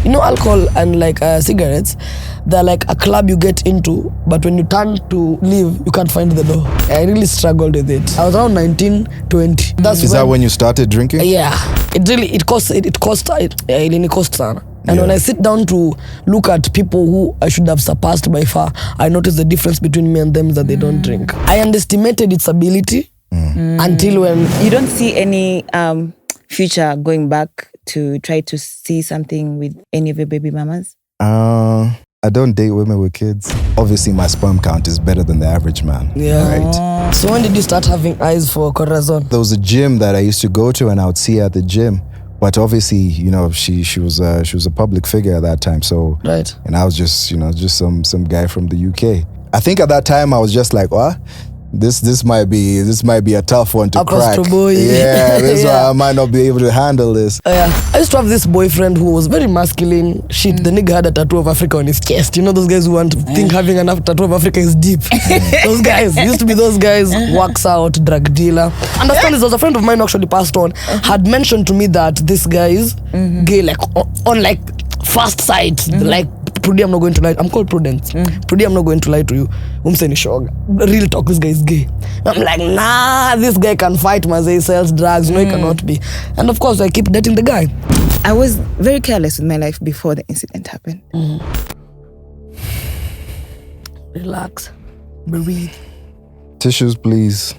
you know, alcohol and like cigarettes, they're like a club you get into, but when you turn to leave, you can't find the door. I really struggled with it. I was around 19, 20. Is that when you started drinking? Yeah, it cost sana. And when I sit down to look at people who I should have surpassed by far, I notice the difference between me and them is that they don't drink. I underestimated its ability until when... You don't see any future going back to try to see something with any of your baby mamas? I don't date women with kids. Obviously, my sperm count is better than the average man. Yeah. Right? So when did you start having eyes for Corazon? There was a gym that I used to go to and I would see her at the gym. But obviously, you know, she was a public figure at that time. So, right. And I was just, you know, just some guy from the UK. I think at that time I was just like, what? This might be a tough one to crack. Yeah, this one I might not be able to handle this. I used to have this boyfriend who was very masculine. The nigga had a tattoo of Africa on his chest. You know those guys who want to think having a tattoo of Africa is deep. Those guys used to be those guys, works out, drug dealer. Understand this, there was a friend of mine who actually passed on, had mentioned to me that this guy is gay, like on like first sight, like Prudy, I'm not going to lie. I'm called Prudence. Prudy, I'm not going to lie to you. Real talk, this guy is gay. I'm like, nah, this guy can fight, he sells drugs. No, he cannot be. And of course, I keep dating the guy. I was very careless with my life before the incident happened. Relax. Breathe. Tissues, please.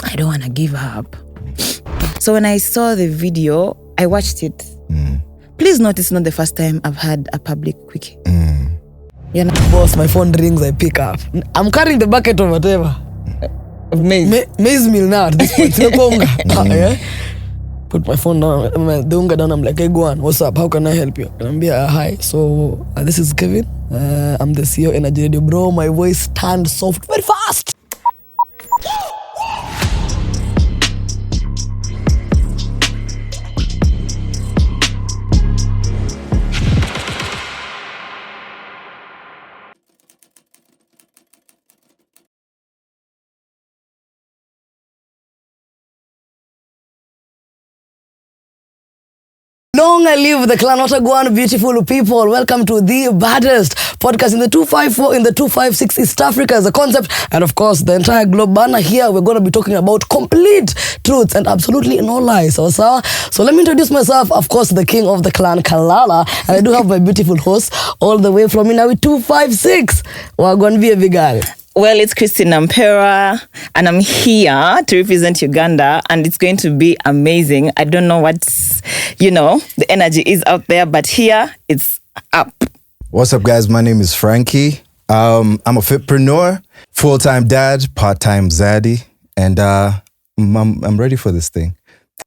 I don't want to give up. So when I saw the video, I watched it. Please note it's not the first time I've had a public quickie. You know, boss, my phone rings, I pick up. I'm carrying the bucket of whatever. Of maize. Maize meal now at this point. Put my phone down, the unga down, I'm like, hey, go on, what's up? How can I help you? And I'm like, hi. So, this is Kevin. I'm the CEO Energy Radio. Bro, my voice turned soft very fast. Long live the clan. What a one, beautiful people. Welcome to the baddest podcast in the 254, in the 256 East Africa as a concept. And of course, the entire globe. Banner here, we're going to be talking about complete truths and absolutely no lies. So let me introduce myself. Of course, the king of the clan, Kalala. And I do have my beautiful host all the way from Inawi 256. We're going to be a big girl. Well, it's Christine Nampera, and I'm here to represent Uganda, and it's going to be amazing. I don't know what's, the energy is out there, but here it's up. What's up, guys? My name is Frankie. I'm a fitpreneur, full-time dad, part-time zaddy, and I'm ready for this thing.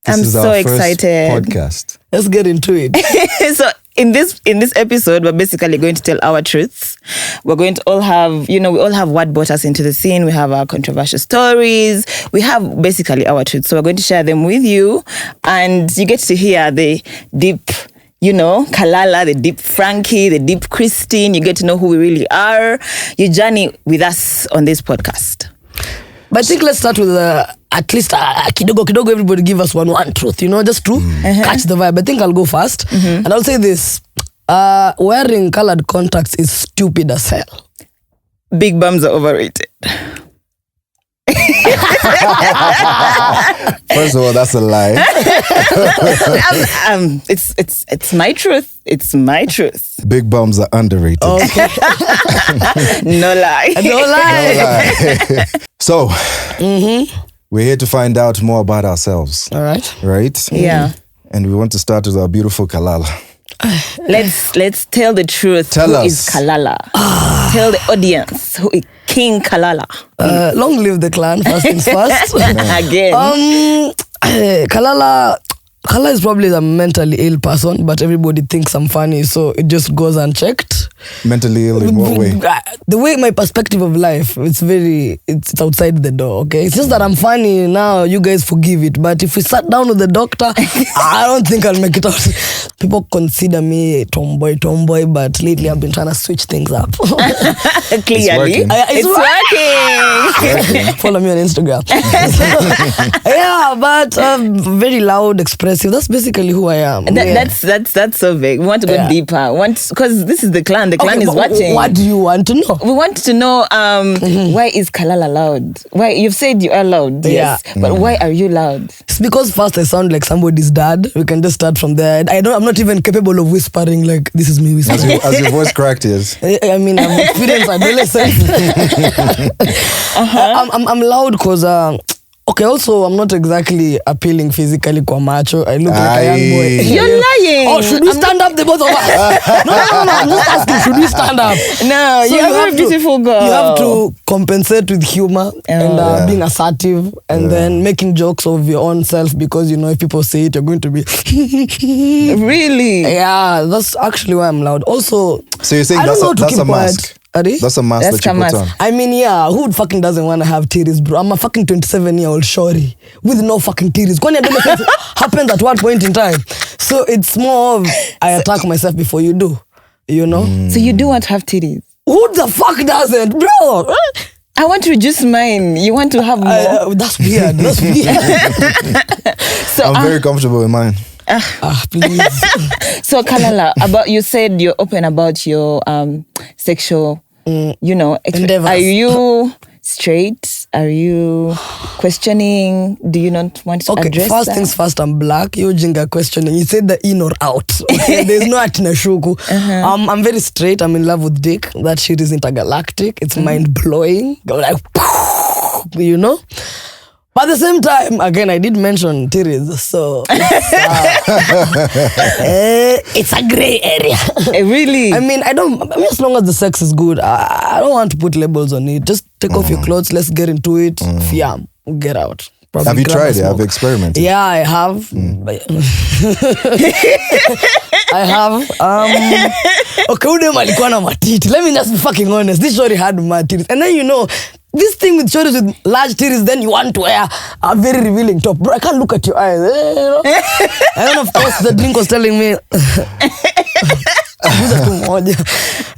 This is so our excited. First podcast. Let's get into it. So in this episode, we're basically going to tell our truths. We're going to all have, we all have what brought us into the scene. We have our controversial stories. We have basically our truths. So we're going to share them with you. And you get to hear the deep, Kalala, the deep Frankie, the deep Christine. You get to know who we really are. You journey with us on this podcast. But I think let's start with at least kidogo, everybody give us one truth, just to catch the vibe. I think I'll go first. And I'll say this. Wearing colored contacts is stupid as hell. Big bums are overrated. First of all, that's a lie. It's my truth. It's my truth. Big bums are underrated. Okay. No lie. No lie. So, we're here to find out more about ourselves. All right. Right? Yeah. And we want to start with our beautiful Kalala. Let's tell the truth. Tell who us. Is Kalala? Tell the audience who is King Kalala. Long live the clan, first things first. Again. Kalala is probably a mentally ill person, but everybody thinks I'm funny, so it just goes unchecked. Mentally ill in what way? The way my perspective of life, it's outside the door, okay? It's just that I'm funny now, you guys forgive it. But if we sat down with the doctor, I don't think I'll make it out. People consider me tomboy, but lately I've been trying to switch things up. Clearly. It's working. Follow me on Instagram. Yeah, but very loud, expressive. That's basically who I am. That's so big. We want to go deeper. Because this is the clan. The clan is watching. What do you want to know? We want to know why is Kalala loud? Why you've said you are loud, yes. But why are you loud? It's because first I sound like somebody's dad. We can just start from there. I'm not even capable of whispering like this is me whispering. As your voice cracked is. I mean, I'm experienced adolescent. I'm loud because okay, also I'm not exactly appealing physically kwa macho. I look like a young boy. You're lying. Oh, should we stand up, the both of us? No, I'm just asking, should we stand up? No, so you're a beautiful girl. You have to compensate with humor and being assertive and then making jokes of your own self because, if people say it, you're going to be... Really? Yeah, that's actually why I'm loud. Also, so you're saying that's a mask? That's a mask that you put on. I mean, who fucking doesn't want to have titties, bro? I'm a fucking 27-year-old shorty with no fucking titties. When adolescence happens at one point in time. So it's more of, I attack myself before you do, So you do want to have titties? Who the fuck doesn't, bro? I want to reduce mine. You want to have more? That's weird. So, I'm very comfortable with mine. Please. So Kalala, you said you're open about your sexual, endeavors. Are you straight? Are you questioning? Do you not want to address first that? things first, I'm black. You jinga questioning. You said the in or out. Okay? There's no atinashuku. I'm very straight. I'm in love with dick. That shit is intergalactic. It's mind-blowing. I'm like, But at the same time, again, I did mention titties, so it's a gray area. Really? I mean, as long as the sex is good, I don't want to put labels on it. Just take off your clothes, let's get into it. Fiam, get out. Probably have you tried it? Have you experimented? Yeah, I have. I have. Okay, udem alikuwa na matiti. Let me just be fucking honest. This shorty had mad titties. And then this thing with shorties with large titties, then you want to wear a very revealing top. Bro, I can't look at your eyes. And then of course the drink was telling me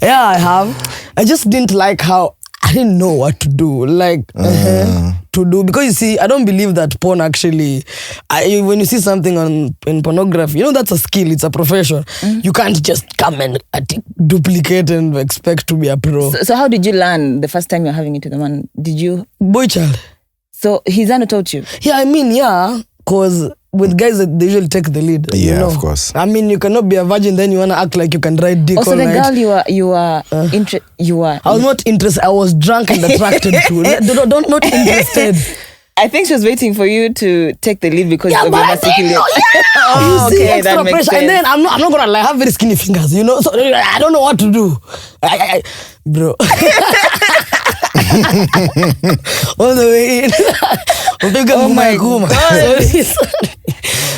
yeah, I have. I just didn't like how I didn't know what to do. Because you see, I don't believe that porn actually, when you see something in pornography, that's a skill, it's a profession. You can't just come and duplicate and expect to be a pro. So how did you learn the first time you're having it with a man? Did you? Boy child. So his son taught you? Yeah, I mean, because with guys, they usually take the lead. Yeah, of course. I mean, you cannot be a virgin, then you want to act like you can ride dick all the night. girl you were... I was not interested. I was drunk and attracted to. Not interested. I think she was waiting for you to take the lead because of your masculinity. You see, extra pressure. Sense. And then I'm not gonna lie, I have very skinny fingers, So I don't know what to do. Bro. All the way in. Oh my god.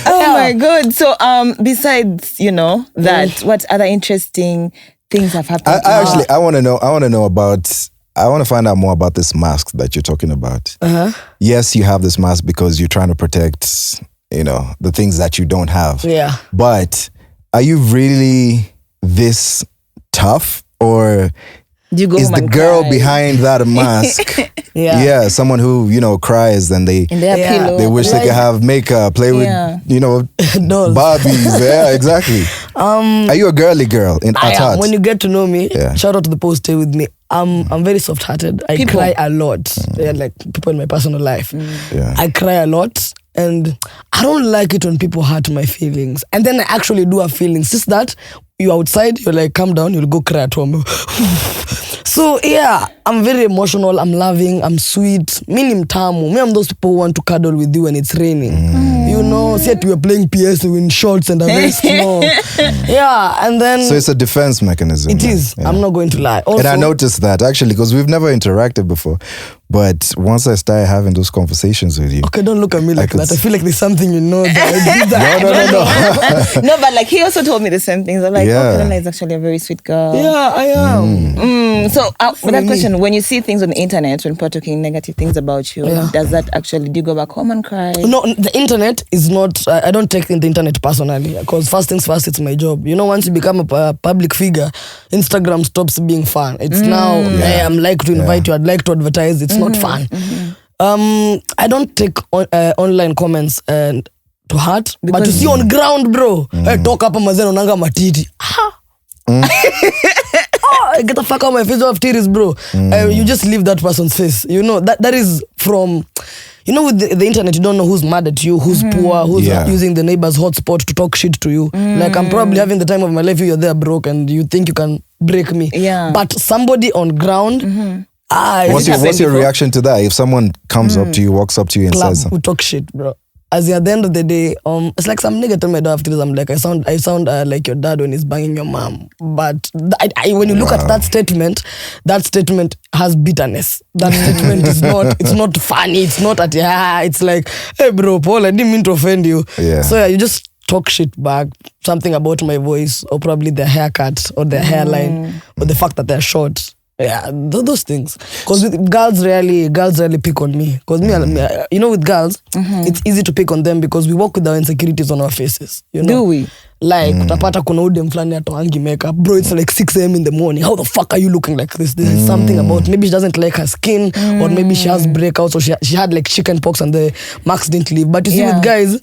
Oh my god. So besides, that, what other interesting things have happened? I want to find out more about this mask that you're talking about. Yes, you have this mask because you're trying to protect, the things that you don't have. Yeah. But are you really this tough, or is the girl behind that mask? Yeah, someone who cries and they wish they could have makeup, play with Barbies. Yeah, exactly. Are you a girly girl at heart? When you get to know me, shout out to the post stay with me. I'm very soft-hearted. I cry a lot. Yeah, like people in my personal life. I cry a lot. And I don't like it when people hurt my feelings. And then I actually do have feelings. Just that you're outside, you're like, calm down, you'll go cry at home. So yeah, I'm very emotional, I'm loving, I'm sweet. Me I'm those people who want to cuddle with you when it's raining. See that we're playing PS in shorts and I'm very small. Yeah, and then... So it's a defense mechanism. It is. Yeah. I'm not going to lie. Also, and I noticed that actually, because we've never interacted before. But once I started having those conversations with you, okay, don't look at me like that. I feel like there's something you know that I did that. No. No, but like he also told me the same things. I'm like, Kalala is actually a very sweet girl. Yeah, I am. So with that question, when you see things on the internet, when people are talking negative things about you, does that actually, do you go back home and cry? No, the internet is not, I don't take the internet personally, because first things first, it's my job. You know, once you become a public figure, Instagram stops being fun. It's now, hey, I'm like to invite you, I'd like to advertise. It's not fun. I don't take online comments and to heart, because but to see on ground, bro, hey, talk up mazeno nanga matiti. Get the fuck out of my face of titties, bro. You just leave that person's face. You know, that is from, you know, with the internet, you don't know who's mad at you, who's poor, who's using the neighbor's hotspot to talk shit to you. Like, I'm probably having the time of my life, you're there broke and you think you can break me. Yeah. But somebody on ground, what's your reaction to that? If someone comes up to you, walks up to you and says something? We talk shit, bro. As at the end of the day, it's like some nigga told me after this, I'm like, I sound like your dad when he's banging your mom. But when you look at that statement has bitterness. That statement is not, it's not funny. It's not at, it's like, hey bro, Paul, I didn't mean to offend you. Yeah. So you just talk shit back, something about my voice, or probably their haircut, or their hairline, or the fact that they're short. Yeah, those things. Because with girls rarely pick on me. Because me, you know, with girls, it's easy to pick on them because we walk with our insecurities on our faces. You know? Do we? Like, utapata kuna udem flani atoangi makeup. Bro, it's like 6 a.m. in the morning. How the fuck are you looking like this? This is something about, maybe she doesn't like her skin, or maybe she has breakouts, or she had like chicken pox and the marks didn't leave. But you see with guys,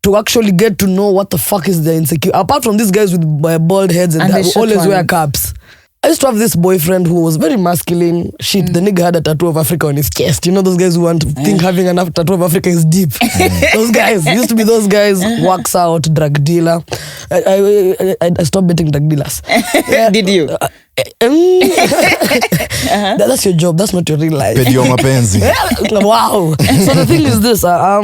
to actually get to know what the fuck is their insecurity. Apart from these guys with bald heads and they always wear caps. I used to have this boyfriend who was very masculine. Shit, the nigga had a tattoo of Africa on his chest. You know those guys who think having a tattoo of Africa is deep. Those guys, used to be those guys, works out, drug dealer. I stopped dating drug dealers. Did you? That's your job, that's not your real life. Wow. So the thing is this, I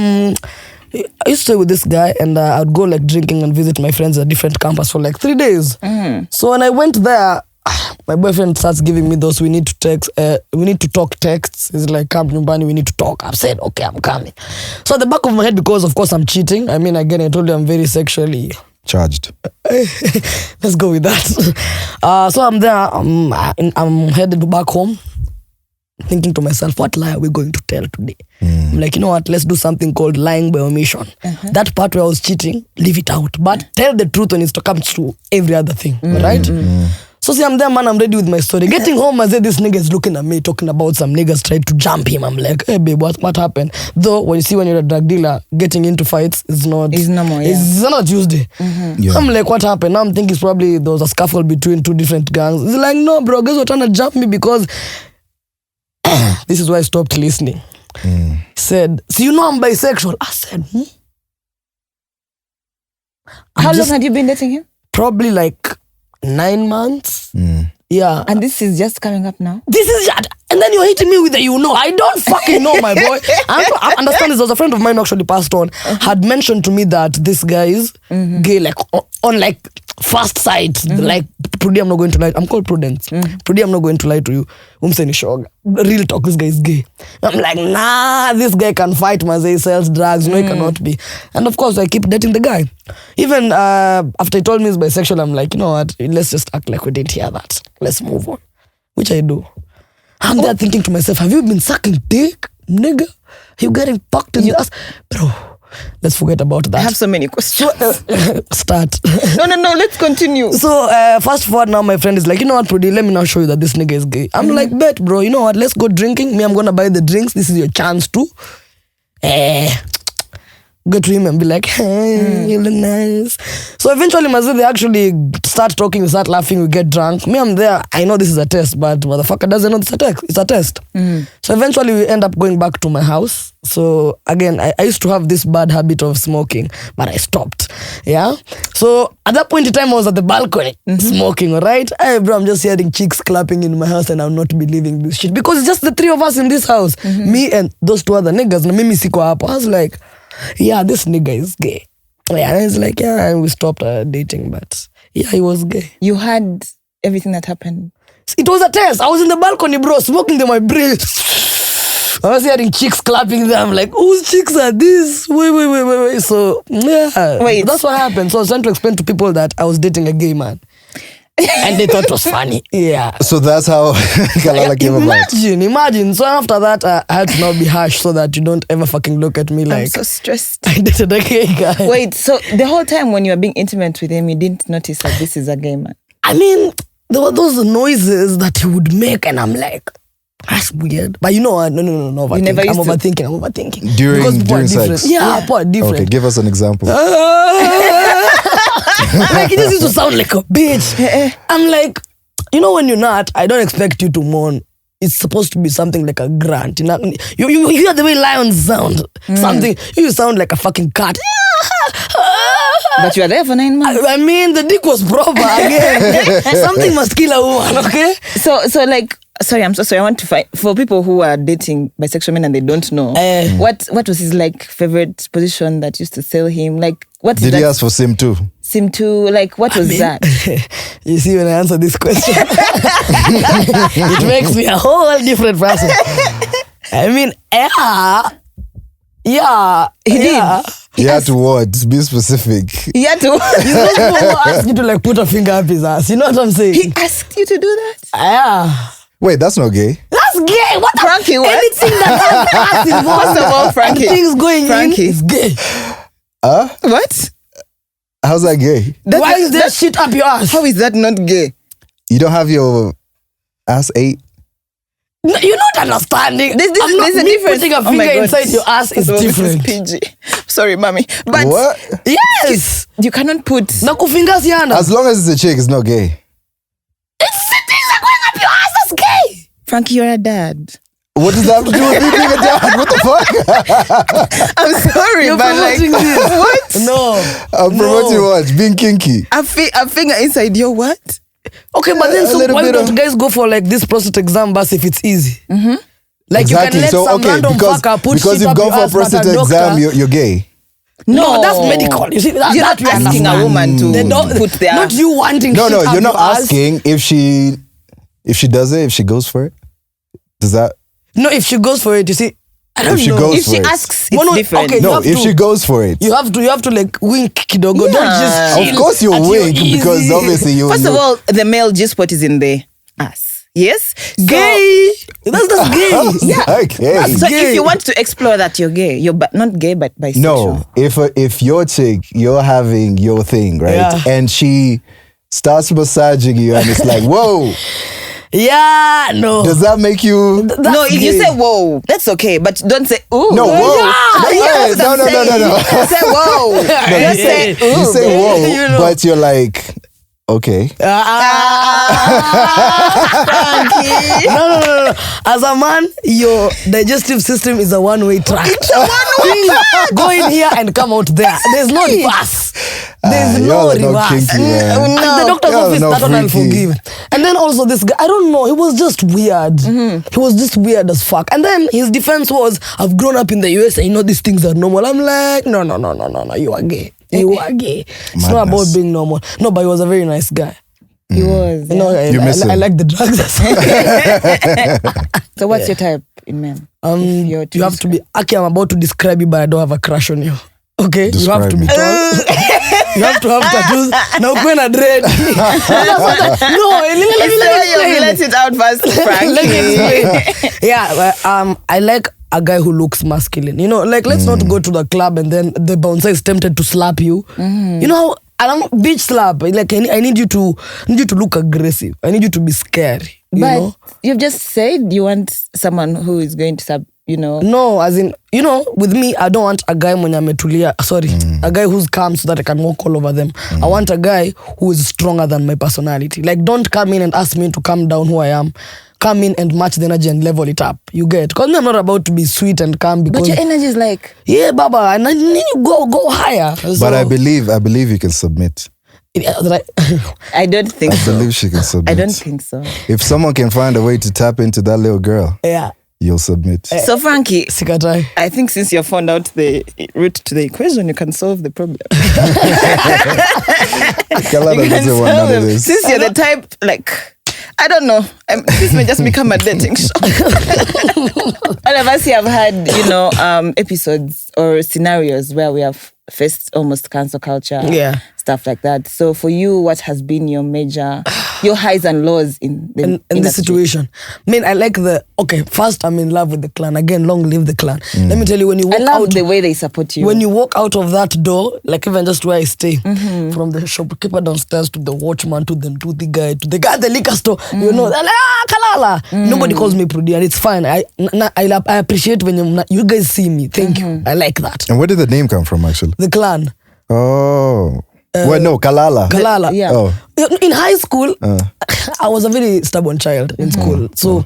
used to stay with this guy and I'd go like drinking and visit my friends at different campus for like 3 days. So when I went there, my boyfriend starts giving me those we need to talk texts. He's like, come nyumbani, we need to talk. I've said, okay, I'm coming. So at the back of my head, because of course I'm cheating. I mean, again, I told you I'm very sexually charged. Let's go with that. So I'm there, I'm headed back home, thinking to myself, what lie are we going to tell today? I'm like, you know what, let's do something called lying by omission. That part where I was cheating, leave it out. But tell the truth when it's to come to every other thing, right? So see, I'm there, man, I'm ready with my story. Getting home, I said, this nigga is looking at me, talking about some niggas tried to jump him. I'm like, hey babe, what happened? Though, when you're a drug dealer, getting into fights is not... It's normal, It's not Tuesday. I'm like, what happened? Now I'm thinking it's probably there was a scuffle between 2 different gangs. He's like, no, bro, guys were trying to jump me because... This is why I stopped listening. He said, so you know I'm bisexual? I said, How long had you been dating him? Probably like 9 months. Yeah. And this is just coming up now? This is just, and then you're hitting me with the you know. I don't fucking know, my boy. I understand this. There was a friend of mine who actually passed on, had mentioned to me that this guy is gay, like on like first sight, like Prudence, I'm not going to lie. I'm called Prudence. Prudence, I'm not going to lie to you. Real talk, this guy is gay. I'm like, nah, this guy can fight, he sells drugs. No, he cannot be. And of course, I keep dating the guy. Even after he told me he's bisexual, I'm like, you know what? Let's just act like we didn't hear that. Let's move on. Which I do. I'm there thinking to myself, have you been sucking dick, nigga? Are you getting fucked in the ass? Bro, let's forget about that. I have so many questions. Start. No, let's continue. So, fast forward now, my friend is like, you know what, Prudi, let me now show you that this nigga is gay. I'm like, bet, bro, you know what, let's go drinking. Me, I'm gonna buy the drinks. This is your chance to go to him and be like, hey, you look nice. So eventually, they actually start talking, we start laughing, we get drunk. Me, I'm there. I know this is a test, but motherfucker doesn't know it's a test. So eventually, we end up going back to my house. So again, I used to have this bad habit of smoking, but I stopped. Yeah. So at that point in time, I was at the balcony smoking, all right? Hey, bro, I'm just hearing chicks clapping in my house and I'm not believing this shit. Because it's just the 3 of us in this house. Me and those 2 other niggas. Na mimi siko hapo. I was like, yeah, this nigga is gay. Yeah, and he's like, yeah, and we stopped dating, but yeah, he was gay. You had everything that happened? It was a test. I was in the balcony, bro, smoking my breath. I was hearing chicks clapping there. I'm like, whose chicks are these? Wait. So, yeah. Wait. That's what happened. So I was trying to explain to people that I was dating a gay man. And they thought it was funny. Yeah. So that's how Kalala came about. Imagine. So after that, I had to now be harsh so that you don't ever fucking look at me like... I'm so stressed. I dated a gay guy. Wait, so the whole time when you were being intimate with him, you didn't notice that this is a gay man? I mean, there were those noises that he would make and I'm like... That's weird. But you know what? No. I'm overthinking. During sex? Yeah, people are different. Okay, give us an example. Like, it just used to sound like a bitch. I'm like, you know, when you're not, I don't expect you to moan. It's supposed to be something like a grunt. You hear the way lions sound. Something, you sound like a fucking cat. But you were there for 9 months. I mean, the dick was proper again. Something must kill a woman, okay? So like, sorry, I'm so sorry. I want to find, for people who are dating bisexual men and they don't know, what was his like favorite position that used to sell him? Like, what did he ask for Sim 2? Sim 2, like, what was that? You see, when I answer this question, it makes me a whole different person. I mean, yeah. He did. He had to what? Be specific. He had to. He's not people who ask you to like put a finger up his ass. You know what I'm saying? He asked you to do that? Yeah. Wait, that's not gay. That's gay. What Frankie, what? Anything that has ass involved. First of all, Frankie. Things going Frankie. in is gay. What? How's that gay? Why is there shit up your ass? How is that not gay? You don't have your ass ate? No, you're not understanding. There's a me difference. putting a finger inside your ass is different. PG. Sorry, mommy. But What? Yes. you cannot put. Nakufingers yana. As long as it's a chick, it's not gay. It's things are going up your ass. That's gay. Frankie, you're a dad. What does that have to do with me being a dad? What the fuck? I'm sorry, You're but like, promoting this. what? No. I'm promoting what? Being kinky. A finger inside your what? Okay, but then A so little why bit don't of- guys go for like this prostate exam bus if it's easy? Mm-hmm. Like Exactly. you can let So, some okay, random because fucker put you've shit up gone your for a ass, but prostate a doctor- exam, you're gay. No, that's medical. You see, You're that not we asking a understand. woman to They don't put their. not you wanting No, shit up you're not your ass. asking if she does it, if she goes for it. Does that? No, if she goes for it, you see, I don't If she know. goes If she for it. asks, No, it's no, different. okay. You No, have if to- she goes for it. You have to like wink kidogo. Don't just chill Of course you at your wink because easy. obviously you. First of all, the male G-spot is in the ass. Yes? Gay. That's gay. Okay. So Gay. if you want to explore that, you're gay. You're not gay, but bisexual. No, if your chick, you're having your thing, right? Yeah. And she starts massaging you and it's like, whoa, Yeah, no. does that make you? No, if you gay. say whoa, that's okay. But don't say ooh. No, whoa. Yeah, No, no, no. Say whoa. Don't say ooh. You say whoa, You know. but you're like, okay. Frankie. No. As a man, your digestive system is a one-way track. It's a one-way track. Go in here and come out there. There's no reverse. There's no y'all are not reverse. kinky, man. And the doctor's Y'all are office, not that one I'll freaky. forgive. And then also this guy, I don't know, he was just weird. He was just weird as fuck. And then his defense was, I've grown up in the US and you know these things are normal. I'm like, no, you are gay. You are gay. It's not about Madness. being normal. No, but he was a very nice guy. He was. You know, You miss him. I like the drugs. So what's your type in men? You have to be. Okay, I'm about to describe you, but I don't have a crush on you. Okay, you have Describe to be me. tall. You have to have tattoos. Now when I dread. No, let me Let it out first, Frankie. Let me explain. Yeah, I like a guy who looks masculine. You know, like let's not go to the club and then the bouncer is tempted to slap you. You know how bitch slap. Like I need you to look aggressive. I need you to be scary. You But know? you've just said you want someone who is going to No, as in, you know, with me, I don't want a guy mwenye ametulia. Sorry, a guy who's calm so that I can walk all over them. I want a guy who is stronger than my personality. Like, don't come in and ask me to calm down who I am. Come in and match the energy and level it up. You get? Because I'm not about to be sweet and calm because... But your energy is like... Yeah, Baba, and I need you go higher. But I believe you can submit. I don't think I so. believe she can submit. I don't think so. If someone can find a way to tap into that little girl, Yeah. you'll submit. So Frankie, Sikatai. I think since you found out the root to the equation, you can solve the problem. Kalala doesn't want none of this. Since you're the type, like, I don't know. This may just become a dating show. All of us here have had, episodes or scenarios where we have faced almost cancel culture, stuff like that. So for you, what has been your highs and lows in this situation? I mean, I like first I'm in love with the clan. Again, long live the clan. Let me tell you, when you walk out, I love the way they support you. When you walk out of that door, like even just where I stay, from the shopkeeper downstairs to the watchman to the guy at the liquor store, they're like, Kalala. Nobody calls me Prudi, and it's fine. I appreciate when you guys see me. Thank you. I like that. And where did the name come from, actually? The clan. Oh. No, Kalala. Kalala. Yeah. Oh. In high school, I was a very stubborn child in school. So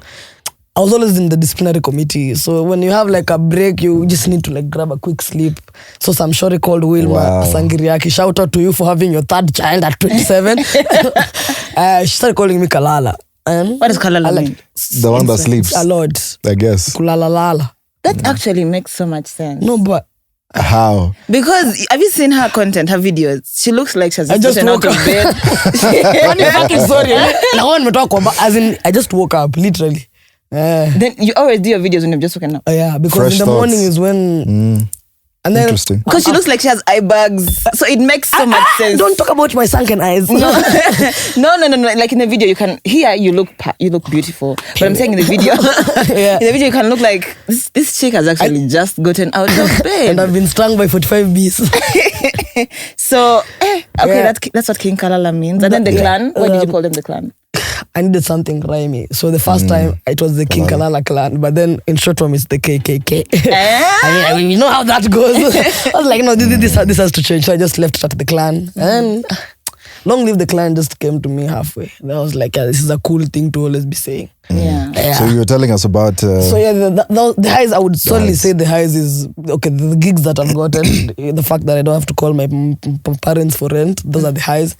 I was always in the disciplinary committee. So when you have like a break, you just need to like grab a quick sleep. So some shorty called Wilma Sangiriaki. Shout out to you for having your third child at 27. She started calling me Kalala. What does Kalala mean? The one that sleeps. A lot. I guess. Kulalalala. That actually makes so much sense. No, but how? Because have you seen her content, her videos? She looks like she's just out of bed. Sorry. I just woke up, literally. Then you always do your videos when you've just woken up. Yeah, because Fresh in the thoughts. morning is when. And then, interesting. Because she looks like she has eye bags, so it makes so much sense. Don't talk about my sunken eyes. No. Like in the video, you look beautiful. But I'm saying in the video, in the video you can look like this chick has actually just gotten out of bed. And I've been stung by 45 bees. So, that's what King Kalala means. And then the clan, why did you call them the clan? I needed something rhymey. So the first time it was the King Kalala clan, but then in short form it's the KKK. I mean, you know how that goes. I was like, no, this has to change. So I just left it at the clan. And long live the clan just came to me halfway. I was like, this is a cool thing to always be saying. Yeah. So you were telling us about... So yeah, the highs, I would solely say the highs is, the gigs that I've gotten, the fact that I don't have to call my parents for rent, those are the highs.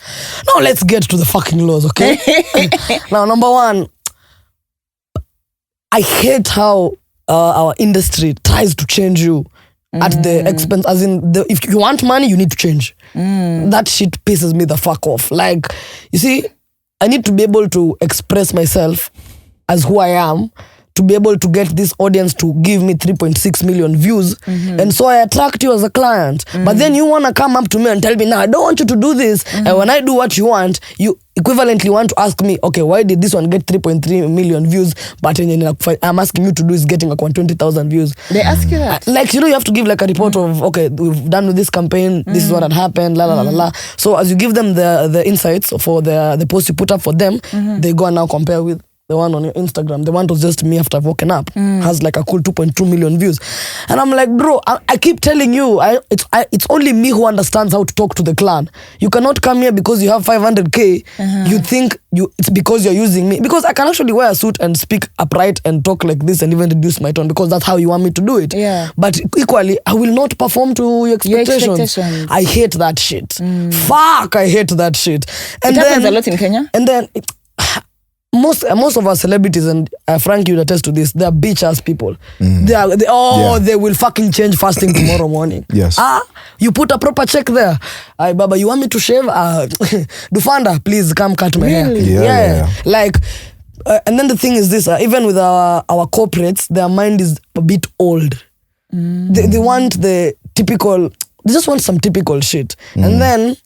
Now let's get to the fucking lows, okay? Now, number one, I hate how our industry tries to change you at the expense, as in, if you want money, you need to change. That shit pisses me the fuck off. Like, you see, I need to be able to express myself as who I am, to be able to get this audience to give me 3.6 million views. And so I attract you as a client. But then you want to come up to me and tell me, I don't want you to do this. And when I do what you want, you equivalently want to ask me, okay, why did this one get 3.3 million views, but I'm asking you to do is getting like 120,000 views. They ask you that? Like, you have to give like a report of, okay, we've done with this campaign, this is what had happened, la la la la. So as you give them the insights for the post you put up for them, they go and now compare with the one on your Instagram. The one was just me after I've woken up. Has like a cool 2.2 million views. And I'm like, bro, I keep telling you, it's only me who understands how to talk to the clan. You cannot come here because you have 500K. You think it's because you're using me. Because I can actually wear a suit and speak upright and talk like this and even reduce my tone because that's how you want me to do it. Yeah. But equally, I will not perform to your expectations. I hate that shit. Fuck, I hate that shit. And it happens a lot in Kenya. And then... Most of our celebrities, and Frankie would attest to this, they're bitch-ass people. They will fucking change fasting tomorrow morning. Yes. You put a proper check there. Baba, you want me to shave? Dufanda, please come cut my hair. Yeah. Like, and then the thing is this, even with our corporates, their mind is a bit old. They want the typical, they just want some typical shit. And then,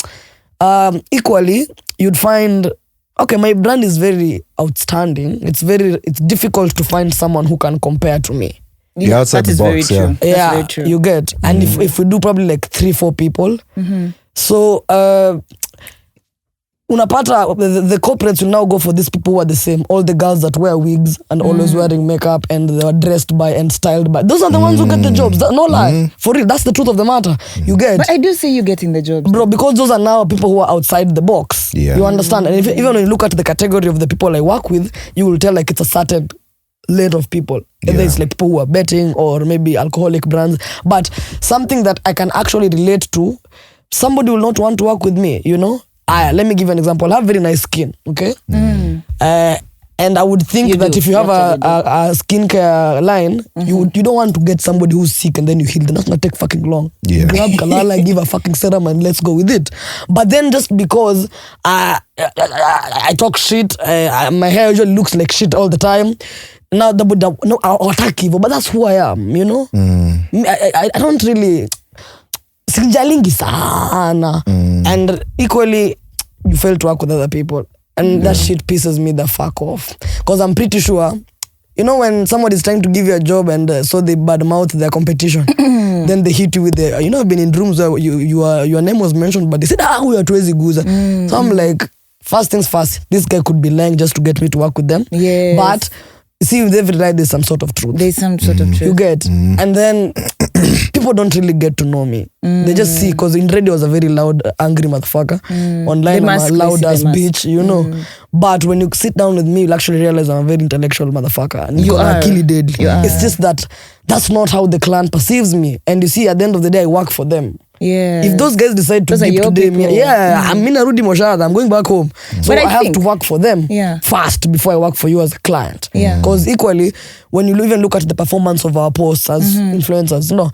equally, you'd find... Okay, my brand is very outstanding. It's difficult to find someone who can compare to me. Yeah, outside the box, yeah. That's very true. You get. And if we do probably like 3-4 people, so unapata the corporates will now go for these people who are the same. All the girls that wear wigs and always wearing makeup and they are dressed by and styled by. Those are the ones who get the jobs. No lie. For real, that's the truth of the matter. You get. But I do see you getting the jobs. Bro, because those are now people who are outside the box. Yeah. You understand? And even when you look at the category of the people I work with, you will tell like it's a certain layer of people. Either it's like people who are betting or maybe alcoholic brands. But something that I can actually relate to, somebody will not want to work with me, you know? Let me give you an example. I have very nice skin, okay? And I would think that if you have a skincare line, you don't want to get somebody who's sick and then you heal them. That's gonna take fucking long. Yeah. Grab Kalala, give a fucking serum and let's go with it. But then just because I talk shit, my hair usually looks like shit all the time. Now no, I'll attack you, but that's who I am, you know? I don't really sijalingi sana. And equally you fail to work with other people. And that shit pisses me the fuck off. Because I'm pretty sure, you know, when somebody's trying to give you a job and so they badmouth their competition, then they hit you with the, you know, I've been in rooms where your name was mentioned, but they said, we are Tuwezi Guza. So I'm like, first things first, this guy could be lying just to get me to work with them. Yes. But see, with every lie, there's some sort of truth. There's some sort of truth. You get? And then people don't really get to know me. They just see, because in radio I was a very loud, angry motherfucker. Online I'm a loud ass bitch, you know. But when you sit down with me, you'll actually realize I'm a very intellectual motherfucker. And you are. Deadly. It's just that that's not how the clan perceives me. And you see, at the end of the day, I work for them. Yeah. If those guys decide to give today, I'm in Arudi Moshada, I'm going back home. So I have to work for them first before I work for you as a client. Because equally, when you even look at the performance of our posts as influencers, you know,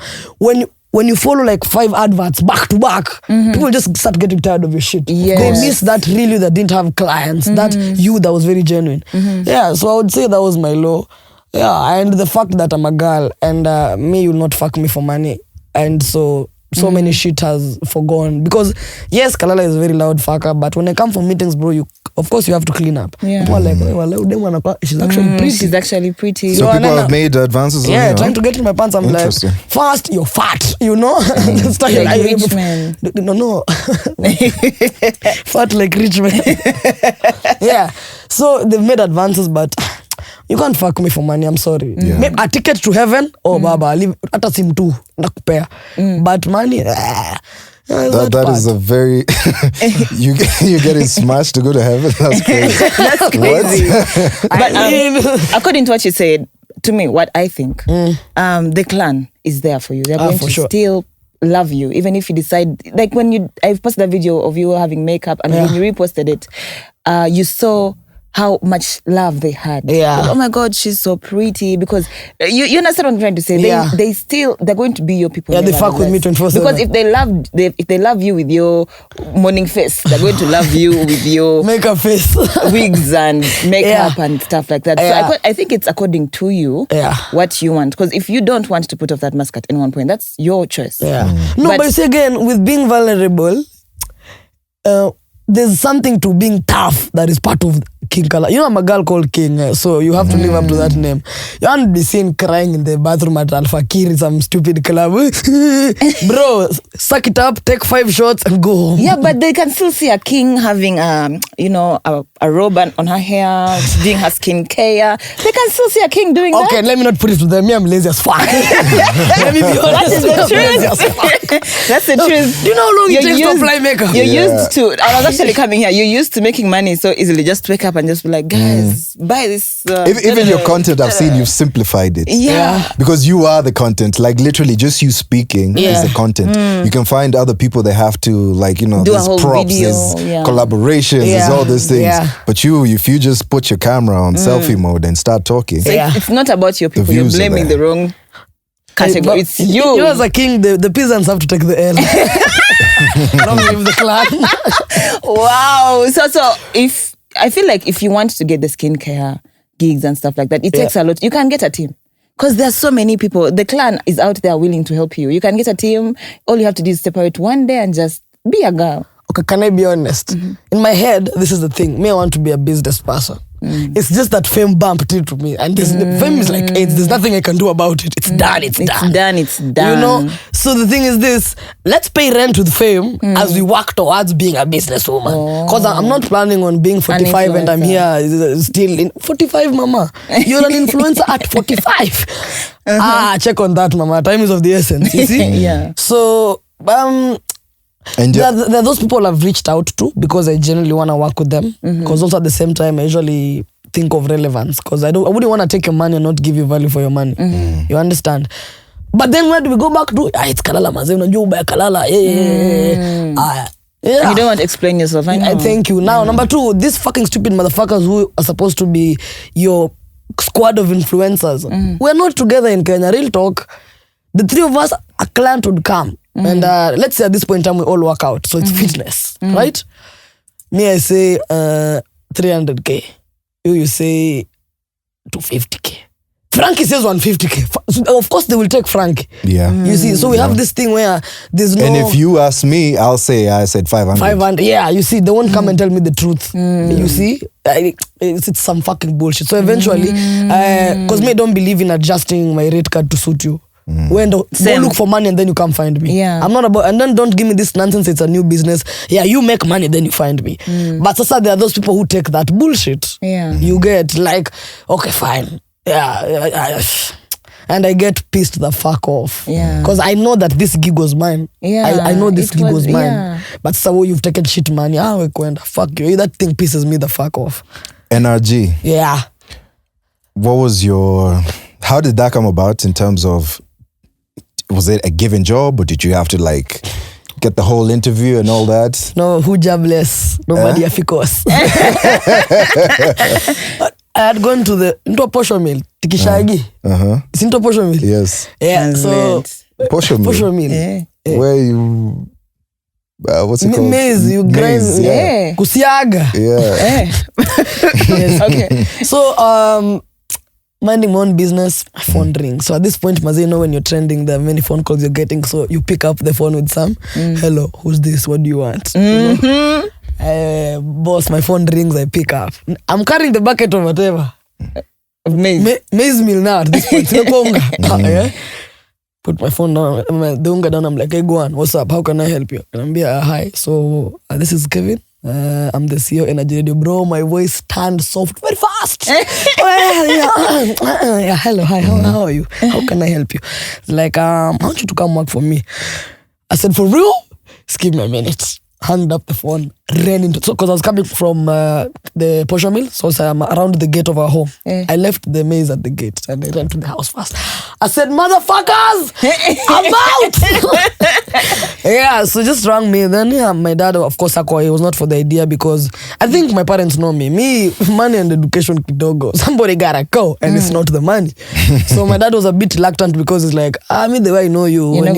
when you follow like 5 adverts back to back, people just start getting tired of your shit. They miss that real you that didn't have clients, that you that was very genuine. Yeah, so I would say that was my low. Yeah, and the fact that I'm a girl and me, you'll not fuck me for money. And so many shit has forgone. Because yes, Kalala is a very loud fucker, but when I come for meetings, bro, of course you have to clean up. People are like, she's actually pretty. She's actually pretty. So people have made advances on you, trying to get in my pants. I'm like, first, you're fat, you know? Like rich man. No. Fat like rich man. Yeah. So they've made advances, but you can't fuck me for money, I'm sorry. Maybe a ticket to heaven, baba, I'll leave at a sim too, nakupea. But money, that is a very you getting smashed to go to heaven. That's crazy. That's crazy. But according to what you said, to me, what I think, the clan is there for you. They're going to still love you, even if you decide. Like when I posted a video of you having makeup, and when you reposted it, you saw how much love they had. Like, oh my God, she's so pretty. Because you understand what I'm trying to say. They're going to be your people. They fuck with me 24/7. Because if they love you with your morning face, they're going to love you with your makeup face, wigs and makeup and stuff like that. So I think it's according to you what you want. Because if you don't want to put off that mask at any one point, that's your choice. No, but see, again, with being vulnerable, there's something to being tough that is part of King Kalala. You know, I'm a girl called King, so you have to live up to that name. You won't be seen crying in the bathroom at Alpha Kiri, some stupid club. Bro, suck it up, take 5 shots and go home. Yeah, but they can still see a king having, a robe on her hair, doing her skin care. They can still see a king doing that. Okay, let me not put it to them. Me, I'm lazy as fuck. Let me be honest. That is the truth. That's the truth. Do you know how long it takes to apply makeup? You're used to, I was actually coming here, you're used to making money so easily. Just wake up and just be like, guys, buy this. Even your content, I've seen you've simplified it. Because you are the content. Like literally just you speaking is the content. You can find other people that have to, like, you know, there's props, there's collaborations, there's all these things. But if you just put your camera on selfie mode and start talking. So it's not about your people. You're blaming the wrong category. It's you. You as a king, the peasants have to take the L. Not leave the clan. Wow. So if I feel like if you want to get the skincare gigs and stuff like that, it takes a lot. You can get a team. Because there's so many people. The clan is out there willing to help you. You can get a team. All you have to do is separate one day and just be a girl. Okay, can I be honest? In my head, this is the thing. Me, I want to be a business person. It's just that fame bumped into me. And fame is like AIDS. There's nothing I can do about it. It's done. It's done. It's done. You know? So the thing is this. Let's pay rent with fame as we work towards being a businesswoman. Because I'm not planning on being 45 and I'm here still in 45, mama. You're an influencer at 45. Check on that, mama. Time is of the essence. You see? So, and there are those people I've reached out to because I generally want to work with them. Because also at the same time, I usually think of relevance. Because I wouldn't want to take your money and not give you value for your money. You understand? But then where do we go back to? It's Kalala, mazee. Unajua ubaya Kalala. Yeah. You don't want to explain yourself. I know. I thank you. Now, number 2, these fucking stupid motherfuckers who are supposed to be your squad of influencers. We're not together in Kenya. Real talk. The 3 of us, a client would come. And let's say at this point in time, we all work out. So it's fitness, right? Me, I say 300K. You say 250K. Frankie says 150K. Of course, they will take Frankie. Yeah. You see, so we have this thing where there's no... And if you ask me, I'll say I said 500. 500, yeah, you see, they won't come and tell me the truth. You see, it's some fucking bullshit. So eventually, because me, I don't believe in adjusting my rate card to suit you. When go look for money and then you come find me. Yeah. I'm not about, and then don't give me this nonsense. It's a new business. Yeah, you make money, then you find me. But sasa, there are those people who take that bullshit. Yeah. You get like, okay, fine. Yeah. And I get pissed the fuck off. Yeah. Because I know that this gig was mine. Yeah. I know this gig was mine. Yeah. But so you've taken shit money. We kwenda. Fuck you. That thing pisses me the fuck off. NRG. Yeah. What was how did that come about in terms of, was it a given job or did you have to like get the whole interview and all that? No, who jobless? Nobody afikos. I had gone into a posho mill, Tikishagi. It's into a posho mill. Yes. Yeah, so posho mill. Posho mill. Yeah. Where you, what's it called? Maize, you grind. Maize, yeah. Kusiaga. Yeah. Yes. Okay. So, minding my own business, my phone rings. So at this point, Mazi, you know when you're trending, there are many phone calls you're getting. So you pick up the phone with some, hello, who's this? What do you want? You know? Boss, my phone rings, I pick up. I'm carrying the bucket of whatever. Maize meal now at this point. Yeah? Put my phone down, the unga down. I'm like, hey, go on. What's up? How can I help you? And I'm be hi. So this is Kevin. I'm the CEO Energy Radio. Bro, my voice turned soft very fast. Yeah, hello, hi, how are you? How can I help you? Like, I want you to come work for me. I said, for real? Just give me a minute. Hung up the phone, ran into, because I was coming from the posho mill, so I'm around the gate of our home. I left the maize at the gate and I ran to the house fast. I said, motherfuckers, I'm out. Yeah, so just rang me. Then my dad, of course, he was not for the idea because I think my parents know me. Money and education kidogo. Somebody gotta go and it's not the money. So my dad was a bit reluctant because it's like, the way I know you, when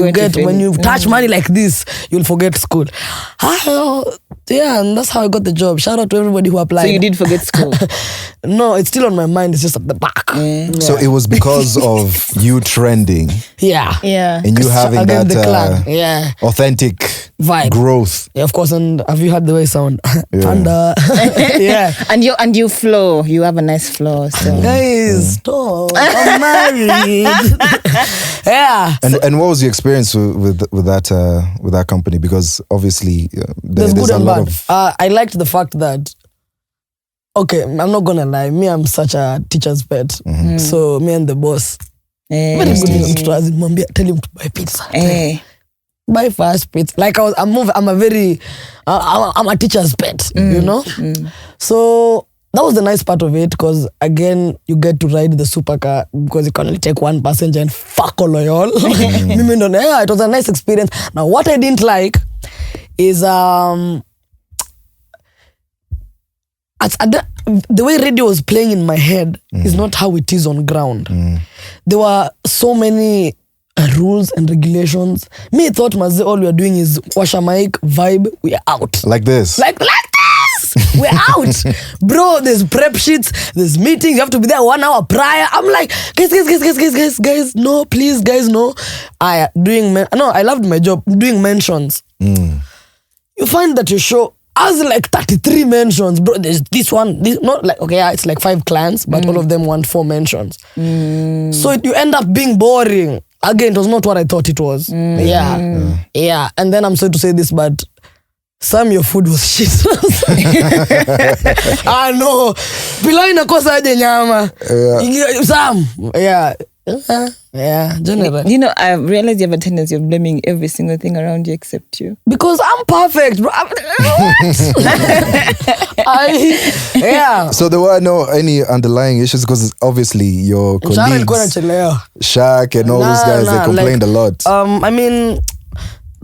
you touch money like this, you'll forget school. Yeah, and that's how I got the job. Shout out to everybody who applied. So you did forget school? No, it's still on my mind. It's just at the back. Yeah. So it was because of you trending. Yeah. And you having that authentic vibe, growth. Yeah, of course. And have you heard the way I sound? Panda. Yeah. And you flow. You have a nice flow. So. Guys, stop. I'm married. Yeah. And what was your experience with that company? Because obviously there's good a and lot bad. of. I liked the fact that, okay, I'm not gonna lie, me, I'm such a teacher's pet. So me and the boss, very good. Tell him to buy pizza. Buy fast pizza. Like I'm a teacher's pet, you know. So that was the nice part of it, because again, you get to ride the supercar because you can only take one passenger and fuck all of y'all. It was a nice experience. Now, what I didn't like is the way radio was playing in my head is not how it is on ground. There were so many rules and regulations. Me thought, all we are doing is wash a mic, vibe, we are out. Like this. Like this! We're out. Bro, there's prep sheets, there's meetings, you have to be there 1 hour prior. I'm like, guys, no, please, guys, no. I loved my job, doing mentions. You find that your show has like 33 mentions, bro. There's this one, not like, okay, it's like 5 clients, but all of them want 4 mentions. So you end up being boring. Again, it was not what I thought it was. Yeah. And then I'm sorry to say this, but Sam, your food was shit. No. Pilau inakosa aje nyama. Sam. Yeah. Generally. You know, I realized you have a tendency of blaming every single thing around you except you. Because I'm perfect, bro. So there were any underlying issues, because obviously your colleagues, Shaq and all those guys, they complained a lot. I mean,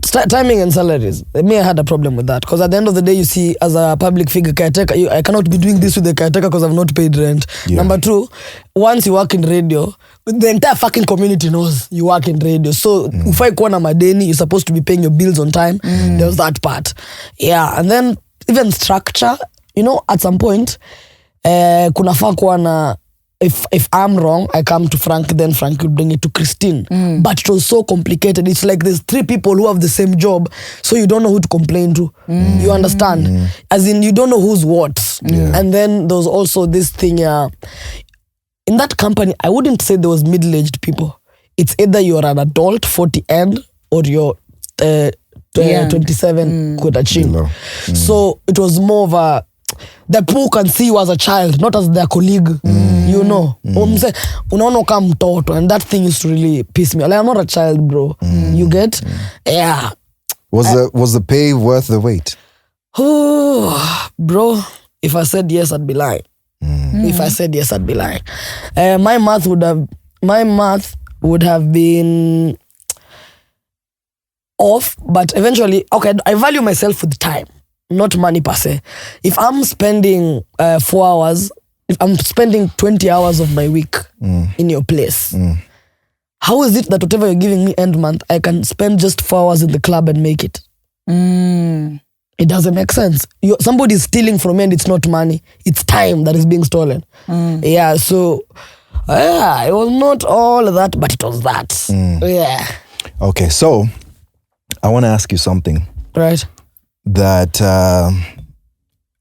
timing and salaries. Me, I had a problem with that because at the end of the day, you see, as a public figure caretaker, I cannot be doing this with the caretaker because I've not paid rent. Yeah. Number two, once you work in radio, the entire fucking community knows you work in radio. So if I corner madeni, you're supposed to be paying your bills on time. There was that part. Yeah, and then even structure, you know, at some point, kunafaa kuwa na, if I'm wrong, I come to Frank, then Frank will bring it to Christine. But it was so complicated. It's like there's 3 people who have the same job, so you don't know who to complain to. You understand? As in, you don't know who's what. And then there was also this thing, in that company, I wouldn't say there was middle-aged people. It's either you're an adult, 40 end, or you're 27, kutachini. So it was more of a, the people can see you as a child, not as their colleague. You know, unaona kama mtoto, and that thing used to really piss me. Like, I'm not a child, bro. You get? Yeah. Was the pay worth the wait? Oh, bro, if I said yes, I'd be lying. If I said yes, I'd be lying. My math would have been off, but eventually, okay, I value myself with time, not money per se. If I'm spending 4 hours, if I'm spending 20 hours of my week in your place, how is it that whatever you're giving me end month, I can spend just 4 hours in the club and make it? It doesn't make sense. Somebody's stealing from me and it's not money. It's time that is being stolen. Yeah, so it was not all that, but it was that. Yeah. Okay, so I want to ask you something. Right. That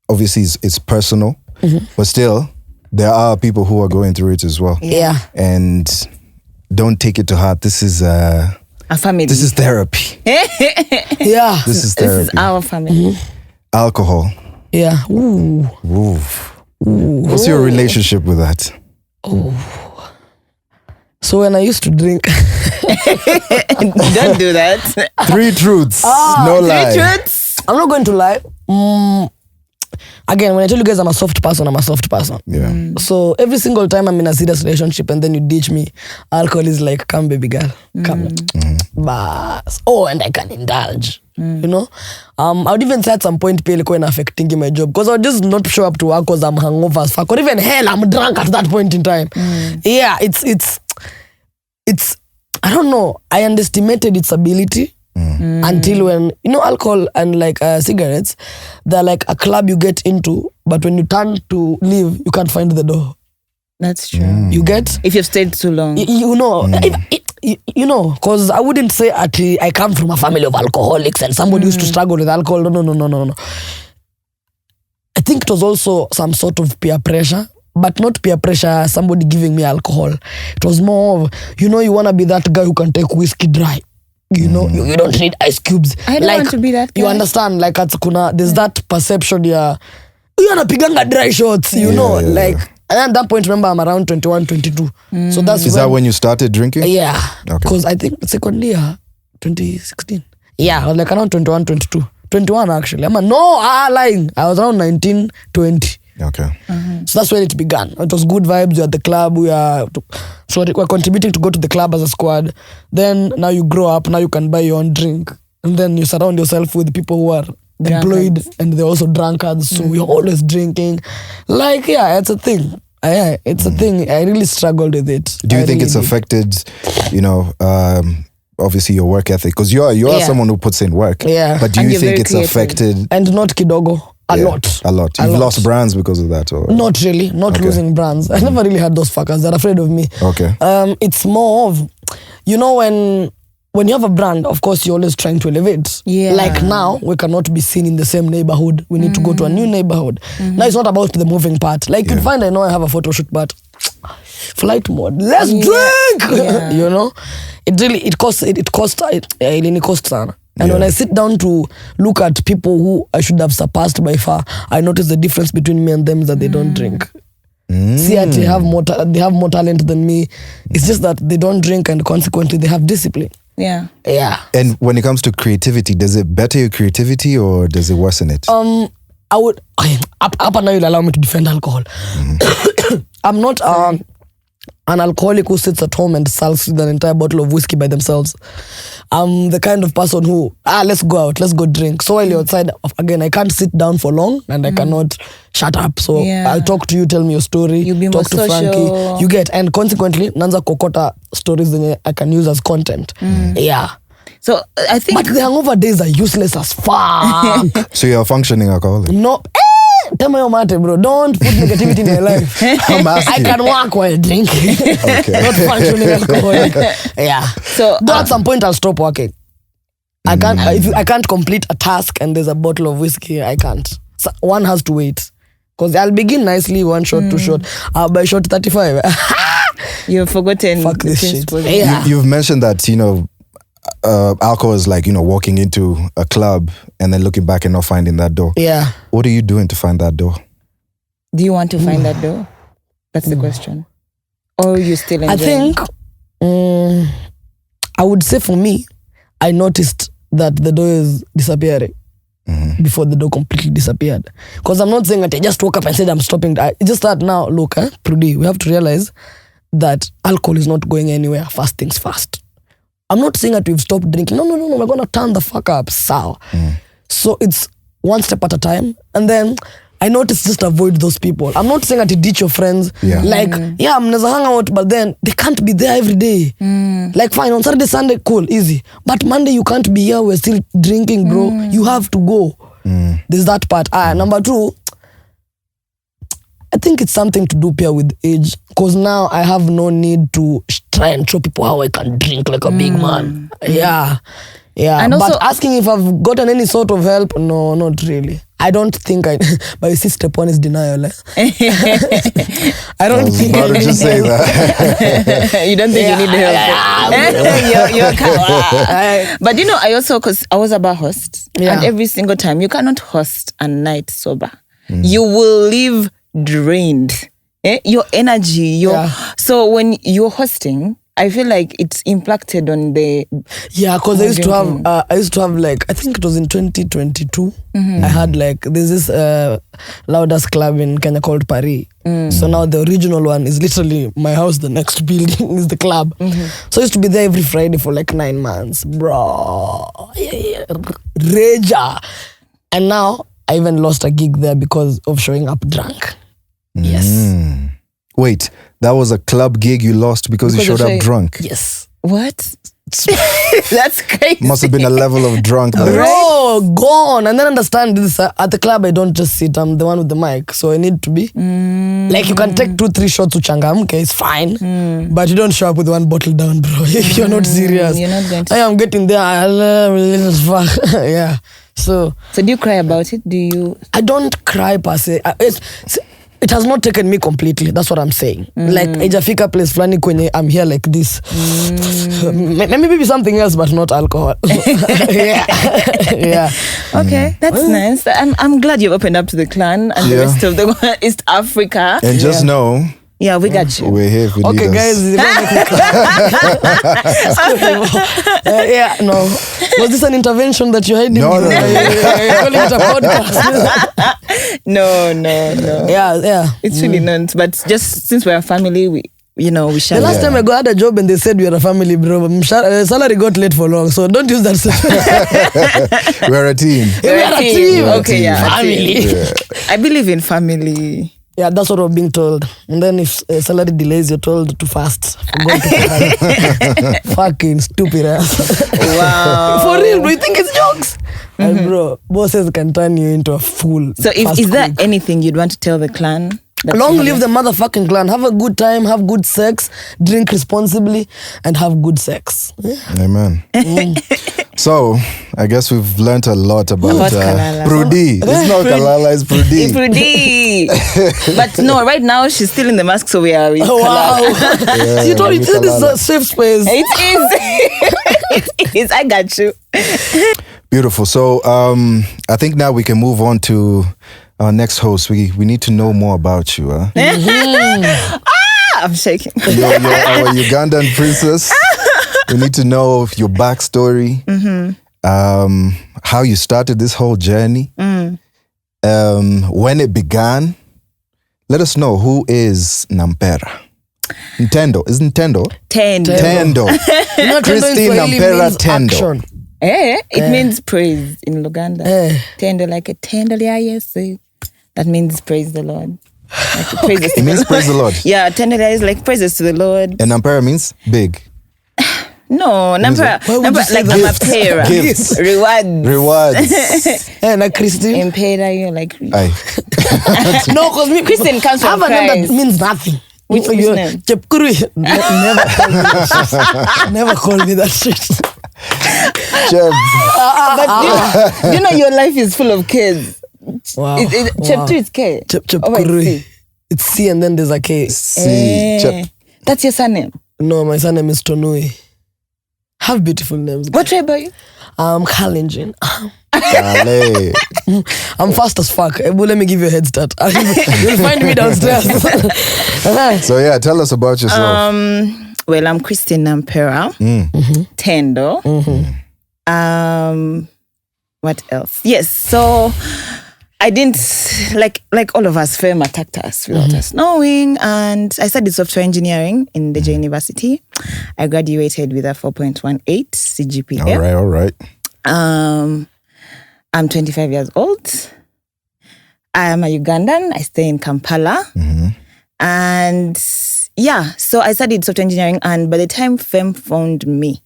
obviously it's personal, but still, there are people who are going through it as well. Yeah. And don't take it to heart. This is a family. This is therapy. Yeah. This is therapy. This is our family. Alcohol. Yeah. Ooh. What's your relationship with that? So when I used to drink... Don't do that. 3 truths. No lie. 3 truths. I'm not going to lie. Again, when I tell you guys I'm a soft person, I'm a soft person. Yeah. So every single time I'm in a serious relationship and then you ditch me, alcohol is like, come baby girl, come. Bas. Oh, and I can indulge. You know? I would even say at some point pay ilikuwa affecting my job because I would just not show up to work because I'm hungover as fuck. Or even hell, I'm drunk at that point in time. Yeah, it's I don't know. I underestimated its ability. Until when, you know, alcohol and like cigarettes, they're like a club you get into, but when you turn to leave, you can't find the door. That's true. You get? If you've stayed too long. You know, you know, because I wouldn't say I come from a family of alcoholics and somebody used to struggle with alcohol. No. I think it was also some sort of peer pressure, but not peer pressure, somebody giving me alcohol. It was more of, you know, you want to be that guy who can take whiskey dry. You know, you don't need ice cubes. I don't want to be that guy. You understand, like there's that perception, you're napiganga dry shots, you know, like, and at that point, remember, I'm around 21, 22. So that's Is that when you started drinking? Yeah. Okay. Because I think second year, 2016. Yeah, I was like around 21, 22. 21 actually. I'm lying. I was around 19, 20. Okay. So that's when it began. It was good vibes. We're at the club. We're contributing to go to the club as a squad. Then now you grow up. Now you can buy your own drink. And then you surround yourself with people who are employed and they're also drunkards. So we're always drinking. Like, yeah, it's a thing. It's a thing. I really struggled with it. Do you think it's affected, you know, obviously your work ethic? Because you are someone who puts in work. Yeah. But do you think it's affected? And not kidogo. A lot. You've lost brands because of that? Or? Not really. Not losing brands. I never really had those fuckers. They're afraid of me. Okay. It's more of, you know, when you have a brand, of course, you're always trying to elevate. Yeah. Like now, we cannot be seen in the same neighborhood. We need to go to a new neighborhood. Now, it's not about the moving part. Like, you'd find, I know I have a photo shoot, but flight mode. Let's drink! Yeah. You know? It costs sana. And when I sit down to look at people who I should have surpassed by far, I notice the difference between me and them is that they don't drink. See, they have more talent than me. It's just that they don't drink and consequently they have discipline. Yeah. And when it comes to creativity, does it better your creativity or does it worsen it? I would up and now you'll allow me to defend alcohol. I'm an alcoholic who sits at home and sulks with an entire bottle of whiskey by themselves. I'm the kind of person who, let's go out, let's go drink. So while you're outside, again, I can't sit down for long and I cannot shut up. So I'll talk to you, tell me your story, You'll be talk to more Frankie. social. You get, and consequently, nanza kokota stories that I can use as content. Yeah. So I think... But the hangover days are useless as fuck. So you're a functioning alcoholic? No. Tell me your mate, bro. Don't put negativity in your life. I'm asking. I can work while drinking. Okay. Not functioning alcoholic. Yeah. So Though at some point I'll stop working. I can't. I can't complete a task and there's a bottle of whiskey. I can't. So one has to wait. Because I'll begin nicely, 1 shot, 2 shot. By shot 35. you've forgotten Fuck the this shit. principles. Yeah. You've mentioned that, alcohol is like, walking into a club and then looking back and not finding that door. Yeah. What are you doing to find that door? Do you want to find that door? That's the question. Or you still enjoying? I think I would say for me, I noticed that the door is disappearing before the door completely disappeared. Because I'm not saying that I just woke up and said I'm stopping. It's just that now, look, Prudy, we have to realize that alcohol is not going anywhere. Fast things fast. I'm not saying that we've stopped drinking. No, we're going to turn the fuck up. So it's one step at a time. And then I noticed just avoid those people. I'm not saying that you ditch your friends. Yeah. Like, I'm gonna hang out, but then they can't be there every day. Like, fine, on Saturday, Sunday, cool, easy. But Monday, you can't be here, we're still drinking, bro. You have to go. There's that part. Number 2, I think it's something to do pair with age. Because now I have no need to try and show people how I can drink like a big man. Yeah. And also, but asking if I've gotten any sort of help, no, not really. I don't think I. But you see, step 1 is denial. I don't think I was just say that. you don't think you need help. You're calm. But I also, because I was a bar host, and every single time, you cannot host a night sober. You will leave drained. Your energy, so when you're hosting, I feel like it's impacted on the... Yeah, because I used to have like, I think it was in 2022, I had like, there's this loudest club in Kenya called Paris. So now the original one is literally my house, the next building is the club. So I used to be there every Friday for like 9 months. Bro. Rager. And now I even lost a gig there because of showing up drunk. Yes. Wait, that was a club gig you lost because you showed up drunk? Yes. What? That's crazy. Must have been a level of drunk. Bro, gone. And then understand this, at the club I don't just sit, I'm the one with the mic. So I need to be like, you can take 2-3 shots to changamke, it's fine. But you don't show up with 1 bottle down, bro. If you're not serious. You're not going to. I am getting there. Yeah. So do you cry about it? I don't cry per se. It has not taken me completely. That's what I'm saying. Like, ijafika place flani kwenye I'm here like this. Maybe something else, but not alcohol. Yeah. Okay, that's nice. I'm glad you've opened up to the clan and the rest of the East Africa. And just know... Yeah, we got you. We're here if you need us. Okay, guys. No. Was this an intervention that you're hiding? No. You're calling it a podcast? No. Yeah. It's really not. But just since we're a family, we share. The last time I had a job and they said we are a family, bro, salary got late for long, so don't use that. We're a team. We're a team. Okay, family. Yeah. I believe in family. Yeah, that's what we're being told. And then if salary delays, you're told to fast. Fucking stupid ass. Wow. For real, bro, you think it's jokes? And bro, bosses can turn you into a fool. So is there anything you'd want to tell the clan? Long live the motherfucking clan. Have a good time, have good sex, drink responsibly, and have good sex. Yeah. Amen. So, I guess we've learnt a lot about Kalala. Prudy. It's not Kalala, it's Prudy. Prudy. But no, right now she's still in the mask, so we are with Wow. Yeah, You told me this is a safe space. It is. I got you. Beautiful. So, I think now we can move on to our next host. We need to know more about you. Huh? I'm shaking. You're our Ugandan princess. We need to know your backstory, how you started this whole journey, when it began. Let us know, who is Nampera? Nintendo. Is Nintendo? Tendo. You know, Christine Nampera Tendo. action. It means praise in Uganda. Tendo, like a tender, yes. That means praise the Lord. Like praises It means praise the Lord. Yeah, tender is like praises to the Lord. And Nampera means big. No, Nampera like Nampera. Gifts. Rewards. And Christine. Impera, you're like. Aye. No, because Christian comes from have a name that Christ. means nothing. Which name? Chepkuru. Never call me that shit. Never call me that shit. But you know your life is full of K's. Wow. Cheptu is K. Chepkuru. It's C and then there's a K. That's your surname? No, my surname is Tonui. Have beautiful names. What tribe are you? Kalenjin. I'm fast as fuck. Let me give you a head start. You'll find me downstairs. So yeah, tell us about yourself. Well, I'm Christine Nampera. Tendo. What else? Yes, so I didn't, like all of us, fame attacked us without us knowing. And I studied software engineering in the J University. I graduated with a 4.18 CGPA. All right. I'm 25 years old. I am a Ugandan. I stay in Kampala. And yeah, so I studied software engineering. And by the time fame found me,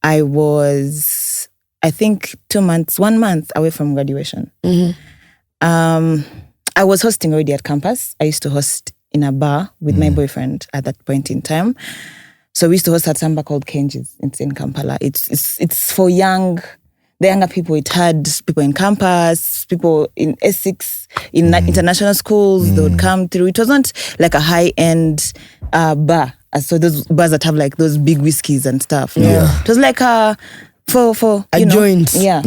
I was, I think 1 month away from graduation. I was hosting already at campus. I used to host in a bar with my boyfriend at that point in time. So we used to host at some bar called Kenji's. It's in Kampala. It's for the younger people. It had people in campus, people in Essex, in international schools. They would come through. It wasn't like a high-end bar. So those bars that have like those big whiskeys and stuff. Yeah. It was like for a joint. Yeah.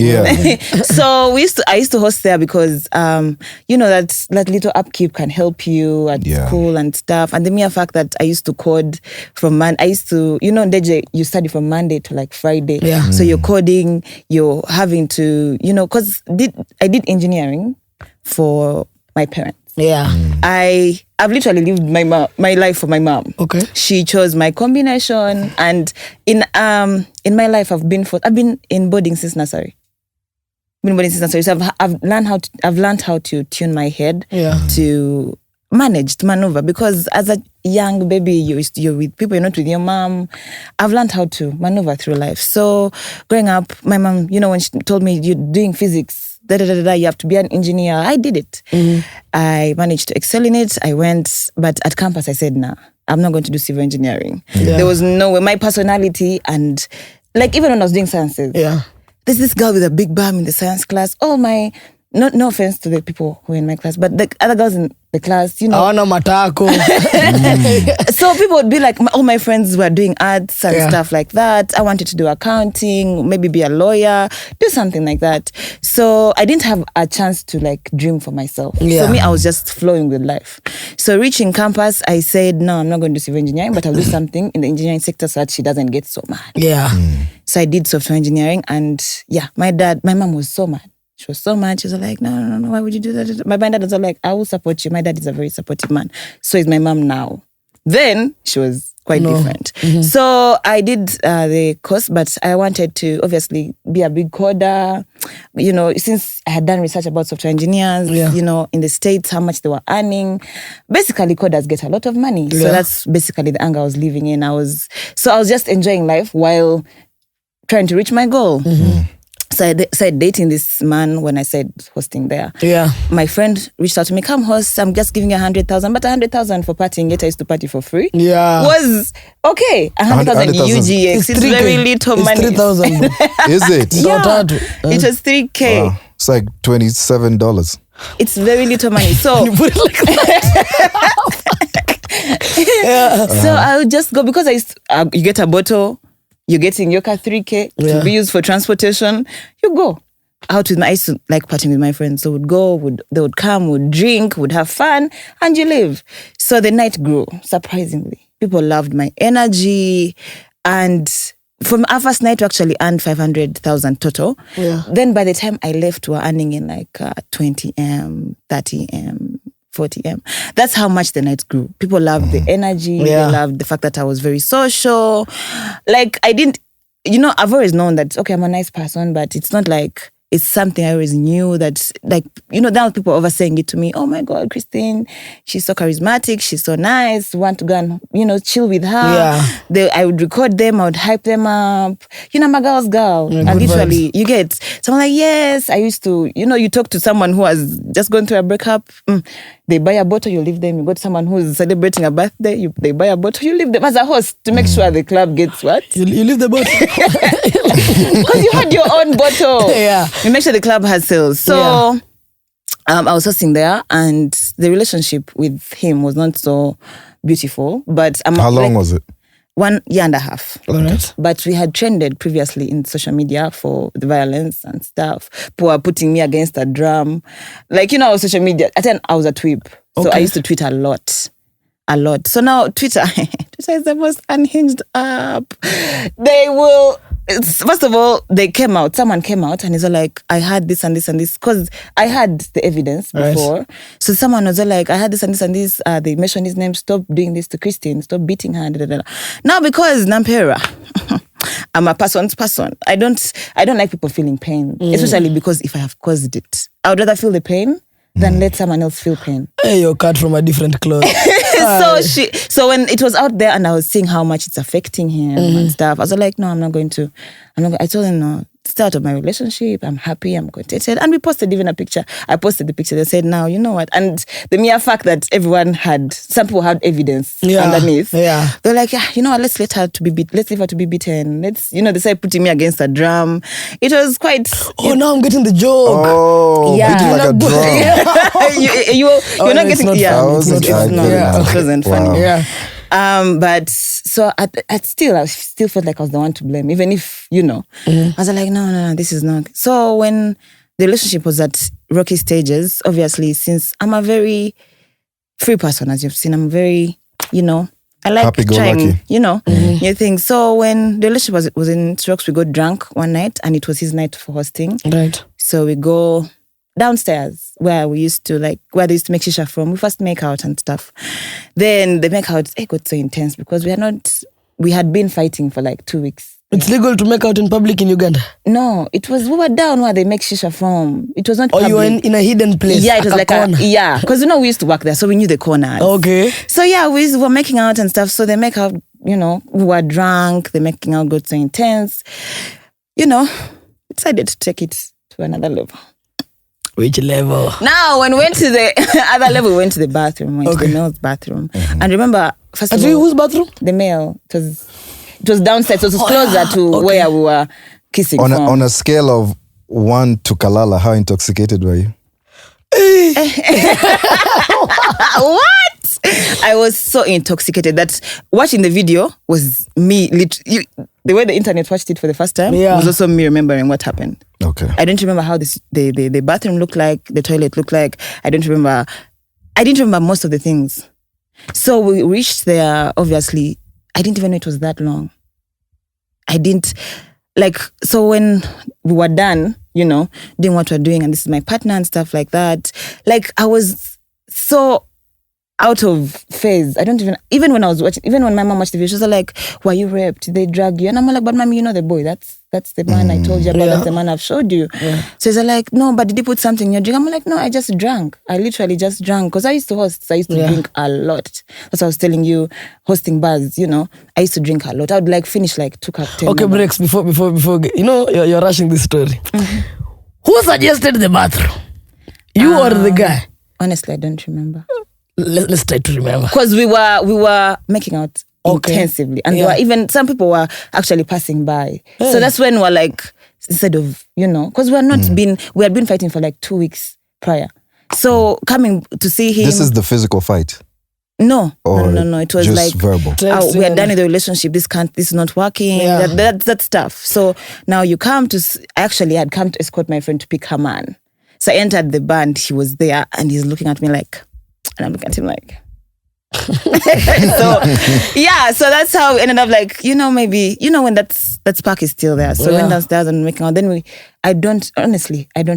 So I used to host there because that little upkeep can help you at school and stuff. And the mere fact that I used to code from I used to, DJ, you study from Monday to like Friday. Yeah. So you're coding, you're having to, because I did engineering for my parents. Yeah. I've literally lived my life for my mom. Okay. She chose my combination, and in my life I've been in boarding since nursery. So I've learned how to tune my head to maneuver, because as a young baby you're with people, you're not with your mom. I've learned how to maneuver through life. So growing up, my mom, when she told me you're doing physics, you have to be an engineer, I did it. I managed to excel in it. I went, but at campus I said, nah, I'm not going to do civil engineering. There was no way. My personality, and like even when I was doing sciences, there's this girl with a big bum in the science class. All my, no offense to the people who are in my class, but the other girls in the class, matako. So people would be like, all my friends were doing arts and stuff like that. I wanted to do accounting, maybe be a lawyer, do something like that. So I didn't have a chance to like dream for myself. For me, I was just flowing with life. So reaching campus, I said, no, I'm not going to do civil engineering, but I'll do something in the engineering sector so that she doesn't get so mad. So I did software engineering, and my mom was so mad. She was so mad. She was like, no, why would you do that? My dad was like, I will support you. My dad is a very supportive man. So is my mom now. Then she was quite different. So I did the course, but I wanted to obviously be a big coder. Since I had done research about software engineers, in the States, how much they were earning. Basically, coders get a lot of money. So that's basically the angle I was living in. I was just enjoying life while trying to reach my goal. So I started dating this man when I said hosting there. My friend reached out to me, come host, I'm just giving you 100,000, but 100,000 for partying, yet I used to party for free. Was okay. 100,000 UGX. It's very little money. It's 3,000. Is it? It was 3K. Wow. It's like $27. It's very little money. So You put it like that. So I would just go, because you get a bottle. You're getting your car 3K to be used for transportation. You go out with I used to like partying with my friends. So they would come, would drink, would have fun, and you leave. So the night grew, surprisingly. People loved my energy. And from our first night, we actually earned 500,000 total. Then by the time I left, we were earning in like 20M, 30M, 4 p.m. That's how much the night grew. People loved the energy. They loved the fact that I was very social. Like, I didn't, I've always known that, okay, I'm a nice person, but it's not like, it's something I always knew that, like, now people over saying it to me. Oh my God, Christine, she's so charismatic. She's so nice. Want to go and, chill with her. Yeah. I would record them. I would hype them up. I'm a girl's girl. Yeah, and literally, you get, so I'm like, yes, I used to, you talk to someone who has just gone through a breakup. They buy a bottle, you leave them. You go to someone who's celebrating a birthday, they buy a bottle, you leave them as a host to make sure the club gets what? You leave the bottle. Because you had your own bottle. Yeah. You make sure the club has sales. So I was hosting there, and the relationship with him was not so beautiful. But how long was it? 1.5 years. All right. But we had trended previously in social media for the violence and stuff. People were putting me against a drum. Like, social media. At the end, I was a tweep. So I used to tweet a lot. So now Twitter is the most unhinged app. They will... First of all, someone came out and he's all like, I had this and this and this, because I had the evidence before. Right. So someone was all like, I had this and this and this. They mentioned his name, stop doing this to Christine, stop beating her. Now, because Nampera, I'm a person's person. I don't like people feeling pain, especially because if I have caused it, I would rather feel the pain than let someone else feel pain. Hey, you're cut from a different cloth. So when it was out there and I was seeing how much it's affecting him and stuff, I was like, no, I told him, no, stay out of my relationship. I'm happy, I'm contented. And we posted even a picture. I posted the picture. They said, now, you know what? And the mere fact that some people had evidence underneath. Yeah. They're like, let's let her to be beat. Let's leave her to be beaten. Let's, they started putting me against a drum. It was quite... Oh, now I'm getting the joke. Oh, yeah. Like a drum. You're not getting... It wasn't funny. Yeah. But so I still felt like I was the one to blame, even if, I was like, no, this is not. So when the relationship was at rocky stages, obviously, since I'm a very free person, as you've seen, I'm very, I like trying, new things. So when the relationship was in strokes, we got drunk one night and it was his night for hosting. Right. So we go downstairs where they used to make shisha from. We first make out and stuff. Then the make out got so intense because we had been fighting for like 2 weeks. It's legal to make out in public in Uganda? No, we were down where they make shisha from. It was not public. You were in a hidden place? Yeah, it was like a corner. Because we used to work there, so we knew the corners. Okay. So we were making out and stuff. So they make out, we were drunk. The making out got so intense. We decided to take it to another level. Which level? Now, when we went to the other level, we went to the bathroom. To the male's bathroom. Mm-hmm. And remember, first of all... whose bathroom? The male. It was downstairs. It was closer to where we were kissing from. On a scale of 1 to Kalala, how intoxicated were you? What? I was so intoxicated that watching the video was me. The way the internet watched it for the first time was also me remembering what happened. Okay. I don't remember how the bathroom looked like, the toilet looked like. I didn't remember most of the things. So we reached there, obviously. I didn't even know it was that long. So when we were done, doing what we're doing, and this is my partner and stuff like that, I was so out of phase. I don't even when I was watching, even when my mom watched the video, she was like, were you raped? Did they drag you? And I'm like, but mommy, the boy, that's the man I told you about, that's the man I've showed you. Yeah. So she's like, no, but did you put something in your drink? I'm like, no, I just drank. I literally just drank. Because I used to host, so I used to drink a lot. That's what I was telling you, hosting bars, I used to drink a lot. I would finish 2 cups. Okay, breaks, before, you're rushing this story. Mm-hmm. Who suggested the bathroom? You or the guy? Honestly, I don't remember. Let's try to remember. Because we were making out intensively. And there were even, some people were actually passing by. Yeah. So that's when we're instead of, because we had been fighting for 2 weeks prior. So coming to see him. This is the physical fight? No. It was just verbal. We are done with the relationship. This is not working. Yeah. That stuff. So now you come I had come to escort my friend to pick her man. So I entered the band. He was there and he's looking at me and I'm looking at him so that's how we ended up maybe, when that spark is still there. So we went downstairs and making out. Then I don't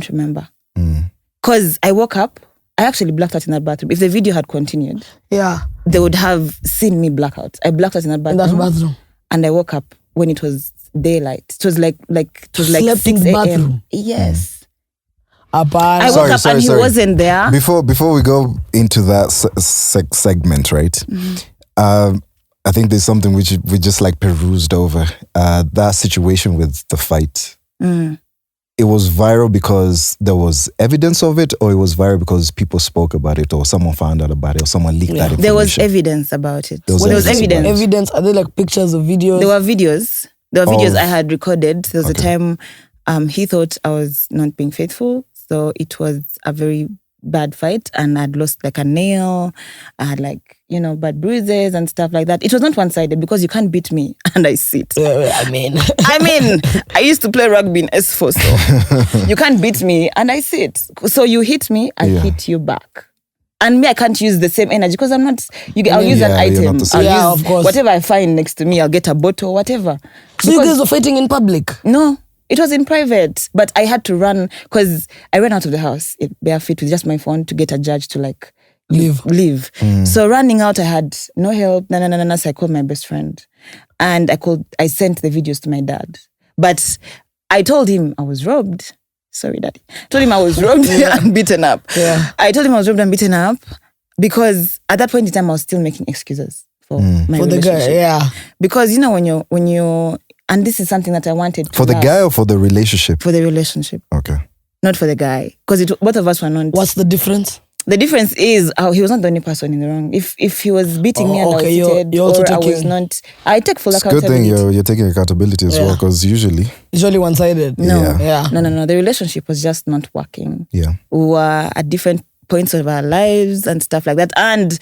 remember. Because I woke up I actually blacked out in that bathroom. If the video had continued, they would have seen me black out. I blacked out in that bathroom. And I woke up when it was daylight. It was like it was like 6 a.m. Yes. I woke up and he wasn't there. Before we go into that segment, right? I think there's something which we just like perused over. That situation with the fight. It was viral because there was evidence of it, or it was viral because people spoke about it, or someone found out about it, or someone leaked that information? There was evidence about it. There was evidence. Are there like pictures of videos? There were videos. There were videos I had recorded. There was a time he thought I was not being faithful. So it was a very bad fight, and I'd lost like a nail. I had like, bad bruises and stuff like that. It was not one-sided because you can't beat me and I sit. I mean, I used to play rugby in S4, so you can't beat me and I sit. So you hit me, I hit you back. And me, I can't use the same energy because I'm not. I'll use an item. I'll use, of course, whatever I find next to me. I'll get a bottle, whatever. So you guys were fighting in public? No. It was in private, but I had to run because I ran out of the house barefoot with just my phone to get a judge to like leave. So running out, I had no help. So I called my best friend, and I sent the videos to my dad. But I told him I was robbed. Sorry, Daddy. Told him I was robbed and beaten up. Yeah. I told him I was robbed and beaten up because at that point in time I was still making excuses for my relationship. The guy. Yeah. Because when you. And this is something that I wanted to For the guy or for the relationship? For the relationship. Okay. Not for the guy. Because both of us were not. What's the difference? The difference is he was not the only person in the wrong. If he was beating me and I was seated, or I was not, I take full accountability. Good thing you're taking accountability as well, because usually one-sided. No. Yeah. No. The relationship was just not working. Yeah. We were at different points of our lives and stuff like that. And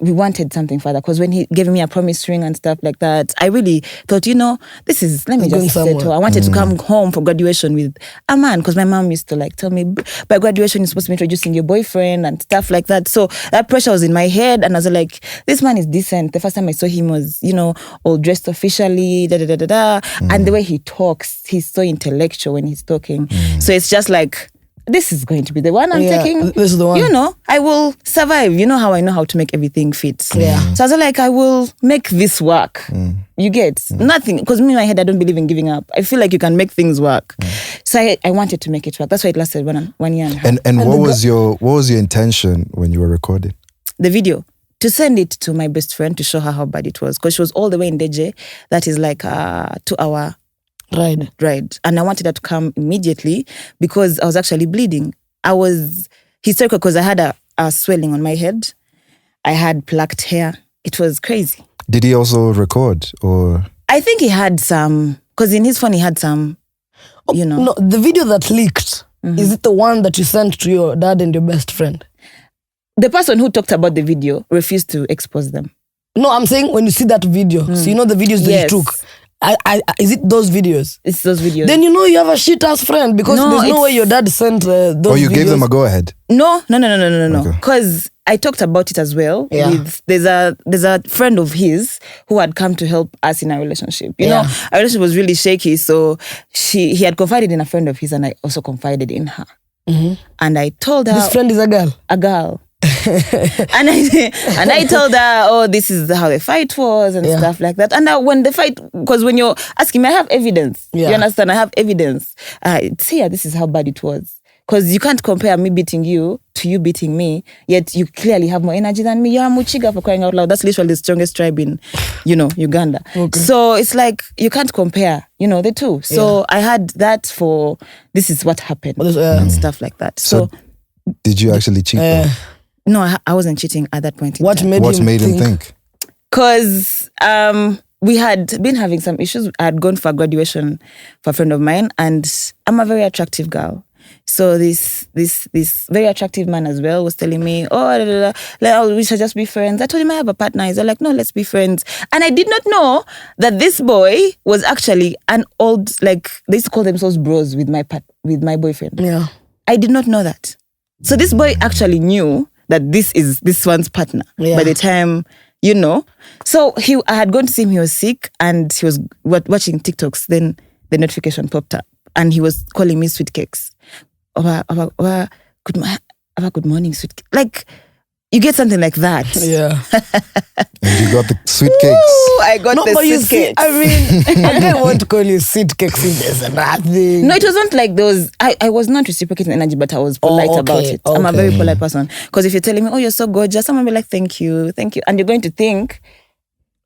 we wanted something further, because when he gave me a promise ring and stuff like that, I really thought, let me just settle. I wanted to come home for graduation with a man, because my mom used to like tell me, by graduation you're supposed to be introducing your boyfriend and stuff like that. So that pressure was in my head, and I was like, this man is decent. The first time I saw him was, all dressed officially, and the way he talks, he's so intellectual when he's talking. So it's just like, this is going to be the one I'm taking. This is the one. I will survive. You know how to make everything fit. Yeah. So I was like, I will make this work. You get nothing. Because me in my head, I don't believe in giving up. I feel like you can make things work. So I wanted to make it work. That's why it lasted 1 year and a half. And what was your intention when you were recording? The video. To send it to my best friend to show her how bad it was. Because she was all the way in Deje. That is like a 2-hour ride. And I wanted her to come immediately because I was actually bleeding. I was hysterical because I had a swelling on my head. I had plucked hair. It was crazy. Did he also record, or? I think he had some, because in his phone he had some, No, the video that leaked, is it the one that you sent to your dad and your best friend? The person who talked about the video refused to expose them. No, I'm saying when you see that video, so the videos that you took. Is it those videos? It's those videos. Then you have a shit-ass friend, because there's no way your dad sent those videos. Or you gave them a go-ahead? No. Because I talked about it as well. Yeah. There's a friend of his who had come to help us in our relationship. Our relationship was really shaky, so he had confided in a friend of his, and I also confided in her. And I told her... This friend is a girl? A girl. and I told her, this is how the fight was and stuff like that. And when the fight, because when you're asking me, I have evidence. You understand? I have evidence. It's here, this is how bad it was. Because you can't compare me beating you to you beating me, yet you clearly have more energy than me. You're a Muchiga, for crying out loud. That's literally the strongest tribe in, Uganda. Okay. So it's like, you can't compare, the two. So I had that for, this is what happened and stuff like that. So did you actually cheat? No, I wasn't cheating at that point in time. What made him think? Because we had been having some issues. I had gone for graduation for a friend of mine, and I'm a very attractive girl. So this very attractive man as well was telling me, we should just be friends. I told him I have a partner. He's like, no, let's be friends. And I did not know that this boy was actually an old, like, they used to call themselves bros with my boyfriend. Yeah. I did not know that. So this boy actually knew that this is this one's partner by the time, So I had gone to see him, he was sick, and he was watching TikToks. Then the notification popped up, and he was calling me sweet cakes. good morning, sweet." Like, you get something like that. Yeah. And you got the sweet cakes. Ooh, I got the but you sweet see, cakes. I mean, I don't want to call you sweet cakes if there's nothing. No, it wasn't like those. I was not reciprocating energy, but I was polite about it. I'm a very polite person. Because if you're telling me, "Oh, you're so gorgeous," someone will be like, "Thank you, thank you," and you're going to think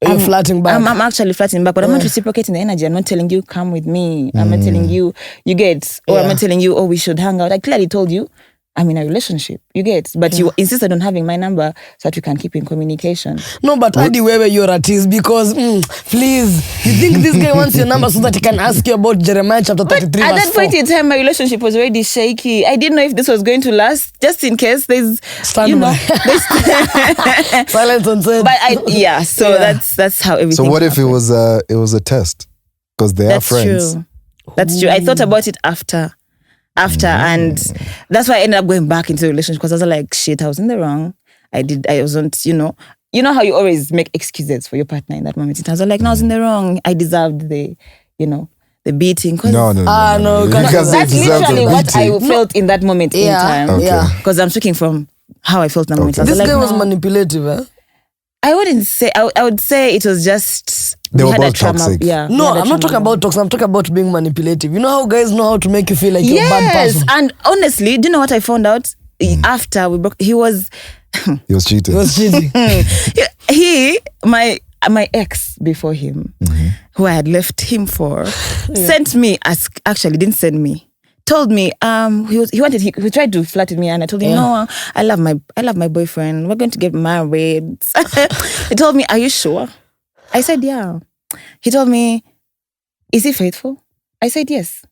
you're flirting back. I'm actually flirting back, but I'm not reciprocating the energy. I'm not telling you, "Come with me." I'm not telling you, "You get," or I'm not telling you, "Oh, we should hang out." I clearly told you, I'm in a relationship, you get, but you insisted on having my number so that we can keep in communication. No, but Adi, where you're at is because, please, you think this guy wants your number so that he can ask you about Jeremiah chapter 33 At that point in time, my relationship was already shaky. I didn't know if this was going to last, just in case there's, Stand by. Silence on set. But so that's how everything. So what if it was a test? Because they are friends. True. That's true. I thought about it after, and that's why I ended up going back into the relationship, because I was like, shit, I was in the wrong. I wasn't, you know how you always make excuses for your partner in that moment. I was like, no, I was in the wrong. I deserved the beating. No. That's literally what I felt in that moment in time. Okay. Yeah. Because I'm speaking from how I felt in that moment. This guy was manipulative, eh? I wouldn't say. I would say it was just they were had a both trauma. toxic. Yeah. No, I'm not talking about toxic. I'm talking about being manipulative. You know how guys know how to make you feel like you're a bad person. And honestly, do you know what I found out after we broke? He was cheating. He was cheating. My ex before him, who I had left him for, sent me. Actually, didn't send me. Told me he tried to flirt with me, and I told him, no, I love my boyfriend, we're going to get married. He told me, are you sure? I said, yeah. He told me, is he faithful? I said, yes.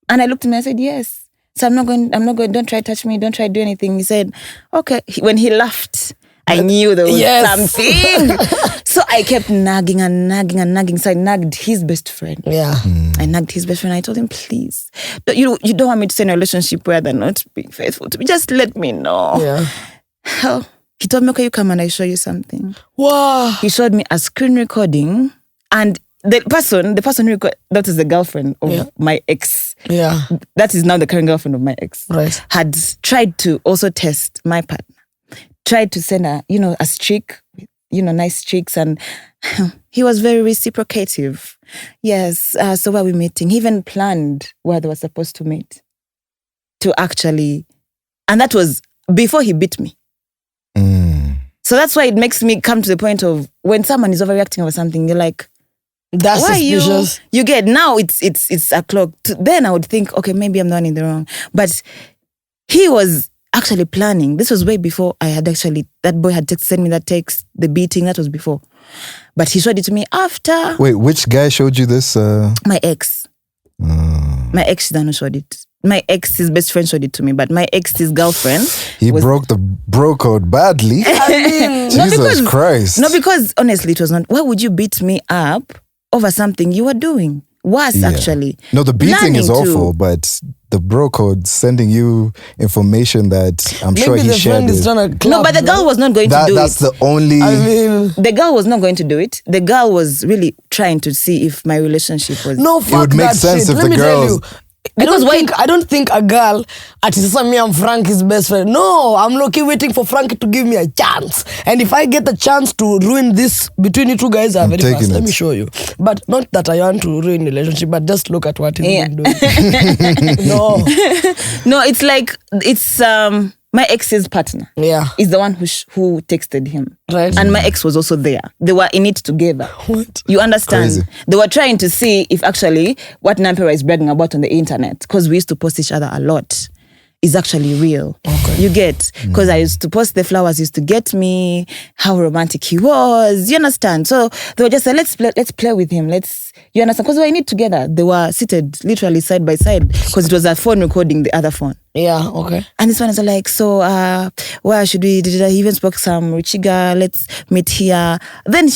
And I looked at him and I said, yes. So I'm not going, don't try to touch me, don't try to do anything. He said, okay. When he laughed, I knew there was something. So I kept nagging and nagging and nagging. So I nagged his best friend. Yeah. I nagged his best friend. I told him, please, you don't want me to stay in a relationship where they're not being faithful to me. Just let me know. Yeah. Oh, he told me, okay, you come and I show you something. Wow. He showed me a screen recording, and the person who recorded, that is the girlfriend of my ex. Yeah. That is now the current girlfriend of my ex. Right. Had tried to also test my partner. Tried to send her, a streak, nice streaks, and he was very reciprocative. Yes, so where we meeting? He even planned where they were supposed to meet. And that was before he beat me. So that's why it makes me come to the point of when someone is overreacting over something, you're like, that's why suspicious. You get, now it's a clock. Then I would think, okay, maybe I'm the one in the wrong. But he was actually planning. This was way before that boy had sent me that text, the beating, that was before. But he showed it to me after. Wait, which guy showed you this? My ex. My ex then showed it. My ex's best friend showed it to me, but my ex's girlfriend. He broke the bro code badly. I mean, Jesus Christ. No, because honestly, it was not. Why would you beat me up over something you were doing? Worse, actually. No, the beating is awful, but the bro code sending you information that I'm sure he shared it. No, but the girl was not going to do it. That's the only... the girl was not going to do it. The girl was really trying to see if my relationship was... No, fuck it would make that sense shit. if Let the me tell girls... you, I don't think a girl I'm Frankie's best friend. No, I'm waiting for Frankie to give me a chance. And if I get a chance to ruin this between you two guys, I'm very fast. Let me show you. But not that I want to ruin the relationship, but just look at what he's been doing. No, it's like my ex's partner. Yeah, is the one who texted him. Right, and my ex was also there. They were in it together. What? You understand? Crazy. They were trying to see if actually what Nampera is bragging about on the internet, because we used to post each other a lot, is actually real. Okay. You get? Because I used to post the flowers, used to get me, how romantic he was. You understand? So they were just like, let's play with him. You understand? Because we were in it together. They were seated literally side by side, because it was a phone recording the other phone. Yeah, okay. And this one is like, so where should we? He even spoke some Richiga, let's meet here. Then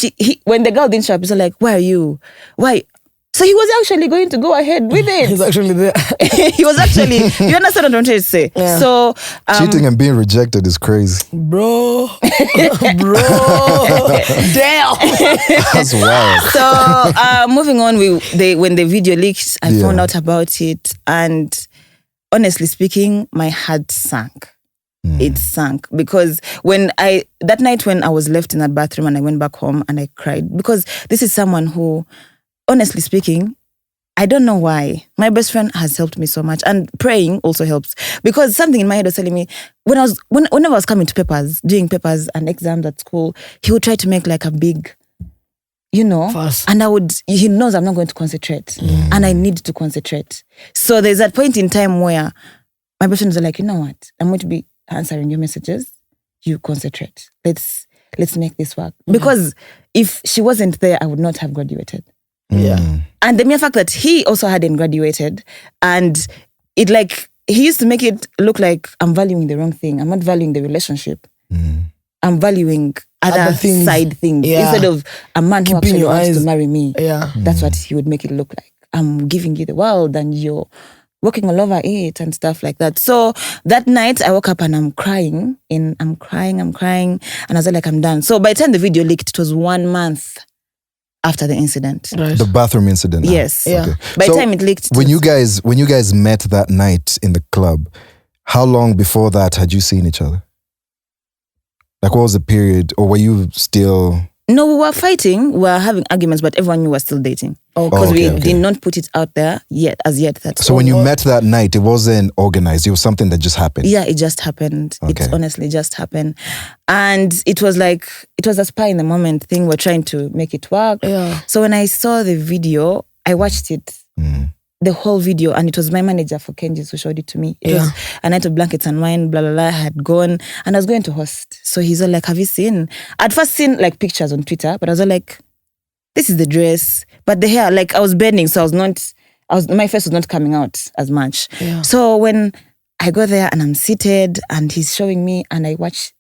when the girl didn't show up, he's like, where are you? Why? So he was actually going to go ahead with it. He's actually there. He was actually, you understand what I'm trying to say? Yeah. So cheating and being rejected is crazy. Bro. Damn. That's wild. So moving on, when the video leaked, I found out about it, and honestly speaking, my heart sank. It sank because that night when I was left in that bathroom and I went back home and I cried, because this is someone who, honestly speaking, I don't know why. My best friend has helped me so much, and praying also helps, because something in my head was telling me whenever I was coming to doing papers and exams at school, he would try to make like a big, Fast. and he knows I'm not going to concentrate and I need to concentrate. So there's that point in time where my best friend was like, you know what? I'm going to be answering your messages. You concentrate. Let's make this work. Because if she wasn't there, I would not have graduated. Yeah. And the mere fact that he also hadn't graduated, and it he used to make it look like I'm valuing the wrong thing. I'm not valuing the relationship. I'm valuing other side things instead of a man who actually wants to marry me. Yeah. That's what he would make it look like. I'm giving you the world and you're working all over it and stuff like that. So that night I woke up and I'm crying. And I'm crying. And I was like, I'm done. So by the time the video leaked, it was 1 month after the incident. Right. The bathroom incident. Yes. Yeah. Okay. By the time it leaked. When you guys met that night in the club, how long before that had you seen each other? Like, what was the period? Or were you still... No, we were fighting. We were having arguments, but everyone knew we were still dating. Because we did not put it out there as yet. So when you met that night, it wasn't organized. It was something that just happened. Yeah, it just happened. Okay. It honestly just happened. And it was a spur in the moment thing. We're trying to make it work. Yeah. So when I saw the video, I watched it. The whole video, and it was my manager for Kenji's who showed it to me. It was a night of blankets and wine, blah, blah, blah. I had gone and I was going to host. So he's all like, have you seen? I'd first seen like pictures on Twitter, but I was all like, this is the dress. But the hair, like I was bending, so my face was not coming out as much. Yeah. So when I go there and I'm seated and he's showing me and I watch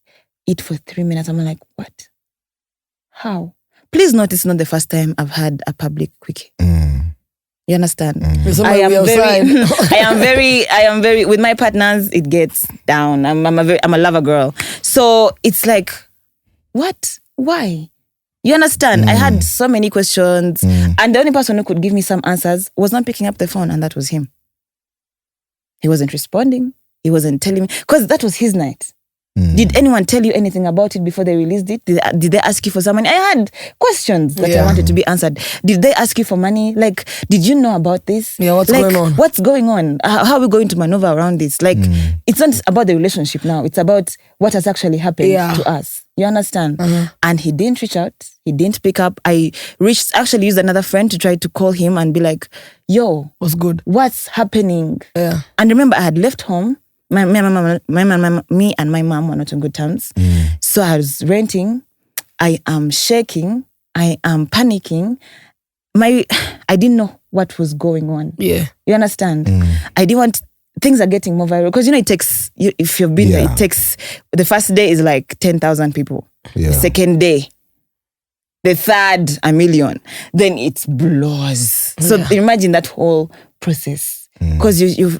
it for 3 minutes, I'm like, what? How? Please note, it's not the first time I've had a public quickie. You understand? I am very, with my partners, it gets down. I'm a lover girl. So it's like, what? Why? You understand? I had so many questions, and the only person who could give me some answers was not picking up the phone, and that was him. He wasn't responding. He wasn't telling me, because that was his night. Did anyone tell you anything about it before they released it? Did they ask you for some money? I had questions that I wanted to be answered. Did they ask you for money? Like, did you know about this? Yeah, what's going on? What's going on? How are we going to maneuver around this? Like, it's not about the relationship now. It's about what has actually happened to us. You understand? And he didn't reach out. He didn't pick up. I actually used another friend to try to call him and be like, yo, what's good? What's happening? Yeah. And remember, I had left home. Me and my mom were not on good terms. So I was renting. I am shaking. I am panicking. I didn't know what was going on. Yeah. You understand? I didn't want... Things are getting more viral. Because, it takes... If you've been there, it takes... The first day is like 10,000 people. Yeah. The second day, the third, 1 million. Then it blows. So imagine that whole process. Because you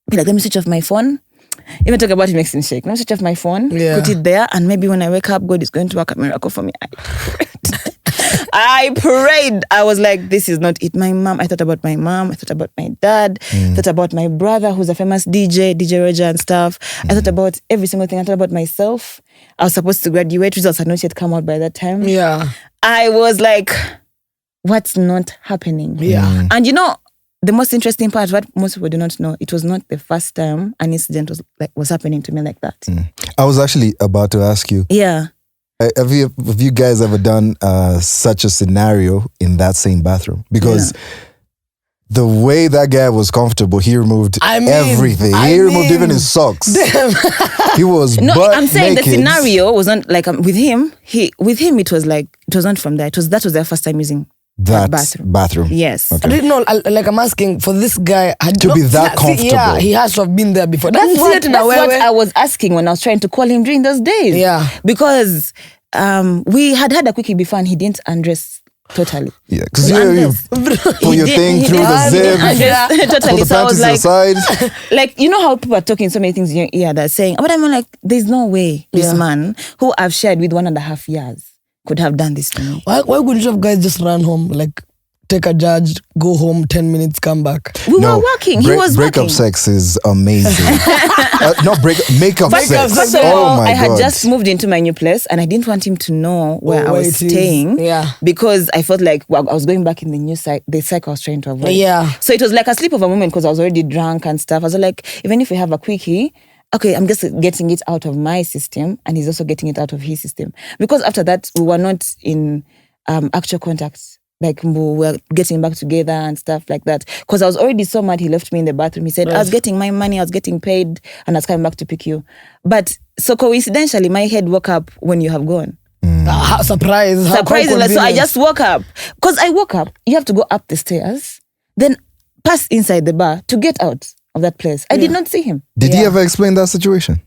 be like, let me switch off my phone. Even talk about it makes me shake. Let me switch off my phone, put it there, and maybe when I wake up, God is going to work a miracle for me. I prayed. I was like, this is not it. My mom, I thought about my mom. I thought about my dad. I thought about my brother, who's a famous DJ Roger and stuff. I thought about every single thing. I thought about myself. I was supposed to graduate. Results had not yet come out by that time. Yeah. I was like, what's not happening? Yeah. And the most interesting part, what most people do not know, it was not the first time an incident was happening to me like that. I was actually about to ask you. Yeah. Have you guys ever done such a scenario in that same bathroom? Because the way that guy was comfortable, he removed everything. He removed even his socks. He was I'm saying naked. The scenario was not like with him. It was like, it was not from there. That was their first time using that bathroom. Yes. Okay. I didn't know, like I'm asking for this guy to be that comfortable. Yeah, he has to have been there before. That's what I was asking when I was trying to call him during those days. Yeah. Because we had a quickie before and he didn't undress totally. Yeah, because you pull your thing through the zip, totally. Pull the so I was like, aside. like, how people are talking so many things in your ear that are saying, but I'm like, there's no way this man who I've shared with 1.5 years could have done this to me. Why couldn't you have guys just run home, like take a judge, go home, 10 minutes, come back. We were working. He was breakup working. sex is amazing. Makeup sex. First of Oh all, my I had God. just moved into my new place and I didn't want him to know where I where was it is. staying. Yeah. Because I felt like I was going back in the new the cycle I was trying to avoid. Yeah. So it was like a sleepover moment because I was already drunk and stuff. I was like, even if we have a quickie, okay, I'm just getting it out of my system and he's also getting it out of his system. Because after that, we were not in actual contact. Like we were getting back together and stuff like that. Because I was already so mad he left me in the bathroom. He said, I was getting my money, I was getting paid, and I was coming back to pick you. But so coincidentally, my head woke up when you have gone. Surprise. Surprisingly, so I just woke up. Because I woke up, you have to go up the stairs, then pass inside the bar to get out of that place. I did not see him. Did he ever explain that situation?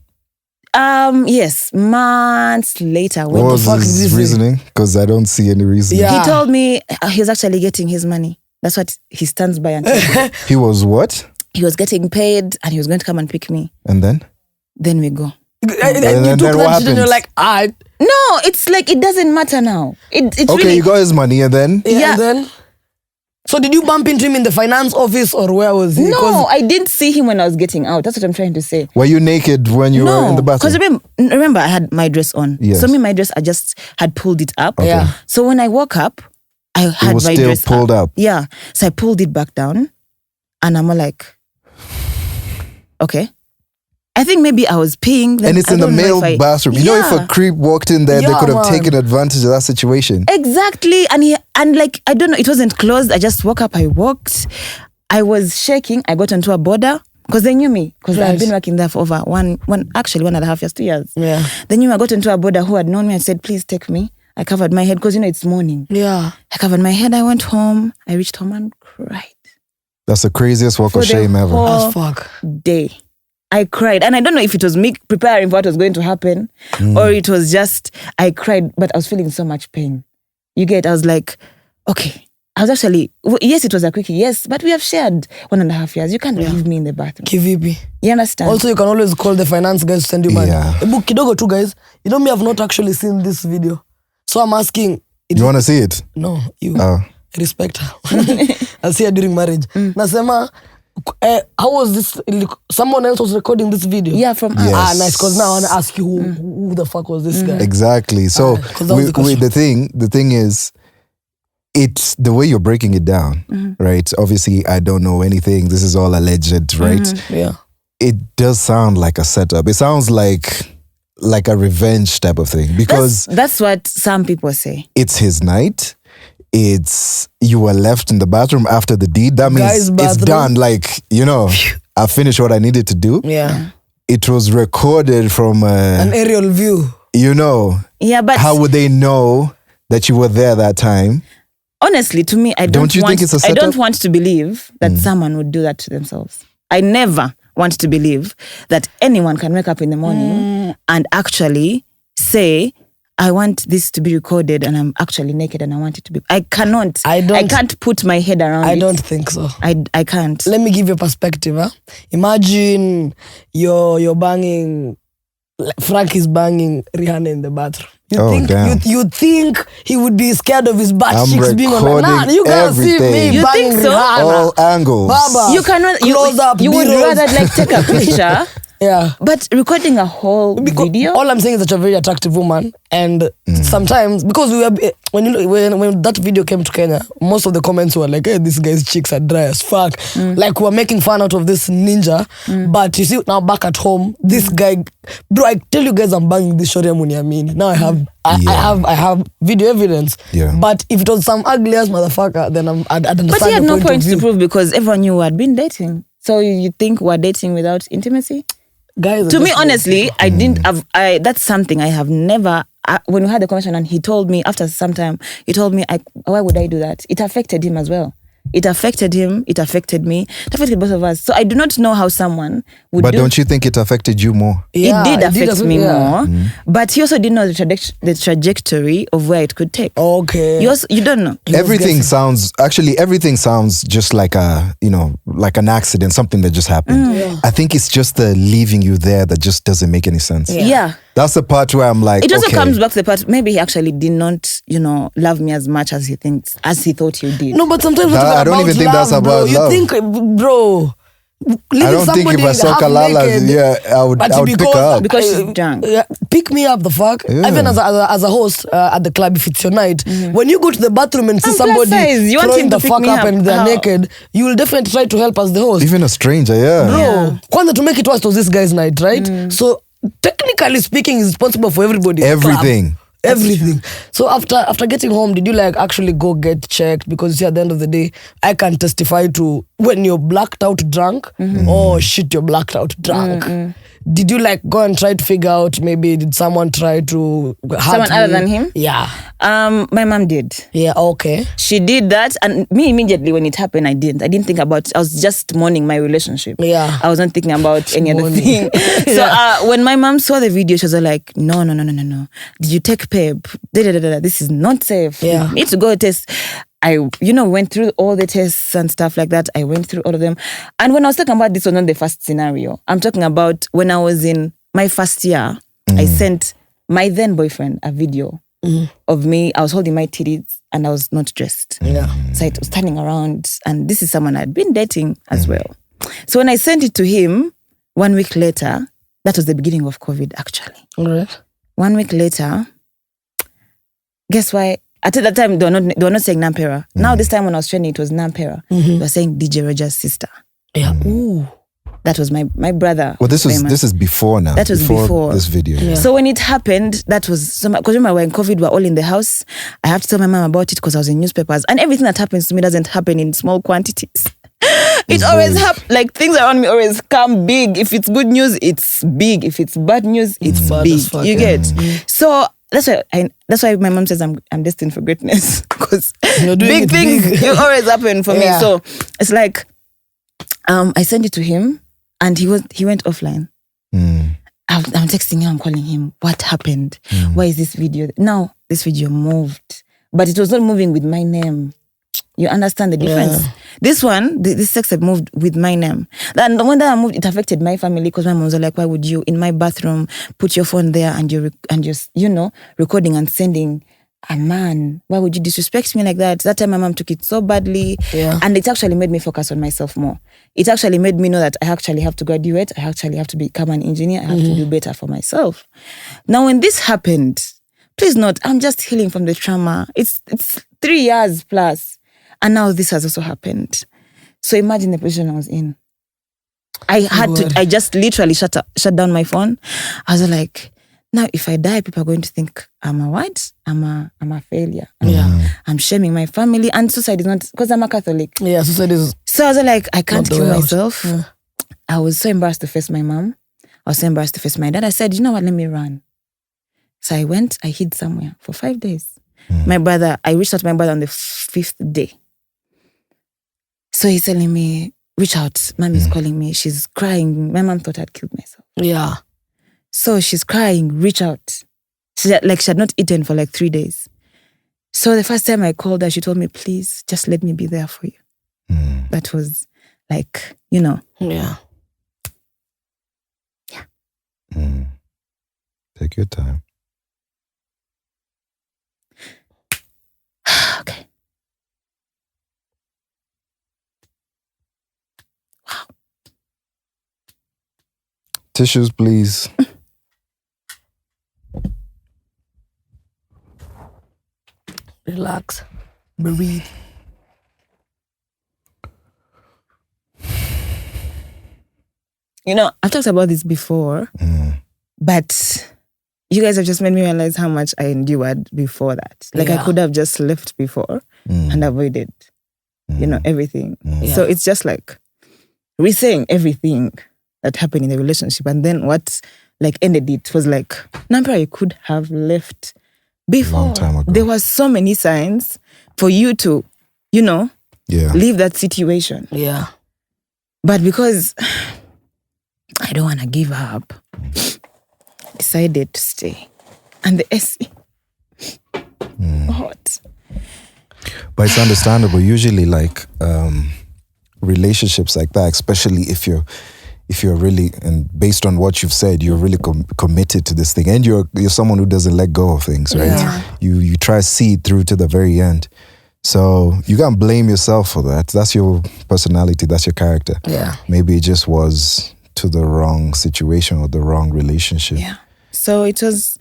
Yes, months later. What was his reasoning? Because I don't see any reason. Yeah. He told me he was actually getting his money. That's what he stands by until He was what? he was getting paid and he was going to come and pick me. And then? Then we go. And you then took what that shit and you're happens? like, No, it's like it doesn't matter now. It's Okay, really, you got his money and then? Yeah. And then? So did you bump into him in the finance office or where was he? No, I didn't see him when I was getting out. That's what I'm trying to say. Were you naked when you were in the bathroom? Because remember, I had my dress on. Yes. So my dress, I just had pulled it up. Okay. Yeah. So when I woke up, I had was my still dress pulled up. Yeah. So I pulled it back down and I'm like, okay. I think maybe I was peeing. And it's in the male bathroom. You know, if a creep walked in there, they Yeah, could have man. taken advantage of that situation. Exactly. And like, I don't know, it wasn't closed. I just woke up, I walked. I was shaking. I got onto a border because they knew me. Because I've been working there for over 1.5 years, 2 years. Yeah. They knew I got into a border who had known me and said, please take me. I covered my head because, it's morning. Yeah. I covered my head. I went home. I reached home and cried. That's the craziest walk of shame ever. As fuck. Day. I cried. And I don't know if it was me preparing for what was going to happen or it was just, I cried, but I was feeling so much pain. I was like, okay. I was actually, yes, it was a quickie, yes, but we have shared 1.5 years. You can't leave me in the bathroom. KVP. You understand? Also, you can always call the finance guys to send you money. Yeah. Book kidogo too, guys. You know me, I've not actually seen this video. So I'm asking. You want to see it? No, you. Oh. Respect her. I'll see her during marriage. Nasema, how was this? Someone else was recording this video? Yeah, from us. Yes. Nice. Because now I want to ask you who the fuck was this guy? Exactly. So that was the question. the thing is, it's the way you're breaking it down, right? Obviously, I don't know anything. This is all alleged, right? Yeah. It does sound like a setup. It sounds like a revenge type of thing because That's what some people say. it's his night. You were left in the bathroom after the deed. That means Guy's it's bathroom. done. Like, I finished what I needed to do. Yeah. It was recorded from An aerial view. Yeah, but how would they know that you were there that time? honestly, to me, I Don't you think it's a setup? don't want to believe that someone would do that to themselves. I never want to believe that anyone can wake up in the morning and actually say, I want this to be recorded and I'm actually naked and I want it to be. I can't put my head around it. I don't think so. I can't. Let me give you a perspective. Huh? Imagine you're banging, Frank is banging Rihanna in the bathroom. You think he would be scared of his butt cheeks being on the nah, you gotta see everything. me You banging think so? Rihanna. All angles. Baba. You cannot. Close up, you would B-rolls. rather take a picture. Yeah. But recording a whole video. All I'm saying is that you're a very attractive woman, and sometimes because we were when that video came to Kenya, most of the comments were like, "Hey, this guy's cheeks are dry as fuck." Like we're making fun out of this ninja, but you see now back at home, this guy, bro. I tell you guys, I'm banging this shorty Muniamini. Now I have video evidence. Yeah. But if it was some ugly ass motherfucker, then I'd understand. But he had your no point of to view. prove because everyone knew we had been dating. So you think we're dating without intimacy? Guys, To me, honestly, I didn't have. That's something I have never. When we had the conversation, and he told me after some time, he told me, "Why would I do that?" It affected him as well. It affected him. It affected me. It affected both of us. So I do not know how someone would. But don't you think it affected you more? Yeah, it did affect me yeah. more, but he also didn't know the trajectory of where it could take. Okay. You don't know. Everything sounds just like like an accident, something that just happened. I think it's just the leaving you there that just doesn't make any sense. Yeah. That's the part where I'm like, it also okay. comes back to the part, maybe he actually did not, love me as much as he thought he did. No, but sometimes I don't even think that's about love. You think, bro, I don't think if I saw Kalala, I would pick her up. Because she's drunk. Pick me up, the fuck. Yeah. Even as a host at the club, if it's your night, when you go to the bathroom and see somebody throwing the fuck up and they're naked, you will definitely try to help as the host. Even a stranger, Bro, kwanza to make it worse, it was this guy's night, right? So technically speaking, he's responsible for everybody. Everything. Everything. So after getting home, did you actually go get checked? Because you see, at the end of the day, I can testify to when you're blacked out drunk. Oh shit, you're blacked out drunk. Did you go and try to figure out, maybe did someone try to hurt someone other than him? Yeah. My mom did. Yeah, okay. She did that, and me immediately when it happened, I didn't think about it. I was just mourning my relationship. Yeah. I wasn't thinking about any other thing. So when my mom saw the video, she was like, no. Did you take PEP? This is not safe. Yeah. You need to go test. I, went through all the tests and stuff like that. I went through all of them. And when I was talking about this was not the first scenario. I'm talking about when I was in my first year, I sent my then boyfriend a video of me. I was holding my titties and I was not dressed. Yeah. So I was turning around, and this is someone I'd been dating as well. So when I sent it to him, 1 week later, that was the beginning of COVID actually. All right. 1 week later, guess why? At that time, they were not saying Nampera. Now, this time when I was training, it was Nampera. They were saying DJ Roger's sister. Yeah. Ooh. That was my brother. Well, this is before now. That was before this video. Yeah. So when it happened, that was because remember when COVID, we're all in the house. I have to tell my mom about it because I was in newspapers, and everything that happens to me doesn't happen in small quantities. It always happens. Things around me always come big. If it's good news, it's big. If it's bad news, it's big. Fuck, you get. So that's why my mom says I'm destined for greatness, because big things always happen for me. So it's like I sent it to him and he went offline. I'm texting him, I'm calling him. What happened? Why is this video? Now this video moved, but it was not moving with my name. You understand the difference? Yeah. This one, this sex tape moved with my name. And when that moved, it affected my family because my mom was like, why would you, in my bathroom, put your phone there and you're recording and sending a man? Why would you disrespect me like that? That time my mom took it so badly. Yeah. And it actually made me focus on myself more. It actually made me know that I actually have to graduate. I actually have to become an engineer. I have to do better for myself. Now, when this happened, please note, I'm just healing from the trauma. It's 3 years plus. And now this has also happened. So imagine the position I was in. I just literally shut down my phone. I was like, now if I die, people are going to think I'm a what? I'm a failure. I'm shaming my family. And suicide is not, because I'm a Catholic. Yeah, suicide is. So I was like, I can't kill myself. Yeah. I was so embarrassed to face my mom. I was so embarrassed to face my dad. I said, you know what, let me run. So I went, I hid somewhere for 5 days. I reached out to my brother on the 5th day. So he's telling me, reach out. Mom is calling me. She's crying. My mom thought I'd killed myself. Yeah. So she's crying, reach out. She had not eaten for 3 days. So the first time I called her, she told me, please, just let me be there for you. That was Yeah. Yeah. Take your time. Okay. Wow. Tissues, please. Relax. Breathe. I've talked about this before, but you guys have just made me realize how much I endured before that. I could have just left before and avoided, everything. Yeah. So it's just re-saying everything that happened in the relationship. And then what ended it was Nampera, you could have left before. Long time ago. There was so many signs for you to, leave that situation. Yeah. But because I don't want to give up, I decided to stay. And the SC, hot. But it's understandable. Usually, relationships like that, especially if you're if you're really, and based on what you've said, you're really committed to this thing, and you're someone who doesn't let go of things, right? Yeah. You try to see it through to the very end. So you can't blame yourself for that. That's your personality. That's your character. Yeah. Maybe it just was to the wrong situation or the wrong relationship. Yeah. So it was,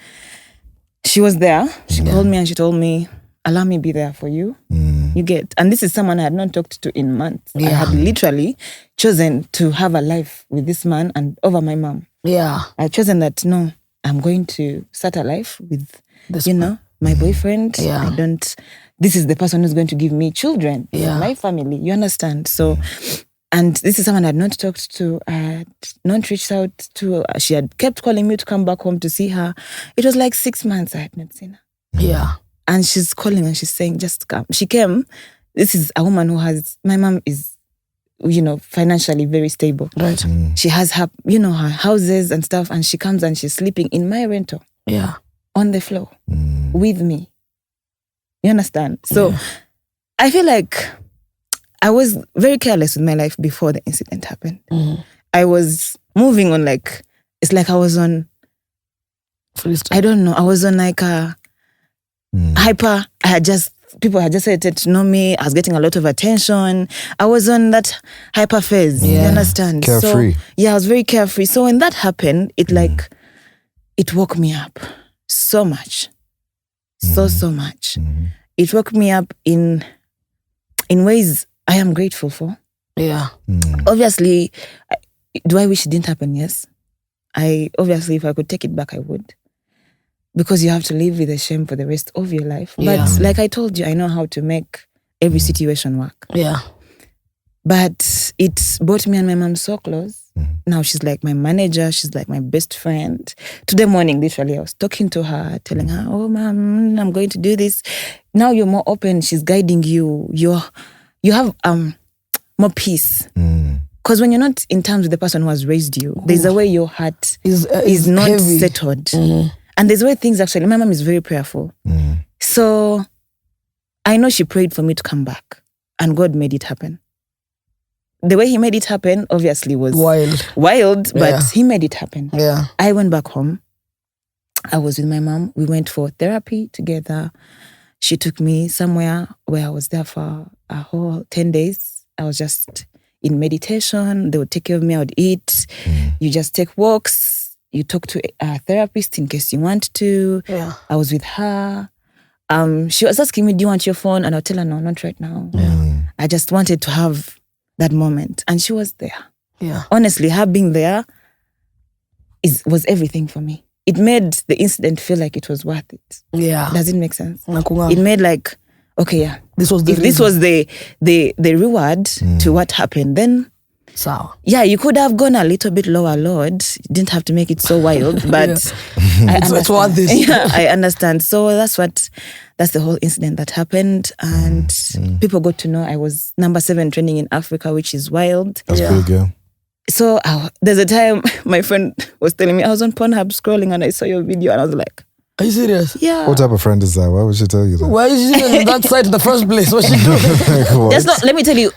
she was there. She called me and she told me, allow me be there for you. You get, and this is someone I had not talked to in months. I had literally chosen to have a life with this man and over my mom. Yeah. I had chosen that, no, I'm going to start a life with, This my boyfriend. Yeah. This is the person who's going to give me children. Yeah. My family, you understand? So, and this is someone I had not talked to. I had not reached out to. She had kept calling me to come back home to see her. It was like 6 months I had not seen her. Yeah. And she's calling and she's saying, just come. She came. This is a woman who has, my mom is, financially very stable. Right. She has her, her houses and stuff. And she comes and she's sleeping in my rental. Yeah. On the floor with me. You understand? So I feel like I was very careless with my life before the incident happened. I was moving on it's like I was on, I don't know, I was on like a hyper, people had just started to know me. I was getting a lot of attention. I was on that hyper phase. You understand? Carefree. So, I was very carefree. So when that happened, it it woke me up so much. So much. It woke me up in ways I am grateful for. Yeah. Obviously, do I wish it didn't happen? Yes. Obviously, if I could take it back, I would. Because you have to live with the shame for the rest of your life. But like I told you, I know how to make every situation work. Yeah. But it brought me and my mom so close. Now she's like my manager. She's like my best friend. Today morning, literally, I was talking to her, telling her, oh, mom, I'm going to do this. Now you're more open. She's guiding you. You have more peace. Because when you're not in terms with the person who has raised you, there's a way your heart is not heavy. settled. And there's a way things actually, my mom is very prayerful. So I know she prayed for me to come back. And God made it happen. The way he made it happen, obviously, was wild, but he made it happen. Yeah. I went back home. I was with my mom. We went for therapy together. She took me somewhere where I was there for a whole 10 days. I was just in meditation. They would take care of me. I would eat. You just take walks. You talk to a therapist in case you want to. Yeah. I was with her. She was asking me, do you want your phone? And I'll tell her, no, not right now. I just wanted to have that moment. And she was there. Yeah. Honestly, her being there was everything for me. It made the incident feel like it was worth it. Yeah. Does it make sense? It made like, okay, yeah. This was if this was the reward to what happened, then yeah, you could have gone a little bit lower, Lord. You didn't have to make it so wild, but it's worth it. Yeah, I understand. So that's the whole incident that happened, and people got to know I was number 7 trending in Africa, which is wild. That's pretty good. So there's a time my friend was telling me, I was on Pornhub scrolling and I saw your video and I was like, are you serious? Yeah. What type of friend is that? Why would she tell you that? Why is she on that site in the first place? What's she doing? That's not, let me tell you,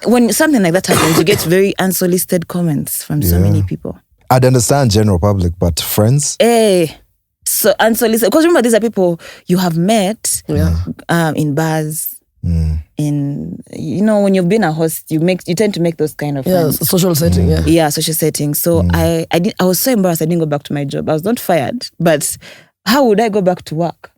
when something like that happens, you get very unsolicited comments from so many people. I'd understand general public, but friends? So unsolicited. Because remember, these are people you have met in bars. In when you've been a host, you tend to make those kind of friends. Social setting. Yeah, social setting. So I was so embarrassed. I didn't go back to my job. I was not fired, but how would I go back to work?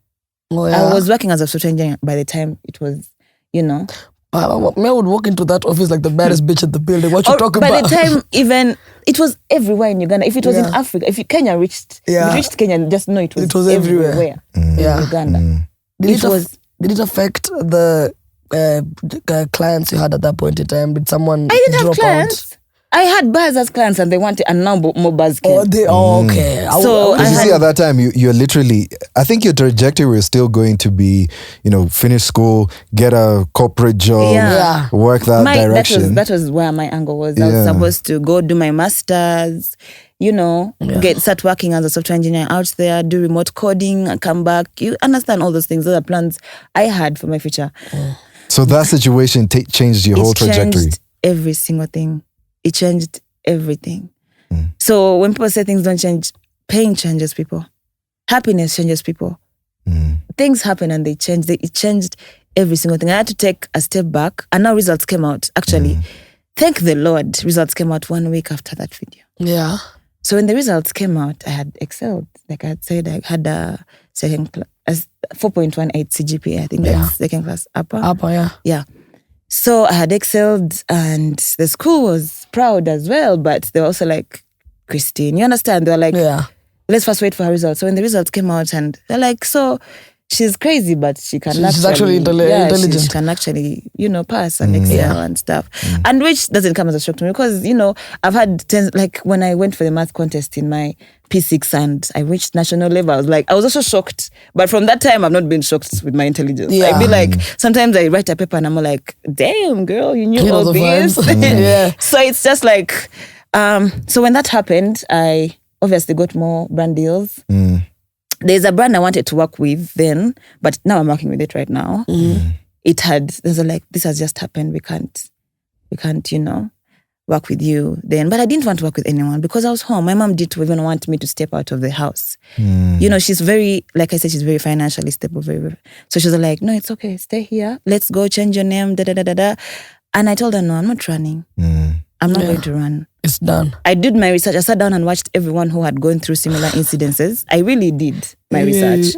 I was working as a software engineer by the time it was, I would walk into that office like the baddest bitch at the building. What you talking by about? By the time even it was everywhere in Uganda. If it was in Africa, if Kenya reached Kenya, just know it was everywhere. In Uganda. Did it affect the clients you had at that point in time? Did someone I didn't drop have clients. out? I had bars as clients and they wanted, and now more bars came. Okay. So you see, at that time, you're literally, I think your trajectory was still going to be, finish school, get a corporate job, work that direction. That was where my angle was. I was supposed to go do my master's, start working as a software engineer out there, do remote coding, and come back. You understand all those things. Those are plans I had for my future. So that situation changed your whole trajectory. Changed every single thing. It changed everything. So when people say things don't change, pain changes people. Happiness changes people. Things happen and they change. It changed every single thing. I had to take a step back and now results came out. Actually, thank the Lord, results came out 1 week after that video. Yeah. So when the results came out, I had excelled. Like I had said, I had a 4.18 CGPA. I think that's second class upper. Upper, yeah. Yeah. So I had excelled and the school was proud as well, but they were also like, Christine, you understand? They were like, let's first wait for her results. So when the results came out and they're like, so she's crazy, but she can she's actually intelligent. She can actually, pass and excel and stuff. And which doesn't come as a shock to me because, I've had, like when I went for the math contest in my P6 and I reached national level, I was also shocked. But from that time, I've not been shocked with my intelligence. Yeah. I'd be like, sometimes I write a paper and I'm like, damn, girl, you knew all this. Yeah. So it's just like, so when that happened, I obviously got more brand deals. There's a brand I wanted to work with then, but now I'm working with it right now. There's like, this has just happened. We can't, work with you then. But I didn't want to work with anyone because I was home. My mom didn't even want me to step out of the house. She's very, like I said, she's very financially stable. So she was like, no, it's okay. Stay here. Let's go change your name. And I told her, no, I'm not running. I'm not going to run. It's done. I did my research. I sat down and watched everyone who had gone through similar incidences. I really did my research.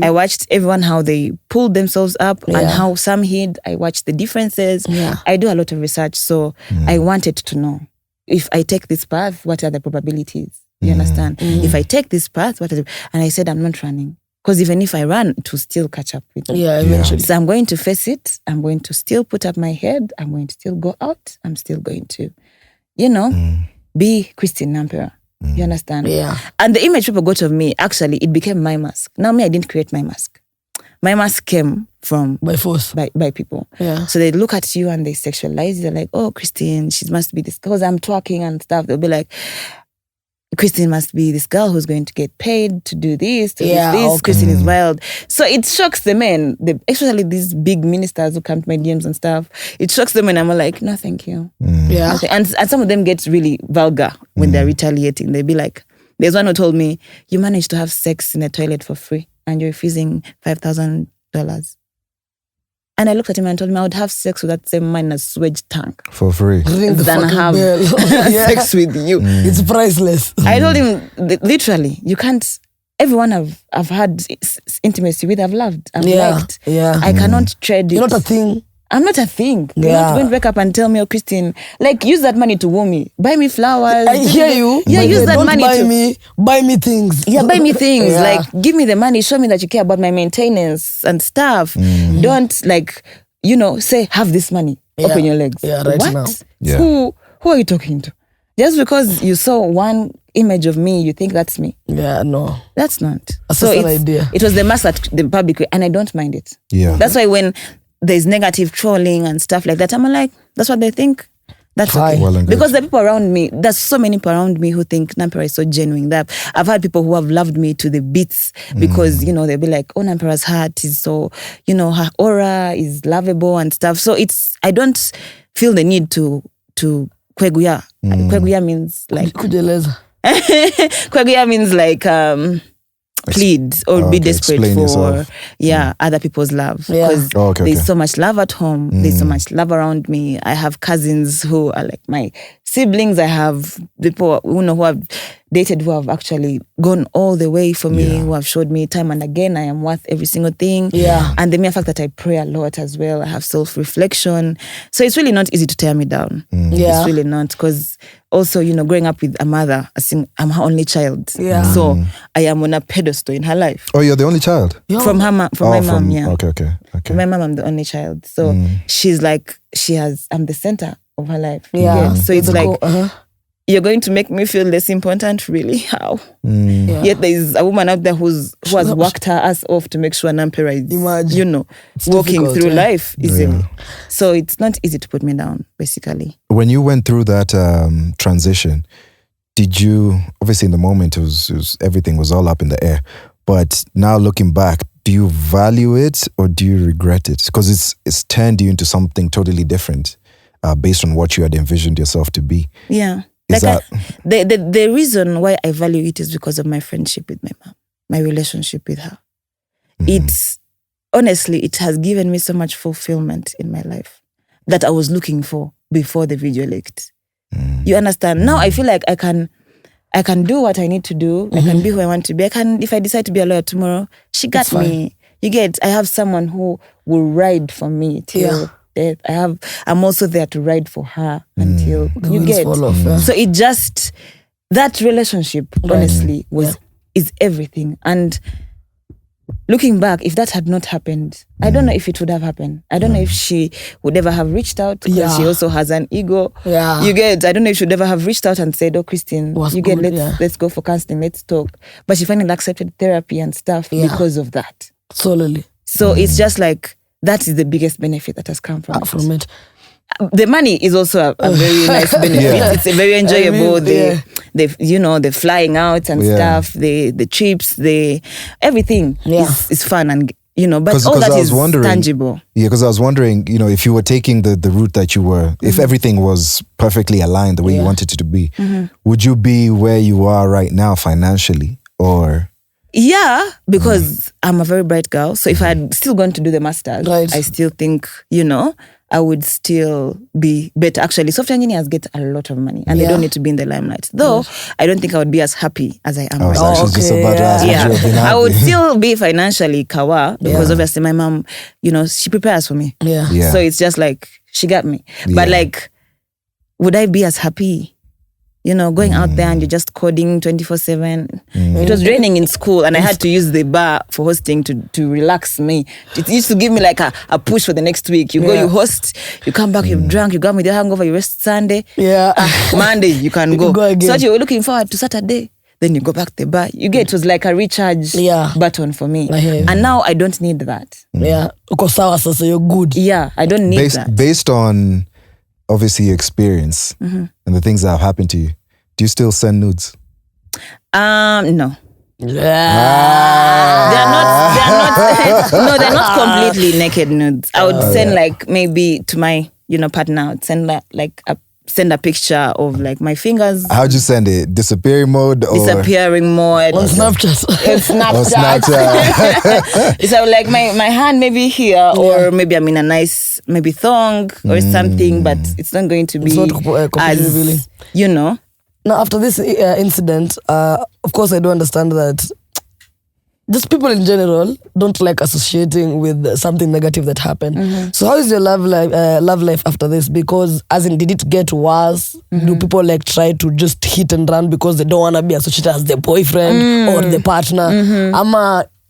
I watched everyone, how they pulled themselves up and how some hid. I watched the differences. I do a lot of research. So I wanted to know, if I take this path, what are the probabilities? You understand? If I take this path, what are the... And I said, I'm not running. Because even if I run, it will still catch up with me. Yeah, eventually. So I'm going to face it. I'm going to still put up my head. I'm going to still go out. I'm still going to, be Christine Nampera. You understand? Yeah. And the image people got of me, actually, it became my mask. Now me, I didn't create my mask. My mask came from... By force. By people. Yeah. So they look at you and they sexualize you. They're like, oh, Christine, she must be this... Because I'm twerking and stuff. They'll be like... Christine must be this girl who's going to get paid to do this, to do this. Okay. Christine is wild. So it shocks the men, especially these big ministers who come to my DMs and stuff. It shocks them and I'm like, no, thank you. Yeah. And some of them get really vulgar when they're retaliating. They'll be like, there's one who told me, you managed to have sex in a toilet for free and you're refusing $5,000. And I looked at him and told him I would have sex with that same man in a sewage tank. For free. Ring the than fucking have bell. sex with you. It's priceless. I told him, literally, you can't... Everyone I've had intimacy with, I've loved, I've liked. Yeah. I cannot trade it. You're not a thing. I'm not a thing. You're not going to wake up and tell me, oh, Christine, like, use that money to woo me. Buy me flowers. I hear you. Yeah, use that don't money buy me things. Yeah, buy me things. Like, give me the money. Show me that you care about my maintenance and stuff. Don't, like, say, have this money. Open your legs. Yeah, right what? now. Yeah. Who are you talking to? Just because you saw one image of me, you think that's me. Yeah, no. That's not. That's an idea. It was the mask that the public, and I don't mind it. Yeah. That's why when there's negative trolling and stuff like that, I'm like, that's what they think. That's okay. Well, because the people around me, there's so many people around me who think Nampera is so genuine. That I've had people who have loved me to the bits because, they'll be like, oh, Nampera's heart is so, her aura is lovable and stuff. So I don't feel the need to kweguya. Kweguya means like... Kweguya means like... plead or be desperate for other people's love because there's so much love at home. There's so much love around me. I have cousins who are like my siblings. I have people who have dated who have actually gone all the way for me, who have showed me time and again I am worth every single thing. And the mere fact that I pray a lot as well, I have self-reflection. So it's really not easy to tear me down. It's really not, because also, growing up with a mother, I'm her only child. So I am on a pedestal in her life. Oh, you're the only child? From my mom, Okay. From my mom, I'm the only child. So she's like, I'm the center of her life. So it's like, you're going to make me feel less important, really? How? Yet there's a woman out there who has worked her ass off to make sure Nampera is, walking through life easily. So it's not easy to put me down, basically. When you went through that transition, did you, obviously in the moment, everything was all up in the air, but now looking back, do you value it or do you regret it? Because it's turned you into something totally different based on what you had envisioned yourself to be. Yeah. Is like that the reason why I value it is because of my friendship with my mom, my relationship with her. It's honestly, it has given me so much fulfillment in my life that I was looking for before the video leaked. You understand? Now I feel like I can do what I need to do. I can be who I want to be. If I decide to be a lawyer tomorrow, she got me. You get, I have someone who will ride for me till death. I'm also there to ride for her until you get. So it just, that relationship, honestly, is everything. And looking back, if that had not happened, I don't know if it would have happened. I don't know if she would ever have reached out, because she also has an ego. You get, I don't know if she would ever have reached out and said, oh, Christine, let's go for counseling, let's talk. But she finally accepted therapy and stuff because of that. Solely. So it's just like, that is the biggest benefit that has come from it. The money is also a very nice benefit. It's a very enjoyable. The flying out and stuff, the trips, everything is fun, and but all that is tangible. Yeah, because I was wondering, if you were taking the route that you were, if everything was perfectly aligned the way you wanted it to be, would you be where you are right now financially, or? Yeah, because I'm a very bright girl. So if I had still gone to do the masters, I still think, I would still be better. Actually, software engineers get a lot of money and they don't need to be in the limelight. Though, I don't think I would be as happy as I am right now. Just about to ask would you have been happy? I would still be financially kawa, because obviously my mom, she prepares for me. So it's just like, she got me. But like, would I be as happy? Going out there and you're just coding 24/7. It was raining in school and I had to use the bar for hosting to relax me. It used to give me like a push for the next week. You go, you host, you come back, you're drunk, you go with your hangover, you rest Sunday. Monday, you can go. So you were looking forward to Saturday. Then you go back to the bar. You get, it was like a recharge button for me. And now I don't need that. So you're good. I don't need that. Based on obviously your experience and the things that have happened to you, do you still send nudes? No. They're not completely naked nudes. I would send like maybe to my partner. I would send send a picture of like my fingers. How'd you send it? Disappearing mode or? Disappearing mode. On Snapchat. It's like my hand maybe here, or maybe I'm in a nice maybe thong or something, but it's not going to be as revealing. Now, after this incident, of course I do understand that just people in general don't like associating with something negative that happened. So how is your love life after this? Because as in, did it get worse? Do people like try to just hit and run because they don't want to be associated as the boyfriend or the partner?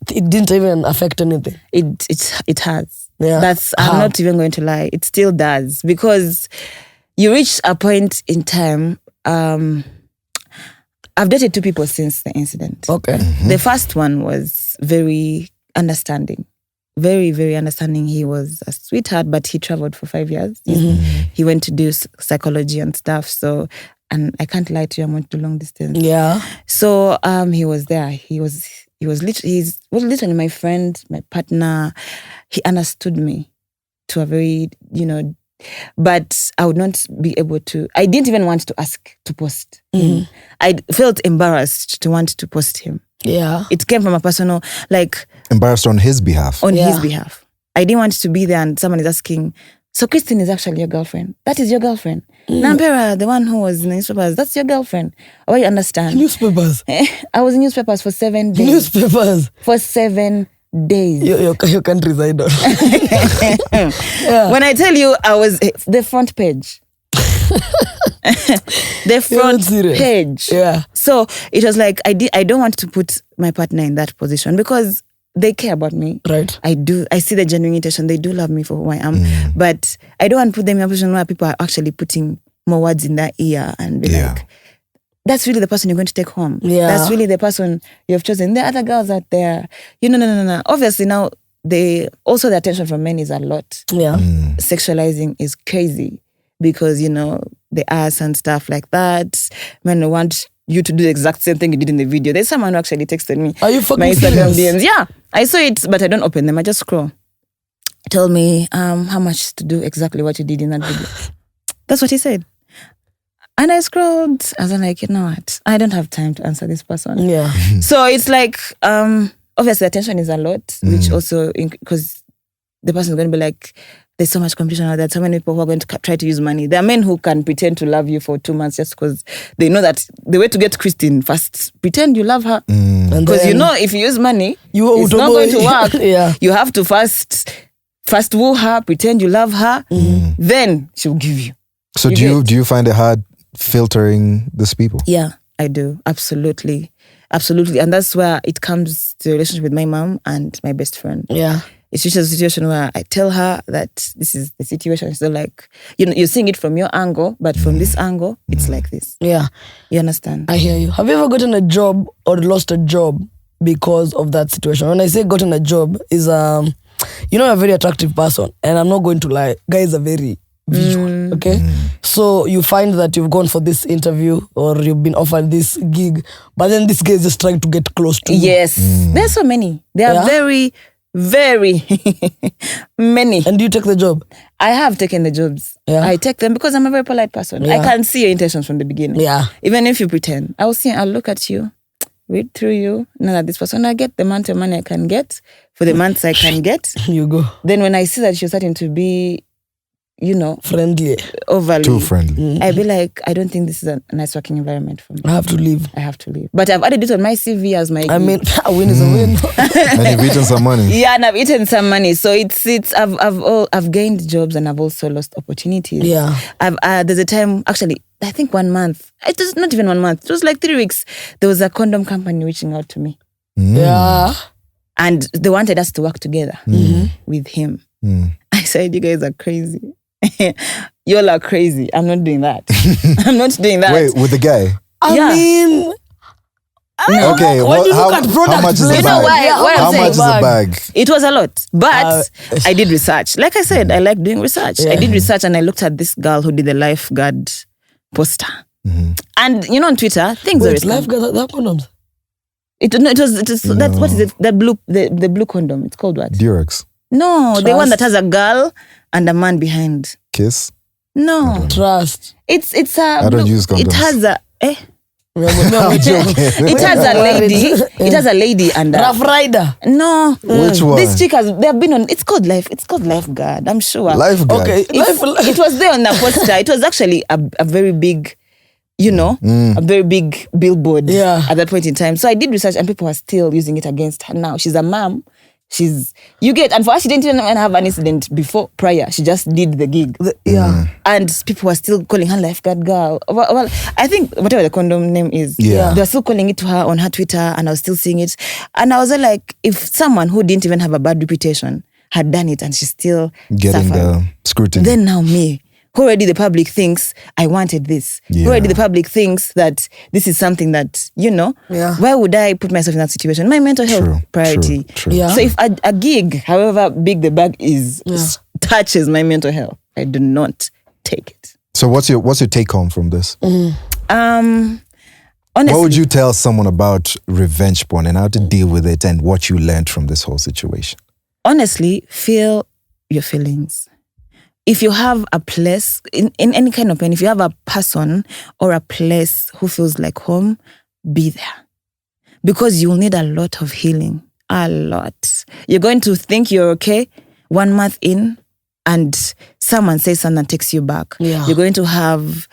It didn't even affect anything. It has. I'm not even going to lie. It still does, because you reach a point in time. I've dated 2 people since the incident. Okay. The first one was very understanding. Very, very understanding. He was a sweetheart, but he traveled for 5 years. He went to do psychology and stuff. So, and I can't lie to you, I went to long distance. So he was there. He was literally my friend, my partner. He understood me to a very, but I would not be able to. I didn't even want to ask to post him. I felt embarrassed to want to post him. It came from a personal, like... Embarrassed on his behalf. On his behalf. I didn't want to be there and someone is asking, so Christine is actually your girlfriend? That is your girlfriend? Nampera, the one who was in the newspapers, that's your girlfriend? Oh, you understand? Newspapers? I was in newspapers for 7 days. Newspapers? For 7 days. Your country's idol. When I tell you, I was the front page. The front page. So it was like, I don't want to put my partner in that position, because they care about me. Right. I see the genuine intention. They do love me for who I am. But I don't want to put them in a position where people are actually putting more words in their ear and be like, that's really the person you're going to take home. That's really the person you've chosen. There are other girls out there. No. Obviously now, the attention from men is a lot. Sexualizing is crazy, because, the ass and stuff like that. Men want you to do the exact same thing you did in the video. There's someone who actually texted me. Are you fucking my Instagram DMs. Yeah, I saw it, but I don't open them. I just scroll. Tell me how much to do exactly what you did in that video. That's what he said. And I scrolled. I was like, you know what? I don't have time to answer this person. Yeah. So it's like, obviously attention is a lot, which also, because the person is going to be like, there's so much competition out there. So many people who are going to try to use money. There are men who can pretend to love you for 2 months just because they know that the way to get Christine first, pretend you love her. Because you know, if you use money, it's not going to work. Yeah. You have to first woo her, pretend you love her, then she'll give you. So do you find it hard filtering these people? Yeah, I do. Absolutely. Absolutely. And that's where it comes to the relationship with my mom and my best friend. Yeah. It's just a situation where I tell her that this is the situation. So like, you're seeing it from your angle, but from this angle, it's like this. Yeah. You understand? I hear you. Have you ever gotten a job or lost a job because of that situation? When I say gotten a job, is a very attractive person, and I'm not going to lie, guys are very visual, okay? So you find that you've gone for this interview or you've been offered this gig, but then this guy is just trying to get close to you. Yes. There's so many. There are very, very many. And do you take the job? I have taken the jobs. Yeah. I take them because I'm a very polite person. Yeah. I can see your intentions from the beginning. Yeah. Even if you pretend. I'll look at you, read through you, know that this person, I get the amount of money I can get for the months I can get. You go. Then when I see that you're starting to be, friendly. Overly. Too friendly. I'd be like, I don't think this is a nice working environment for me. I have to leave. I have to leave. But I've added it on my CV as my I mean, a win is a win. And you've eaten some money. Yeah, and I've eaten some money. So I've gained jobs and I've also lost opportunities. Yeah. There's a time, actually, I think 1 month. It was not even 1 month. It was like 3 weeks. There was a condom company reaching out to me. Yeah. And they wanted us to work together with him. I said, you guys are crazy. You all are crazy. I'm not doing that. I'm not doing that. Wait, with the guy? I mean... Okay, how much is the bag? You know why? How much is the bag? It was a lot, but I did research. Like I said, I like doing research. I did research and I looked at this girl who did the lifeguard poster. And on Twitter, things are lifeguard, that condoms? What is it? The blue condom. It's called what? Durex. No, Trust. the one that has a girl and a man behind. Kiss? No. Trust. It's a I don't use condoms. It has a Joking. it has a lady. It has a lady and a Rough Rider. No. Which one? This chick they have been on. It's called lifeguard. I'm sure. Lifeguard. Okay. It was there on the poster. It was actually a very big, a very big billboard at that point in time. So I did research and people are still using it against her now. She's a mom. And for her, she didn't even have an incident prior. She just did the gig. And people were still calling her lifeguard girl. Well, I think whatever the condom name is, they were still calling it to her on her Twitter, and I was still seeing it. And I was like, if someone who didn't even have a bad reputation had done it and she's still getting the scrutiny, then now me. Already the public thinks I wanted this. Already the public thinks that this is something that, why would I put myself in that situation? My mental health priority. True. Yeah. So if a gig, however big the bag is, touches my mental health, I do not take it. So what's your take home from this? Honestly, what would you tell someone about revenge porn and how to deal with it and what you learned from this whole situation? Honestly, feel your feelings. If you have a place, in any kind of pain, if you have a person or a place who feels like home, be there. Because you'll need a lot of healing. A lot. You're going to think you're okay 1 month in and someone says something that takes you back. Yeah. You're going to have...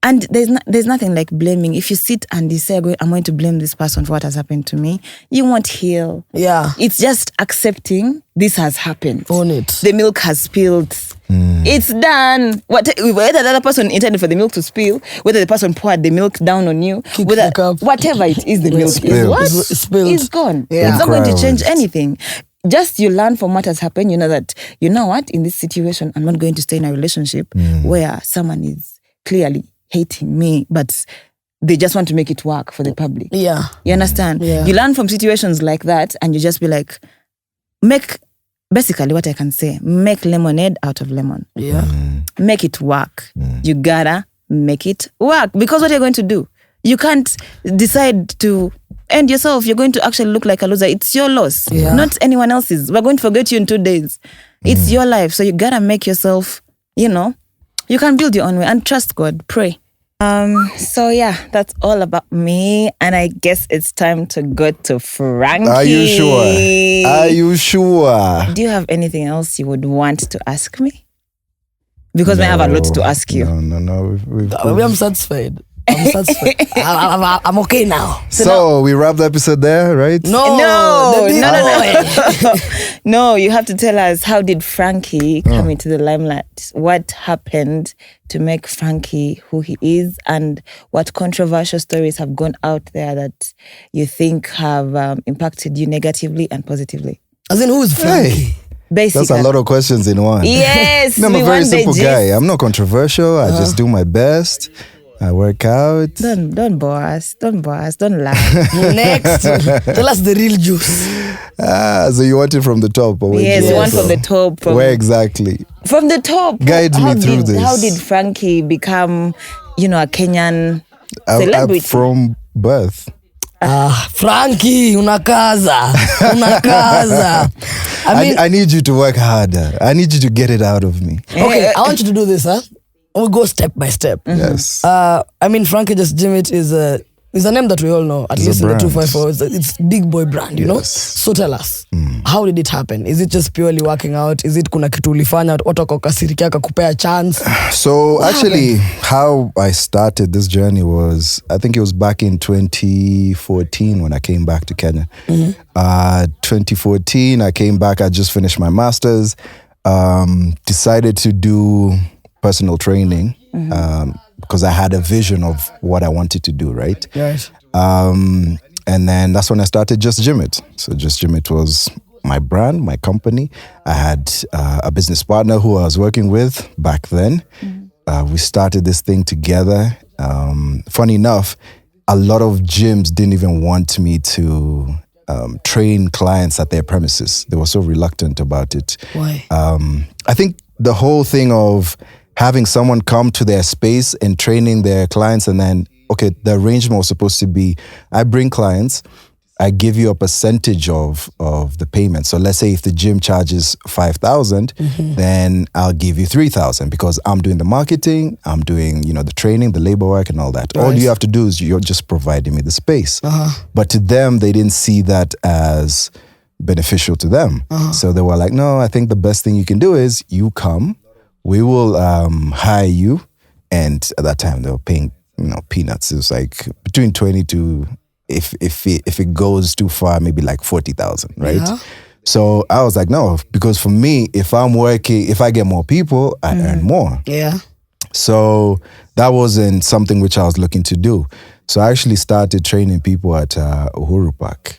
And there's nothing like blaming. If you sit and you say, I'm going to blame this person for what has happened to me, you won't heal. Yeah. It's just accepting this has happened. Own it. The milk has spilled. It's done. Whether the other person intended for the milk to spill, whether the person poured the milk down on you, whatever it is, the milk is spilled. It's gone. Yeah. It's not going to change anything. Just you learn from what has happened. You know that, what, in this situation, I'm not going to stay in a relationship where someone is clearly hating me, but they just want to make it work for the public. Yeah. You understand? Yeah. You learn from situations like that and you just be like, basically what I can say, make lemonade out of lemon. Yeah. Make it work. You gotta make it work. Because what are you going to do? You can't decide to end yourself. You're going to actually look like a loser. It's your loss, not anyone else's. We're going to forget you in 2 days. It's your life. So you gotta make yourself, you can build your own way and trust God. Pray. So yeah, that's all about me, and I guess it's time to go to Frankie. Are you sure? Are you sure? Do you have anything else you would want to ask me? Because I have a lot to ask you. No. I'm satisfied. I'm satisfied. I'm okay now. So we wrap the episode there, right? No. No, you have to tell us, how did Frankie come into the limelight? What happened to make Frankie who he is, and what controversial stories have gone out there that you think have impacted you negatively and positively? As in, who is Frankie? Hey. Basically. That's a lot of questions in one. Yes. I'm a very simple guy. I'm not controversial. I just do my best. I work out. Don't bore us. Don't laugh. Next, tell us the real juice. So you want it from the top? Or Yes, you want from the top. Where exactly? From the top. Guide me through this. How did Frankie become, a Kenyan celebrity? From birth. Frankie, unakaza. I need you to work harder. I need you to get it out of me. Okay, I want you to do this, huh? We'll go step by step. Yes. Frankie JustGymIt is a name that we all know, at least in the 254. It's big boy brand, you know? So tell us, how did it happen? Is it just purely working out? Is it kuna kitu ulifanya, watu wakakasirikia wakakupea chance? So actually, how I started this journey was, I think it was back in 2014 when I came back to Kenya. 2014, I came back, I just finished my master's, decided to do personal training because I had a vision of what I wanted to do, right? Yes. And then that's when I started JustGymIt. So JustGymIt was my brand, my company. I had a business partner who I was working with back then. We started this thing together. Funny enough, a lot of gyms didn't even want me to train clients at their premises. They were so reluctant about it. Why? I think the whole thing of having someone come to their space and training their clients, and then, okay, the arrangement was supposed to be, I bring clients, I give you a percentage of the payment. So let's say if the gym charges 5,000, then I'll give you 3,000 because I'm doing the marketing, I'm doing, the training, the labor work and all that. Right. All you have to do is you're just providing me the space. But to them, they didn't see that as beneficial to them. So they were like, no, I think the best thing you can do is you come, we will hire you. And at that time they were paying, peanuts. It was like between 20 to, if it goes too far, maybe like 40,000, right? Yeah. So I was like, no, because for me, if I'm working, if I get more people, I earn more. Yeah. So that wasn't something which I was looking to do. So I actually started training people at Uhuru Park.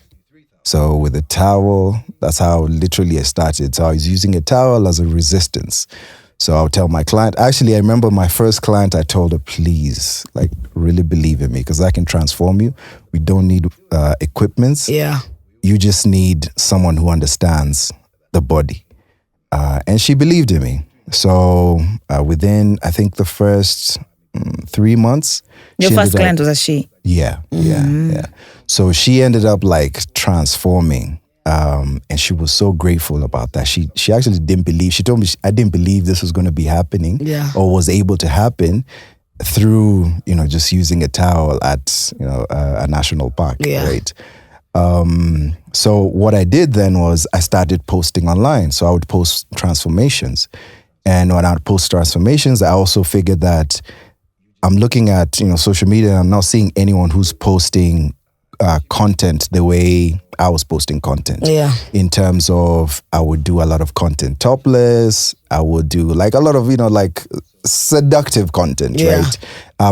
So with a towel, that's how literally I started. So I was using a towel as a resistance. So I'll tell my client, actually, I remember my first client, I told her, please, really believe in me because I can transform you. We don't need equipments. Yeah. You just need someone who understands the body. And she believed in me. So within, I think the first 3 months. Your first client was a she? Yeah, yeah. So she ended up transforming. And she was so grateful about that. She actually didn't believe. She told me I didn't believe this was going to be happening, or was able to happen through just using a towel at a national park, right? So what I did then was I started posting online. So I would post transformations, and when I would post transformations, I also figured that I'm looking at social media. And I'm not seeing anyone who's posting content the way I was posting content. Yeah. In terms of, I would do a lot of content topless. I would do a lot of seductive content, right?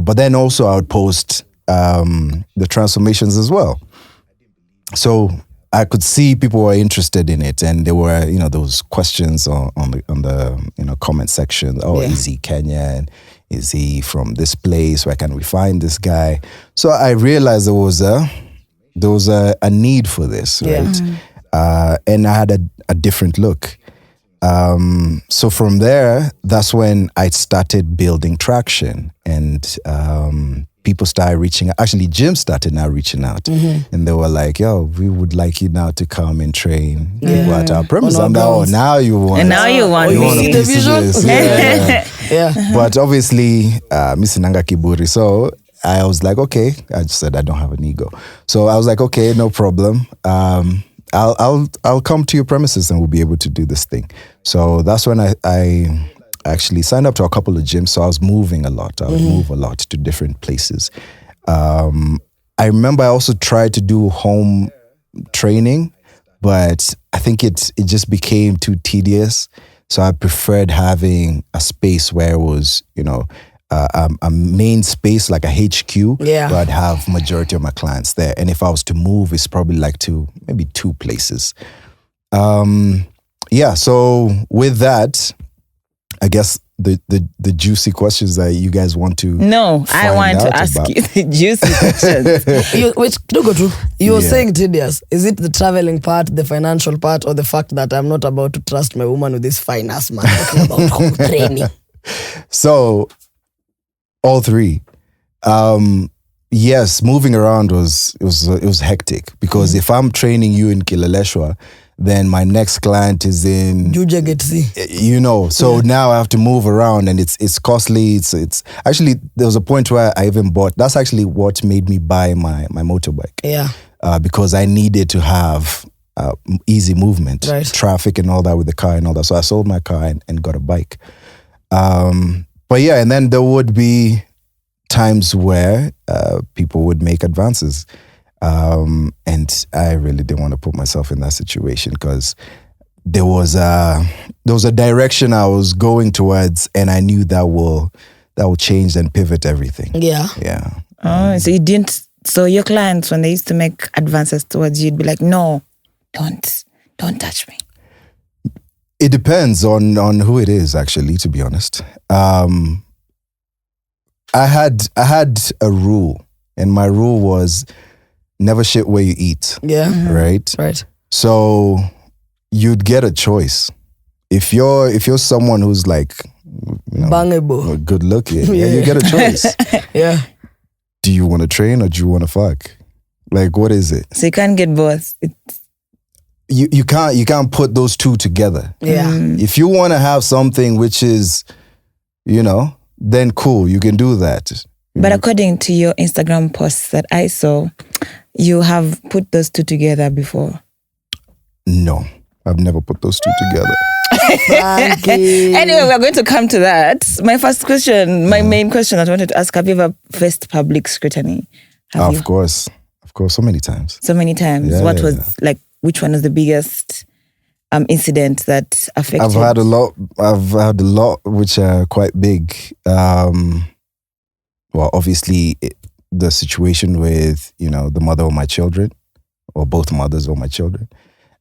But then also I would post the transformations as well. So I could see people were interested in it, and there were those questions on the comment section. Oh, is he Kenyan? Is he from this place? Where can we find this guy? So I realized there was a need for this, right? And I had a different look. So from there, that's when I started building traction. And people started reaching out. Actually, gyms started now reaching out. And they were like, yo, we would like you now to come and train at our premise. And now you want. And now you want. You see the vision? Yeah. But obviously, Misinanga Kiburi. So I was like, okay. I just said I don't have an ego. So I was like, okay, no problem. I'll come to your premises and we'll be able to do this thing. So that's when I actually signed up to a couple of gyms. So I was moving a lot. I would move a lot to different places. I remember I also tried to do home training, but I think it just became too tedious. So I preferred having a space where it was, a main space, like a HQ, where I'd have majority of my clients there. And if I was to move, it's probably like maybe two places. So with that, I guess the juicy questions that you guys want to I want to ask you the juicy questions. You were saying tedious. Is it the traveling part, the financial part, or the fact that I'm not about to trust my woman with this fine ass man talking about home training? So, all three. Yes, moving around was hectic because if I'm training you in Kilaleshwa, then my next client is in Juja. So now I have to move around and it's costly. It's actually, there was a point where I even bought, that's actually what made me buy my motorbike. Yeah. Because I needed to have easy movement, traffic and all that with the car and all that. So I sold my car and got a bike. But yeah, and then there would be times where people would make advances. And I really didn't want to put myself in that situation because there was a direction I was going towards, and I knew that will change and pivot everything. Yeah. Oh, so you didn't. So your clients, when they used to make advances towards you, you'd be like, no, don't touch me. It depends on who it is, actually, to be honest. I had a rule, and my rule was never shit where you eat. Yeah. Right? Right. So you'd get a choice. If you're someone who's like, bangable, good looking, you get a choice. Yeah. Do you want to train or do you want to fuck? Like, what is it? So you can't get both. You can't put those two together. Yeah. If you want to have something which is, then cool, you can do that. But according to your Instagram posts that I saw, you have put those two together before. No, I've never put those two together. Anyway, we're going to come to that. My first question, my main question that I wanted to ask, have you ever faced public scrutiny? Of course, so many times. So many times. Yeah, what was which one is the biggest incident that affected? I've had a lot which are quite big. Well, obviously, the situation with, the mother of my children, or both mothers of my children.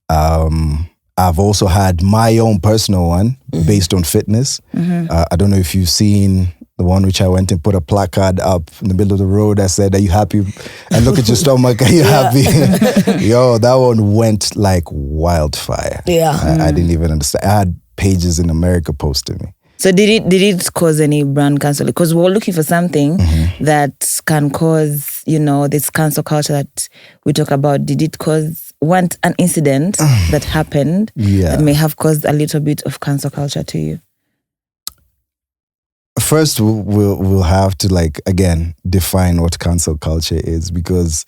I've also had my own personal one based on fitness. I don't know if you've seen the one which I went and put a placard up in the middle of the road that said, "Are you happy?" And look at your stomach, are you happy? Yo, that one went like wildfire. Yeah. I didn't even understand. I had pages in America posting me. So did it cause any brand cancel? Because we're looking for something that can cause, this cancel culture that we talk about. Did it cause an incident that happened that may have caused a little bit of cancel culture to you? First, we'll have to again define what cancel culture is, because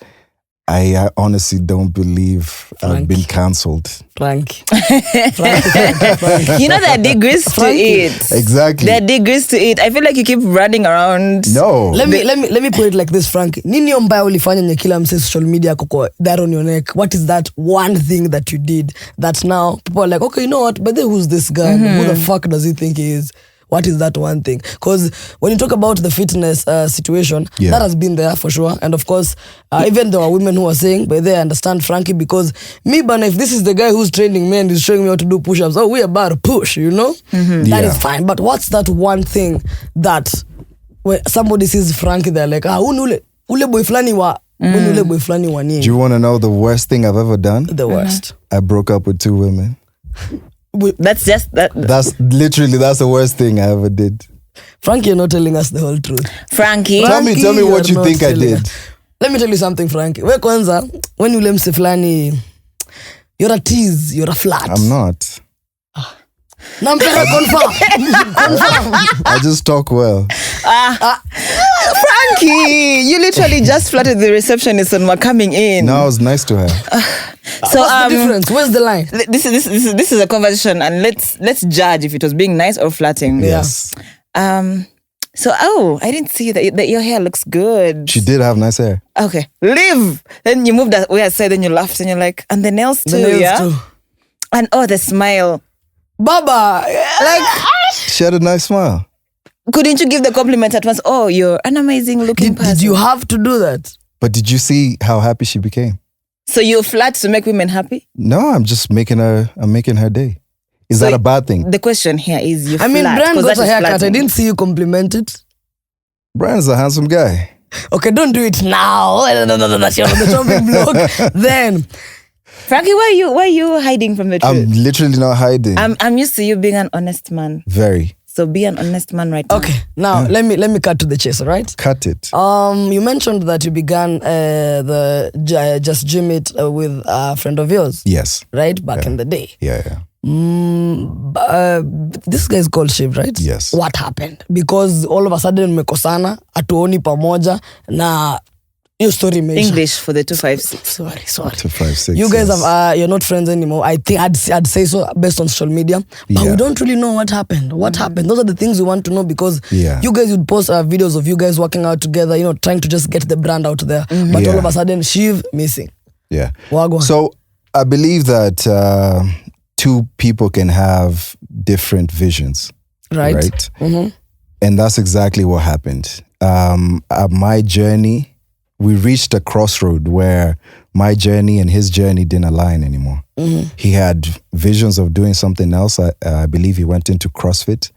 I honestly don't believe I've been cancelled. Frank. There are degrees to it. Exactly. There are degrees to it. I feel like you keep running around. No. Let me put it like this, Frank. Nini mbaya ulifanya nye kila mse social media koko that on your neck? What is that one thing that you did that now people are like, okay, you know what? But then who's this guy? Who the fuck does he think he is? What is that one thing? Because when you talk about the fitness situation, that has been there for sure. And of course, even there are women who are saying, but they understand Frankie, because me, but if this is the guy who's training me and is showing me how to do push-ups, we are about to push, That is fine. But what's that one thing that when somebody sees Frankie, they're like, ule boy flani wa, ule boy flani wa nini? Do you want to know the worst thing I've ever done? The worst. I broke up with 2 women. That's just that. That's the worst thing I ever did. Frankie, you're not telling us the whole truth. Frankie, Tell me what you think I did. Let me tell you something, Frankie. We kwanza, when you mse fulani, you're a tease, you're a flat. I'm not. Nampera confirm. I just talk well. Frankie, you literally just flattered the receptionist when we're coming in. No, I was nice to her. So what's the difference? Where's the line? This is a conversation, and let's judge if it was being nice or flatting. Yes. So I didn't see that your hair looks good. She did have nice hair. Okay, leave. Then you moved away aside. Then you laughed and you're like, and the nails too, too. And the smile. Baba, like she had a nice smile. Couldn't you give the compliment at once? Oh, you're an amazing looking person. Did you have to do that? But did you see how happy she became? So you're flat to make women happy? No, I'm just making her day. Is that a bad thing? The question here is Brian got a haircut. I didn't see you compliment it. Brian's a handsome guy. Okay, don't do it now. No, that's on the chopping block. Then, Frankie, why are you hiding from the truth? I'm literally not hiding. I'm used to you being an honest man. Very. So be an honest man right now. Okay, now let me cut to the chase, all right? Cut it. You mentioned that you began the JustGymIt with a friend of yours. Yes. Right? Back in the day. Yeah. This guy's called Shiv, right? Yes. What happened? Because all of a sudden mmekosana, atuoni pamoja na your story measure. English for the 256. Sorry. 256. You guys have you're not friends anymore. I think I'd say so based on social media, but we don't really know what happened. What happened? Those are the things we want to know because you guys would post videos of you guys working out together, trying to just get the brand out there. But all of a sudden, Shiv missing. Yeah. Wagwan. So I believe that two people can have different visions, right? Mm-hmm. And that's exactly what happened. My journey. We reached a crossroad where my journey and his journey didn't align anymore. Mm-hmm. He had visions of doing something else. I believe he went into CrossFit.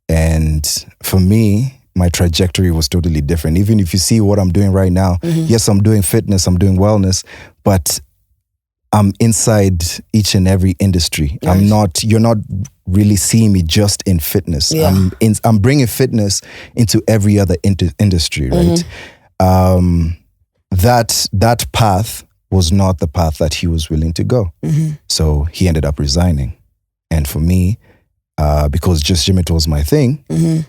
And for me, my trajectory was totally different. Even if you see what I'm doing right now, yes, I'm doing fitness, I'm doing wellness, but I'm inside each and every industry. Yes. You're not really seeing me just in fitness. Yeah. I'm bringing fitness into every other industry, right? Mm-hmm. That path was not the path that he was willing to go. Mm-hmm. So he ended up resigning. And for me, because JustGymIt was my thing,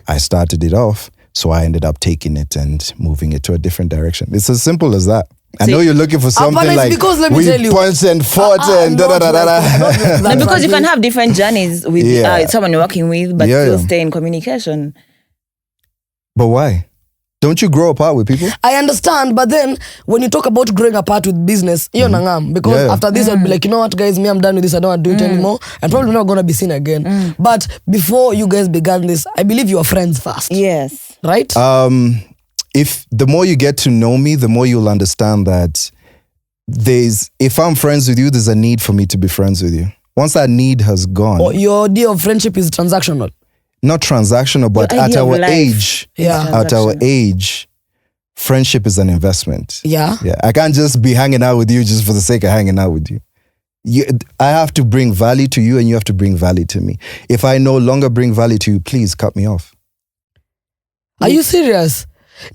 I started it off. So I ended up taking it and moving it to a different direction. It's as simple as that. I know you're looking for something like because let me tell you, points and fought and da-da-da-da-da. No, because you can have different journeys with someone you're working with, but still stay in communication. But why? Don't you grow apart with people? I understand, but then when you talk about growing apart with business, you're nangam. Because after this, I'll be like, you know what, guys, I'm done with this. I don't want to do it anymore. And probably not going to be seen again. But before you guys began this, I believe you were friends first. Yes. Right? If the more you get to know me, the more you'll understand that if I'm friends with you, there's a need for me to be friends with you. Once that need has gone. Your idea of friendship is transactional. Not transactional, but at our age, friendship is an investment. Yeah. I can't just be hanging out with you just for the sake of hanging out with you. I have to bring value to you and you have to bring value to me. If I no longer bring value to you, please cut me off. Are you serious?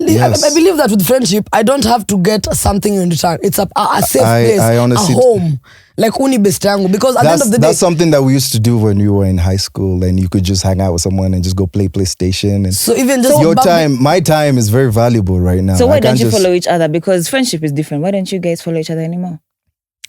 Yes. I believe that with friendship, I don't have to get something in return. It's a safe place, a home. Like uni best yangu. Because at the end of the day, that's something that we used to do when we were in high school, and you could just hang out with someone and just go play PlayStation. And so even just my time is very valuable right now. So why don't you follow each other? Because friendship is different. Why don't you guys follow each other anymore?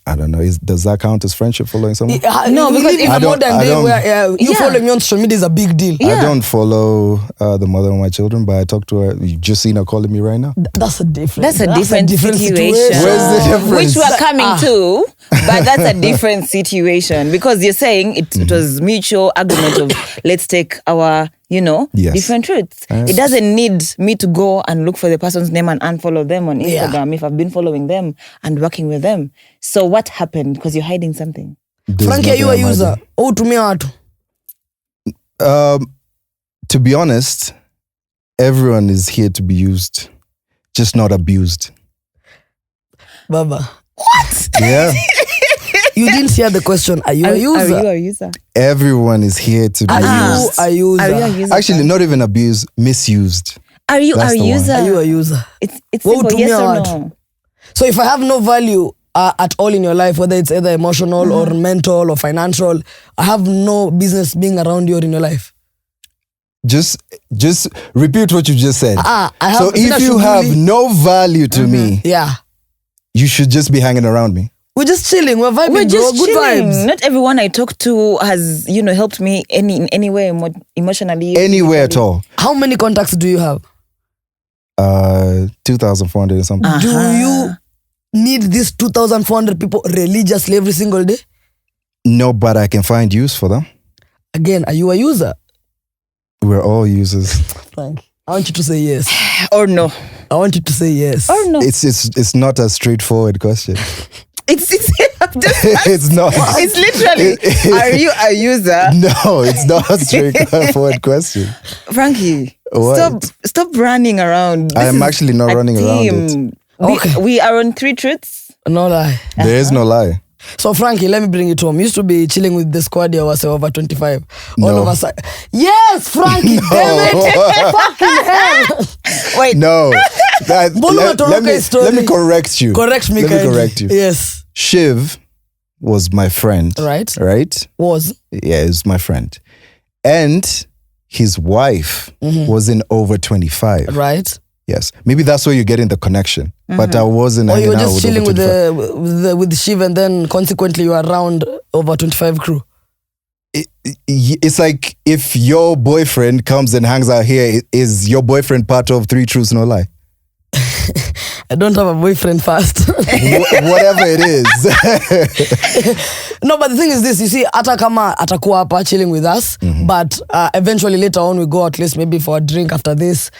I don't know. Does that count as friendship, following someone? No, because in a modern day where you follow me on social media is a big deal. I don't follow the mother of my children, but I talk to her. You just seen her calling me right now. That's a different situation. Where's the difference? Which we are coming to, but that's a different situation because you're saying it was mutual agreement of let's take our different routes. It doesn't need me to go and look for the person's name and unfollow them on Instagram if I've been following them and working with them. So what happened? Because you're hiding something. Frankie, are you a user? Tumia watu. To be honest, everyone is here to be used, just not abused. Baba. What? Yeah. You didn't hear the question. Are you a user? Are you a user? Everyone is here to be used. Are you a user? Are you a user? Actually, not even abused, misused. Are you That's a the one. user? Are you a user? It's What simple, would yes me or out? no. So if I have no value at all in your life, whether it's either emotional or mental or financial, I have no business being around you or in your life. Just repeat what you just said. I have So if you have no value to me, Yeah. you should just be hanging around me. We're just chilling. We're vibing, We're just bro. Good chilling. vibes. Not everyone I talk to has, helped me in any way emotionally. Anywhere at all. How many contacts do you have? 2,400 or something. Do you need these 2,400 people religiously every single day? No, but I can find use for them. Again, are you a user? We're all users. Frank, I want you to say yes. Or no. I want you to say yes. Or no. It's not a straightforward question. It's It's not. It's literally, are you a user? No, it's not a straightforward question. Frankie, What? stop running around. I This am is actually not a running around it. team. Okay. We are on 3 truths. No lie. There is no lie. So Frankie, let me bring it home. You used to be chilling with the squad here was over 25. All No. of us. Yes, Frankie, damn it. Fucking hell. Wait. No. Mbona unatoroka hii story? Let me correct you. Correct me, Let me kindly. correct you. Yes. Shiv was my friend. Right. Right? Was. Yeah, he was my friend. And his wife was in over 25. Right. Yes. Maybe that's where you're getting the connection. But I wasn't Or hanging you were out just with chilling over with 25. with Shiv and then consequently you are around over 25 crew. It's like if your boyfriend comes and hangs out here, is your boyfriend part of 3 Truths No Lie? I don't have a boyfriend first. Whatever it is. No, but the thing is this, you see, hata kama atakuwa hapa chilling with us, but eventually later on we go at least maybe for a drink after this,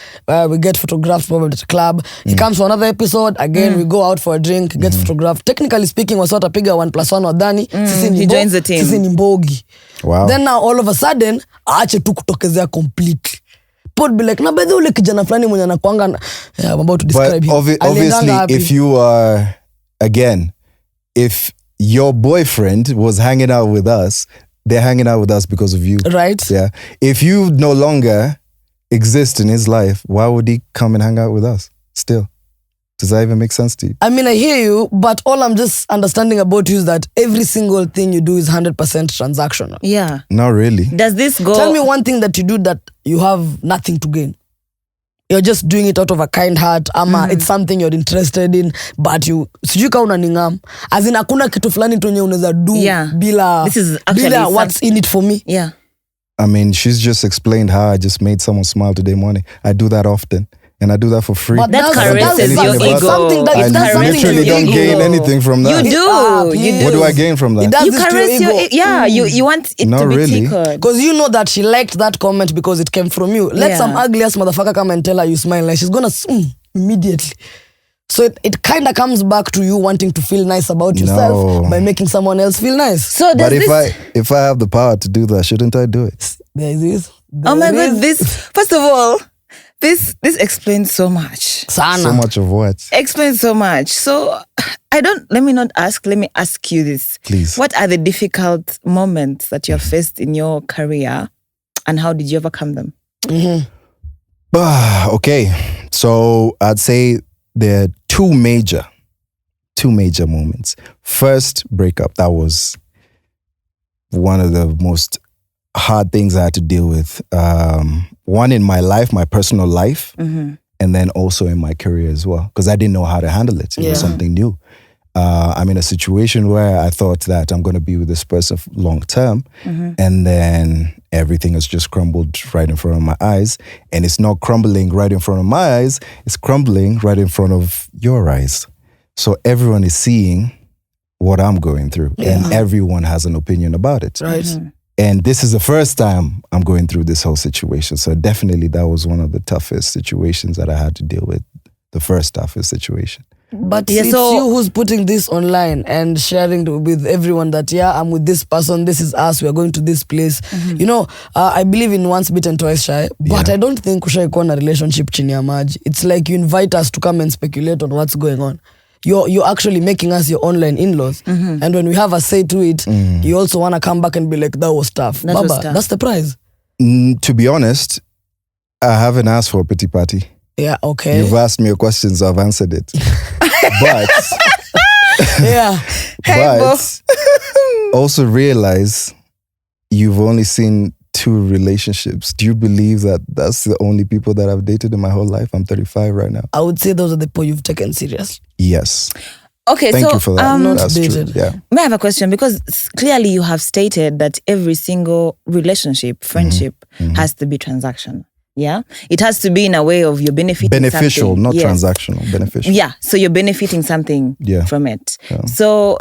we get photographed probably at a club. He comes for another episode, again we go out for a drink, get photographed. Technically speaking, wasota piga 1+1 wadhani, sisi ni He joins the team. Sisi ni mbogi. Wow. Then now all of a sudden, aache tu kutokezea completely. Pod be like, na by the ule kijana fulani mwenye anakuanga, yeah, I'm about to describe But him. obviously, Aliendanga if you are, again, if your boyfriend was hanging out with us, they're hanging out with us because of you. Right. Yeah. If you no longer exist in his life, why would he come and hang out with us still? Does that even make sense to you? I mean, I hear you, but all I'm just understanding about you is that every single thing you do is 100% transactional. Yeah. Not really. Does this go? Tell me one thing that you do that you have nothing to gain. You're just doing it out of a kind heart, ama it's something you're interested in, but you sijui kama unaningam. As in hakuna kitu fulani tu yenye unaweza do bila This is actually bila what's in it for me. Yeah. I mean, she's just explained how I just made someone smile today morning. I do that often. And I do that for free. But That caresses your ego. Something that I it does something to literally your don't ego. gain anything from that. You do. You do. What do I gain from that? It does You this to caress your your ego. yeah. You want it Not to be really. tickled. Because you know that she liked that comment because it came from you. Let Yeah. some ugly ass motherfucker come and tell her you smile. Like she's gonna immediately. So it kind of comes back to you wanting to feel nice about yourself No. by making someone else feel nice. So does But this? if I have the power to do that, shouldn't I do it? There it is. Oh my God! This first of all, this explains so much. Sana. So much of what? Explains so much. So let me not ask. Let me ask you this. Please. What are the difficult moments that you have faced in your career, and how did you overcome them? Okay. So I'd say there are two major moments. First, breakup. That was one of the most hard things I had to deal with. One in my life, my personal life, and then also in my career as well, because I didn't know how to handle it. It was something new. I'm in a situation where I thought that I'm going to be with this person long term, and then everything has just crumbled right in front of my eyes. And it's not crumbling right in front of my eyes, it's crumbling right in front of your eyes. So everyone is seeing what I'm going through, and everyone has an opinion about it. Right. And this is the first time I'm going through this whole situation. So definitely that was one of the toughest situations that I had to deal with. The first toughest situation. But Yeah, it's so- you who's putting this online and sharing with everyone that, I'm with this person, this is us, we are going to this place. You know, I believe in once bitten, twice shy, but I don't think kushaikuwa na relationship chini ya maji. It's like you invite us to come and speculate on what's going on. you're actually making us your online in-laws. And when we have a say to it, you also want to come back and be like, that was tough. That Baba, was tough. that's the prize. To be honest, I haven't asked for a pity party. Yeah, okay. You've asked me a question, so I've answered it. But Yeah. but also realize you've only seen 2 relationships. Do you believe that that's the only people that I've dated in my whole life? I'm 35 right now. I would say those are the people you've taken serious. Yes. Okay, Thank so you for that. not That's dated. true. Yeah. may I have a question? Because clearly you have stated that every single relationship, friendship, has to be transactional. Yeah, it has to be in a way of you're benefiting. Beneficial, something. not Yes. transactional. Beneficial. Yeah, so you're benefiting something from it. Yeah. So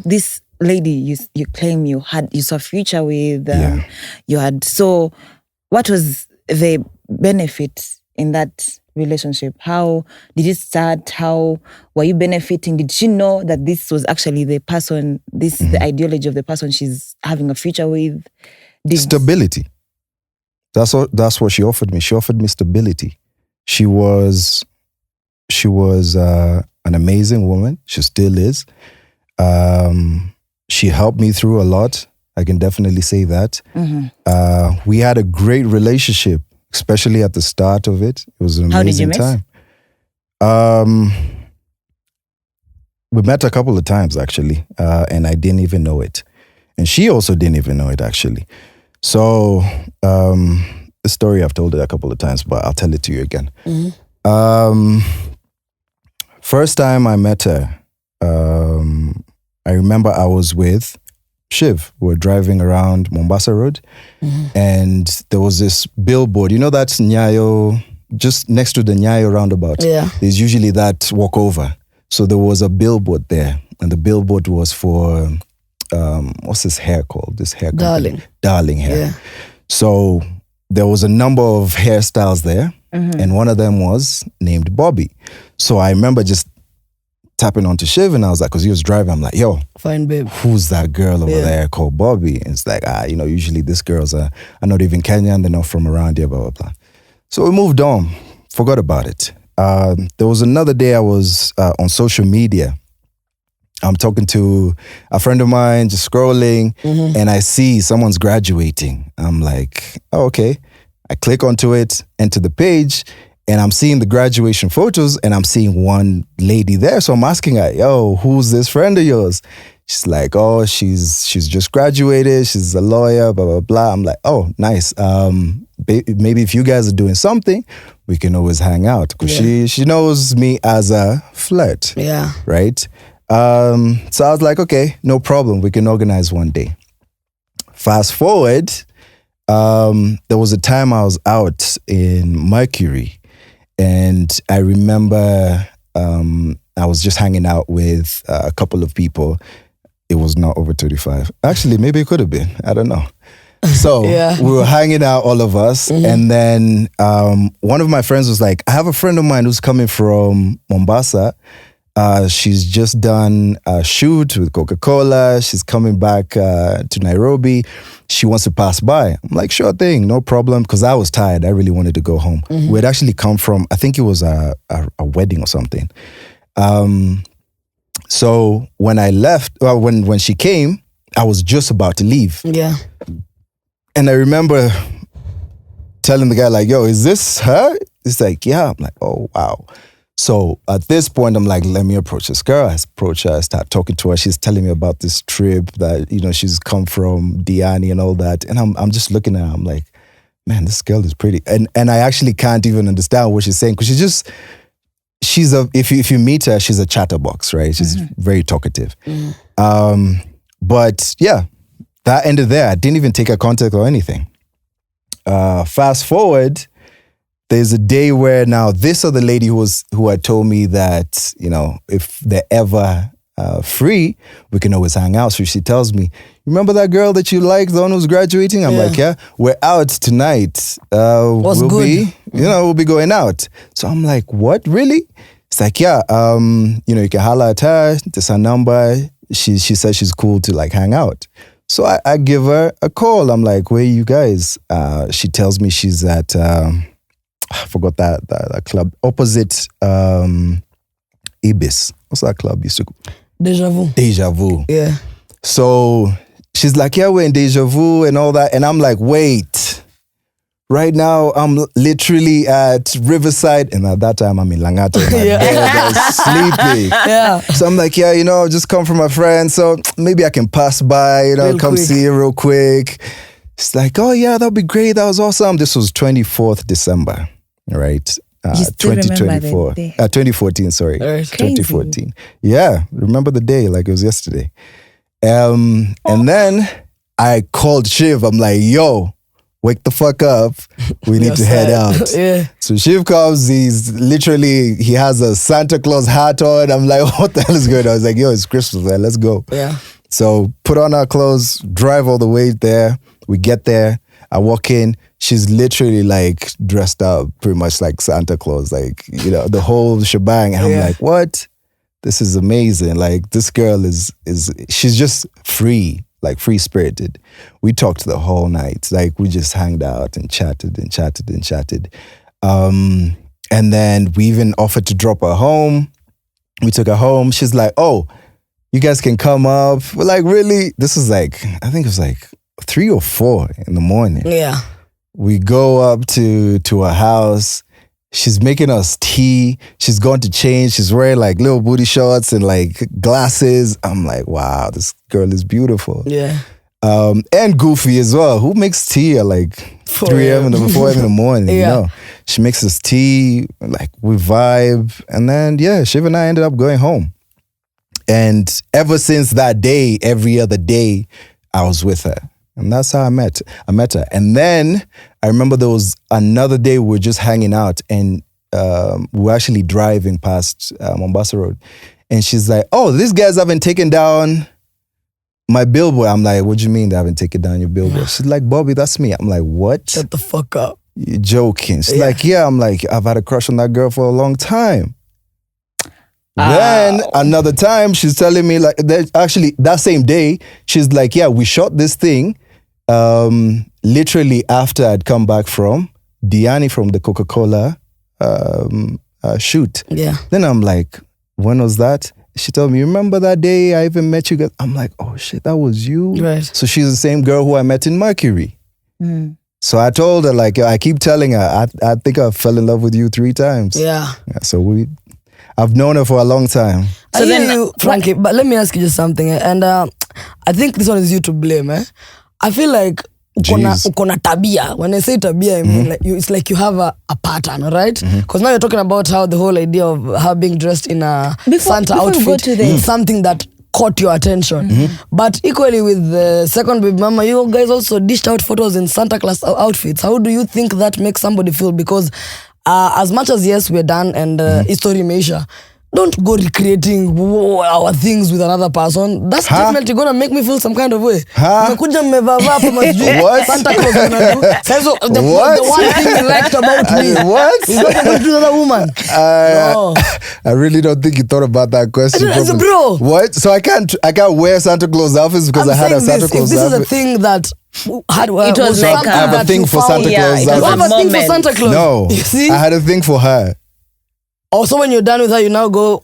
this lady you claim you saw a future with, you had. So what was the benefit in that relationship? How did it start? How were you benefiting? Did she know that this was actually the person, this is the ideology of the person she's having a future with? Stability. That's what she offered me. She offered me stability. She was an amazing woman. She still is. She helped me through a lot. I can definitely say that. We had a great relationship, especially at the start of it. It was an amazing time. We met a couple of times actually, and I didn't even know it. And she also didn't even know it actually. So the story, I've told it a couple of times, but I'll tell it to you again. First time I met her, I remember I was with Shiv. We were driving around Mombasa Road, and there was this billboard. You know that's Nyayo, just next to the Nyayo roundabout. Yeah. There's usually that walkover. So there was a billboard there, and the billboard was for what's this hair called? This hair company? Darling hair. Yeah. So there was a number of hairstyles there, and one of them was named Bobby. So I remember just tapping onto Shiv, and I was like, because he was driving, I'm like, yo, Fine, babe. who's that girl over there called Bobby? And it's like, usually these girls are not even Kenyan, they're not from around here, blah, blah, blah. So we moved on, forgot about it. There was another day I was on social media. I'm talking to a friend of mine, just scrolling, and I see someone's graduating. I'm like, oh, okay. I click onto it, enter the page, and I'm seeing the graduation photos, and I'm seeing one lady there. So I'm asking her, yo, who's this friend of yours? She's like, oh, she's just graduated. She's a lawyer, blah, blah, blah. I'm like, oh, nice. Maybe if you guys are doing something, we can always hang out. Because she knows me as a flirt. Yeah. Right? So I was like, okay, no problem. We can organize one day. Fast forward, there was a time I was out in Mercury, and I remember I was just hanging out with a couple of people. It was not over 35. Actually, maybe it could have been. I don't know. So we were hanging out, all of us. And then one of my friends was like, I have a friend of mine who's coming from Mombasa. She's just done a shoot with Coca-Cola. She's coming back to Nairobi. She wants to pass by. I'm like, sure thing, no problem. Because I was tired. I really wanted to go home. We had actually come from, I think it was a wedding or something. So when I left, when she came, I was just about to leave. Yeah. And I remember telling the guy like, yo, is this her? He's like, yeah. I'm like, oh, wow. So at this point, I'm like, let me approach this girl. I approach her, I start talking to her. She's telling me about this trip that, she's come from Diani and all that. And I'm just looking at her. I'm like, man, this girl is pretty. And I actually can't even understand what she's saying because if you meet her, she's a chatterbox, right? She's very talkative. But yeah, that ended there. I didn't even take her contact or anything. Fast forward, there's a day where now this other lady who had told me that, if they're ever free, we can always hang out. So she tells me, remember that girl that you like, the one who's graduating? I'm like, yeah, we're out tonight. We'll be going out. So I'm like, what, really? It's like, yeah, you can holler at her. There's her number. She says she's cool to like hang out. So I give her a call. I'm like, where are you guys? She tells me she's at, I forgot that club, opposite Ibis. What's that club used to go? Deja vu. Yeah. So she's like, yeah, we're in Deja Vu and all that. And I'm like, wait. Right now, I'm literally at Riverside. And at that time, I'm in Langata. In my bed, sleeping. Yeah. So I'm like, yeah, just come from my friend. So maybe I can pass by, Real come quick. see you real quick. It's like, oh, yeah, that'd be great. That was awesome. This was 24th December, right? You still remember the day? 2014, sorry. Right. 2014. Yeah, remember the day like it was yesterday. And then I called Shiv. I'm like, yo, wake the fuck up. We need to head out. Yeah. So Shiv comes, he has a Santa Claus hat on. I'm like, what the hell is going on? I was like, yo, it's Christmas, man. Let's go. Yeah. So put on our clothes, drive all the way there. We get there. I walk in. She's literally like dressed up pretty much like Santa Claus, like, the whole shebang. And I'm like, what? This is amazing. Like, this girl she's just free. Like free-spirited. We talked the whole night. Like we just hanged out and chatted and chatted and chatted. And then we even offered to drop her home. We took her home. She's like, oh, you guys can come up. We're like, really? This is like, I think it was like 3 or 4 in the morning. Yeah. We go up to her house. She's making us tea. She's going to change. She's wearing like little booty shorts and like glasses. I'm like, wow, this girl is beautiful. Yeah. And goofy as well. Who makes tea at like 3 a.m. and 4 a.m. in the morning? Yeah. She makes us tea, like we vibe. And then, yeah, Shiv and I ended up going home. And ever since that day, every other day, I was with her. And that's how I met her. And then I remember there was another day we were just hanging out and we were actually driving past Mombasa Road. And she's like, oh, these guys haven't taken down my billboard. I'm like, what do you mean they haven't taken down your billboard? She's like, Bobby, that's me. I'm like, what? Shut the fuck up. You're joking. She's like, yeah. I'm like, I've had a crush on that girl for a long time. Then another time she's telling me like, actually that same day, she's like, yeah, we shot this thing literally after I'd come back from Diani from the Coca-Cola shoot. Yeah. Then I'm like, when was that? She told me, remember that day I even met you guys? I'm like, oh shit, that was you? Right. So she's the same girl who I met in Mercury. Mm. So I told her, like, I keep telling her, I think I fell in love with you 3 times. Yeah. So I've known her for a long time. So then, Frankie, but let me ask you just something. And I think this one is you to blame. I feel like ukona tabia. When I say tabia, I mean like it's like you have a pattern, right? Because now you're talking about how the whole idea of her being dressed in a Santa outfit is something that caught your attention. But equally with the second baby mama, you guys also dished out photos in Santa Claus outfits. How do you think that makes somebody feel? Because as much as yes, we're done and history measure, don't go recreating our things with another person. That's definitely gonna make me feel some kind of way. Umekuja mmevaa What? Santa Claus wanadu. So the one thing you liked about me What? is not going to do another woman. No. I really don't think you thought about that question. Bro. What? So I can't wear Santa Claus outfits because I had a Santa Claus outfit. If this outfit. is a thing that it was like I have a thing for Santa Claus. You have a thing for Santa Claus. No, you see? I had a thing for her. Also, when you're done with her, you now go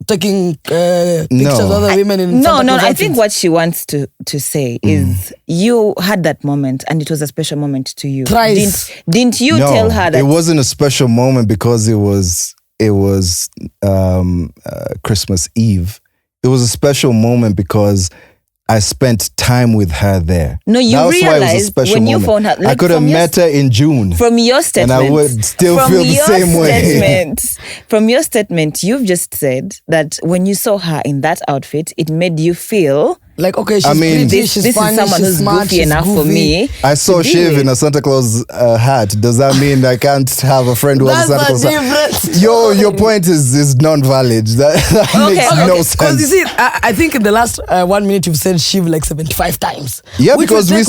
taking pictures of other women in Santa Claus I outfits. think what she wants to say is you had that moment and it was a special moment to you. Thrice. Didn't you tell her that it wasn't a special moment because it was Christmas Eve. It was a special moment because I spent time with her there. No, you That's why it was a realized special when you moment. found her, like, I could have met her in June. From your statement, and I would still feel the same way. From your statement, you've just said that when you saw her in that outfit, it made you feel like, okay, she's pretty, this she's is funny, someone she's who's smart, goofy she's enough for me. I saw Shiv in a Santa Claus hat. Does that mean I can't have a friend who has a Santa Claus hat? Your point is non-valid. That makes no sense. Because you see, I think in the last 1 minute you've said Shiv like 75 times. Yeah, because we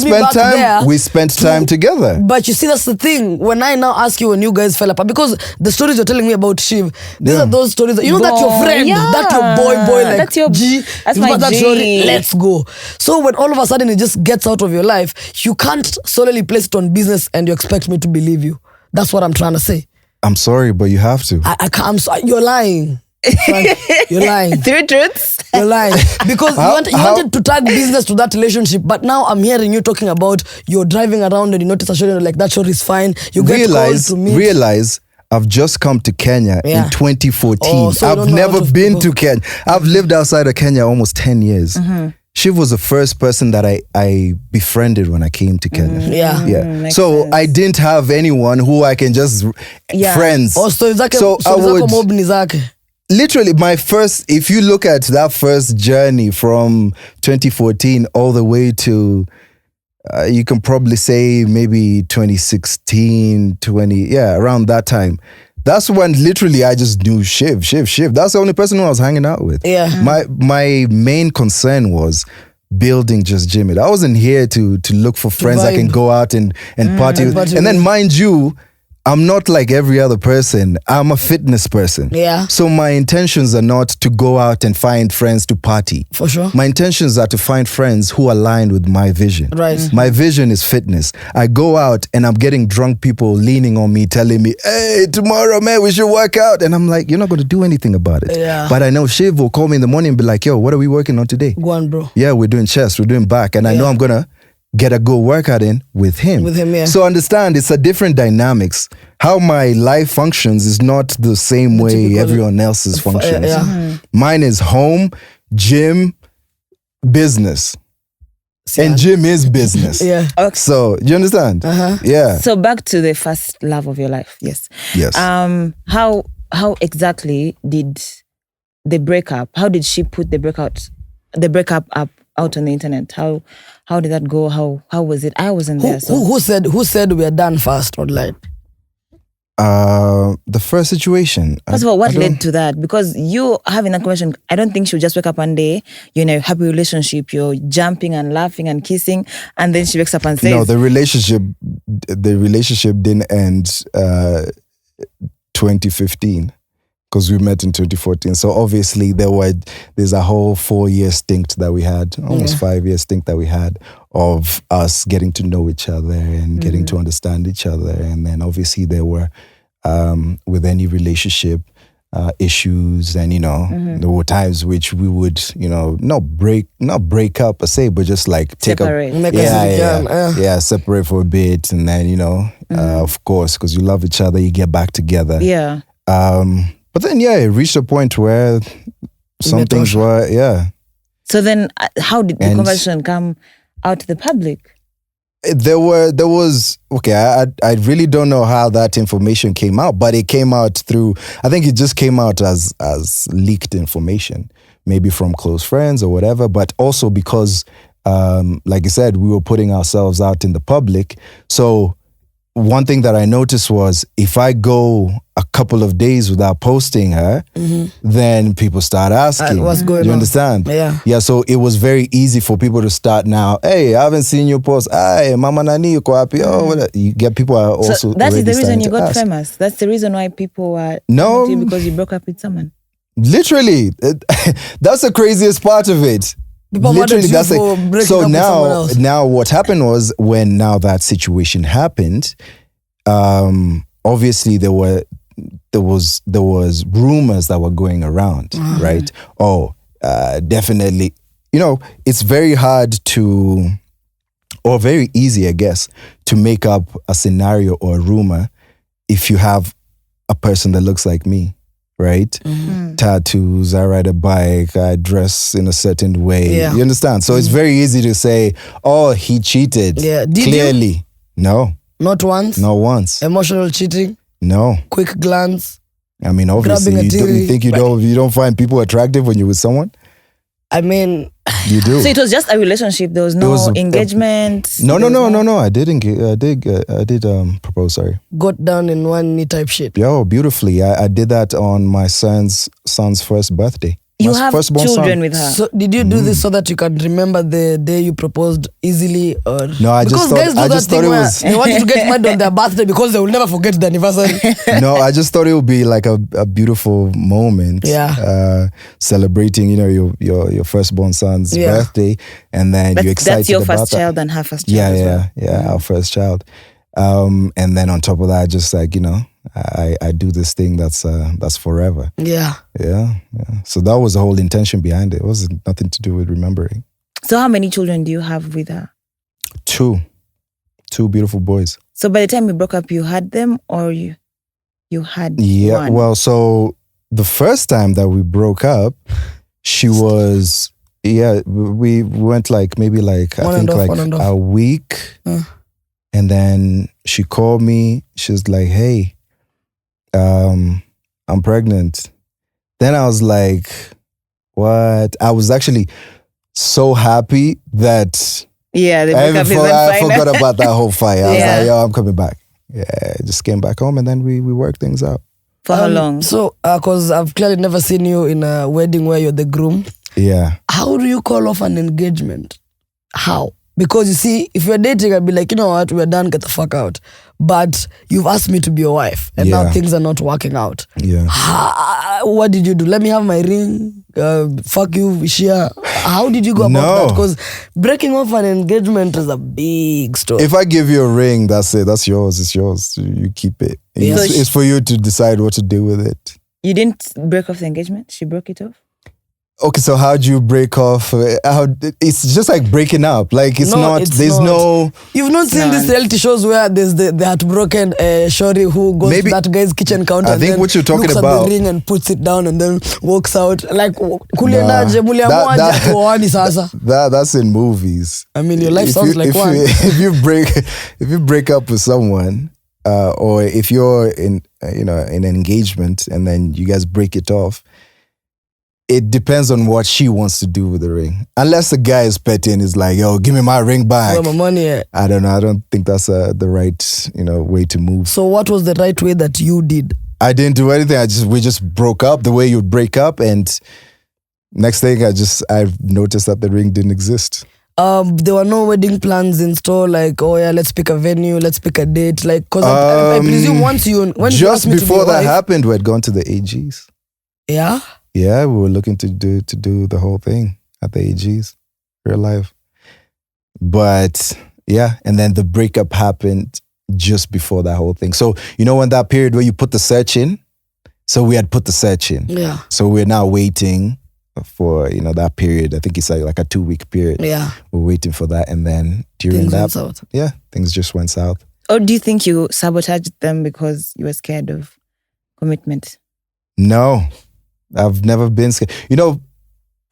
spent time together. But you see, that's the thing. When I now ask you when you guys fell apart, because the stories you're telling me about Shiv, these are those stories that, you know, that your friend, that your boy, like that's your G, that's my G. Story, let's go. So when all of a sudden it just gets out of your life, you can't solely place it on business and you expect me to believe you. That's what I'm trying to say. I'm sorry, but you have to. I can't. You're lying. Frank, you're lying. 3 truths? You're lying. Because you wanted to tag business to that relationship, but now I'm hearing you talking about you're driving around and you notice a show like that show is fine. You get called to meet. Realize I've just come to Kenya in 2014. So I've never been to Kenya. I've lived outside of Kenya almost 10 years. Shiv was the first person that I befriended when I came to Kenya. So sense. I didn't have anyone who I can just friends. So I would literally if you look at that first journey from 2014 all the way to you can probably say maybe 2016, around that time. That's when literally I just knew Shiv. That's the only person who I was hanging out with. My main concern was building JustGymIt. I wasn't here to look for friends I can go out and party with. And then mind you, I'm not like every other person. I'm a fitness person. So my intentions are not to go out and find friends to party. For sure. My intentions are to find friends who align with my vision. Right. My vision is fitness. I go out and I'm getting drunk people leaning on me, telling me, hey, tomorrow, man, we should work out. And I'm like, you're not going to do anything about it. But I know Shiv will call me in the morning and be like, yo, what are we working on today? Go on, bro. Yeah, we're doing chest, we're doing back. And I know I'm going to get a good workout in with him. So understand, it's a different dynamics. How my life functions is not the same way everyone else's functions. Mine is home, gym, business. And gym is business. Okay. So, you understand? Yeah. So back to the first love of your life. Yes. How exactly did the breakup, how did she put the breakup up out on the internet? How did that go? How was it? I wasn't there. So. Who said we are done fast online? The first situation. First of all, what led to that? Because you having that conversation, I don't think she'll just wake up one day, you're in a happy relationship, you're jumping and laughing and kissing, and then she wakes up and says, no, the relationship didn't end 2015. Because we met in 2014. So obviously there's a whole 4-year stint that we had, almost 5-year stint that we had of us getting to know each other and getting to understand each other. And then obviously there were, with any relationship, issues, and there were times which we would, not break up per se, but just like separate. Separate for a bit, and then of course, because you love each other, you get back together. But then, it reached a point where some things were, So then, how did the conversation come out to the public? There was, I really don't know how that information came out, but it came out through, I think it just came out as leaked information, maybe from close friends or whatever, but also because, like I said, we were putting ourselves out in the public. So one thing that I noticed was if I go a couple of days without posting her, then people start asking. What's going on? You understand? Yeah, so it was very easy for people to start now. Hey, I haven't seen your post. Hey, Mama Nani, yuko wapi? Oh, you get people are also. So that is the reason you got famous. That's the reason why people were because you broke up with someone. Literally, that's the craziest part of it. Literally, that's like, so now what happened was when now that situation happened, obviously there was rumors that were going around, right? Definitely, it's very hard to, or very easy, I guess, to make up a scenario or a rumor if you have a person that looks like me. Right? Tattoos, I ride a bike, I dress in a certain way. You understand? So it's very easy to say, oh, he cheated. Did clearly. You? No. Not once? Not once. Emotional cheating? No. Quick glance? I mean, obviously, you think you don't find people attractive when you're with someone? I mean, you do. So it was just a relationship. There was no engagement. No. I did propose. Sorry. Got down in one knee type shit. Yo, beautifully. I did that on my son's first birthday. You have children with her. So did you do this so that you can remember the day you proposed easily, or no? I just thought it was. They want you to get mad on their birthday because they will never forget the anniversary. No, I just thought it would be like a beautiful moment. Celebrating, your firstborn son's birthday, and then you're excited. That's your about first that. child and her first child. Yeah, our first child. And then on top of that, just like I do this thing that's forever. Yeah. Yeah. So that was the whole intention behind it. It was nothing to do with remembering. So how many children do you have with her? 2 beautiful boys. So by the time you broke up, you had them, or you had one? Well, so the first time that we broke up, she was, we went maybe I think a week. And then she called me. She was like, hey, I'm pregnant. Then I was like, what? I was actually so happy that I forgot about that whole fight. I was like, yo, I'm coming back. Yeah, I just came back home and then we worked things out. For how long? So, because I've clearly never seen you in a wedding where you're the groom. Yeah. How do you call off an engagement? How? Because you see, if you're dating, I'd be like, you know what, we're done, get the fuck out. But you've asked me to be your wife, and now things are not working out. Yeah. What did you do? Let me have my ring. Fuck you, Shia. How did you go about that? Because breaking off an engagement is a big story. If I give you a ring, that's it. That's yours. It's yours. You keep it. It's for you to decide what to do with it. You didn't break off the engagement? She broke it off? Okay, so how do you break off? It's just like breaking up. Like You've not seen these reality shows where there's the heartbroken shorty who goes to that guy's kitchen counter. I think what you're talking looks about. At the ring and puts it down and then walks out. Like that's in movies. I mean, your life sounds like one. If you break up with someone, or if you're in an engagement and then you guys break it off, it depends on what she wants to do with the ring. Unless the guy is petty and is like, yo, give me my ring back. Where my money at? I don't know. I don't think that's the right, way to move. So what was the right way that you did? I didn't do anything. We just broke up the way you'd break up, and next thing I noticed that the ring didn't exist. There were no wedding plans in store, like, oh yeah, let's pick a venue, let's pick a date. Like, cause I presume when just before that happened, we had gone to the AGs. Yeah? Yeah, we were looking to do the whole thing at the AGs, real life. But yeah, and then the breakup happened just before that whole thing. So, when that period where you put the search in? So we had put the search in. Yeah. So we're now waiting for, that period. I think it's like a 2-week period. Yeah. We're waiting for that. And then during things that, went south. Yeah, things just went south. Or do you think you sabotaged them because you were scared of commitment? No. I've never been scared. The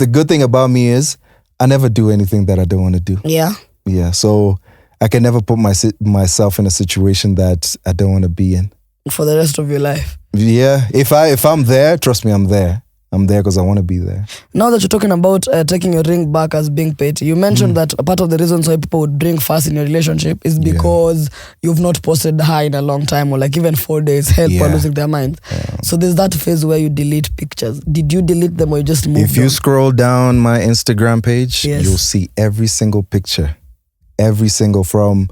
good thing about me is I never do anything that I don't want to do. Yeah. Yeah. So I can never put myself in a situation that I don't want to be in. For the rest of your life. Yeah. If I'm there, trust me, I'm there. I'm there because I want to be there. Now that you're talking about taking your ring back as being petty, you mentioned that part of the reasons why people would drink fast in your relationship is because you've not posted her in a long time, or like even 4 days, people are losing their minds. Yeah. So there's that phase where you delete pictures. Did you delete them or you just moved If you scroll down my Instagram page, you'll see every single picture. Every single, from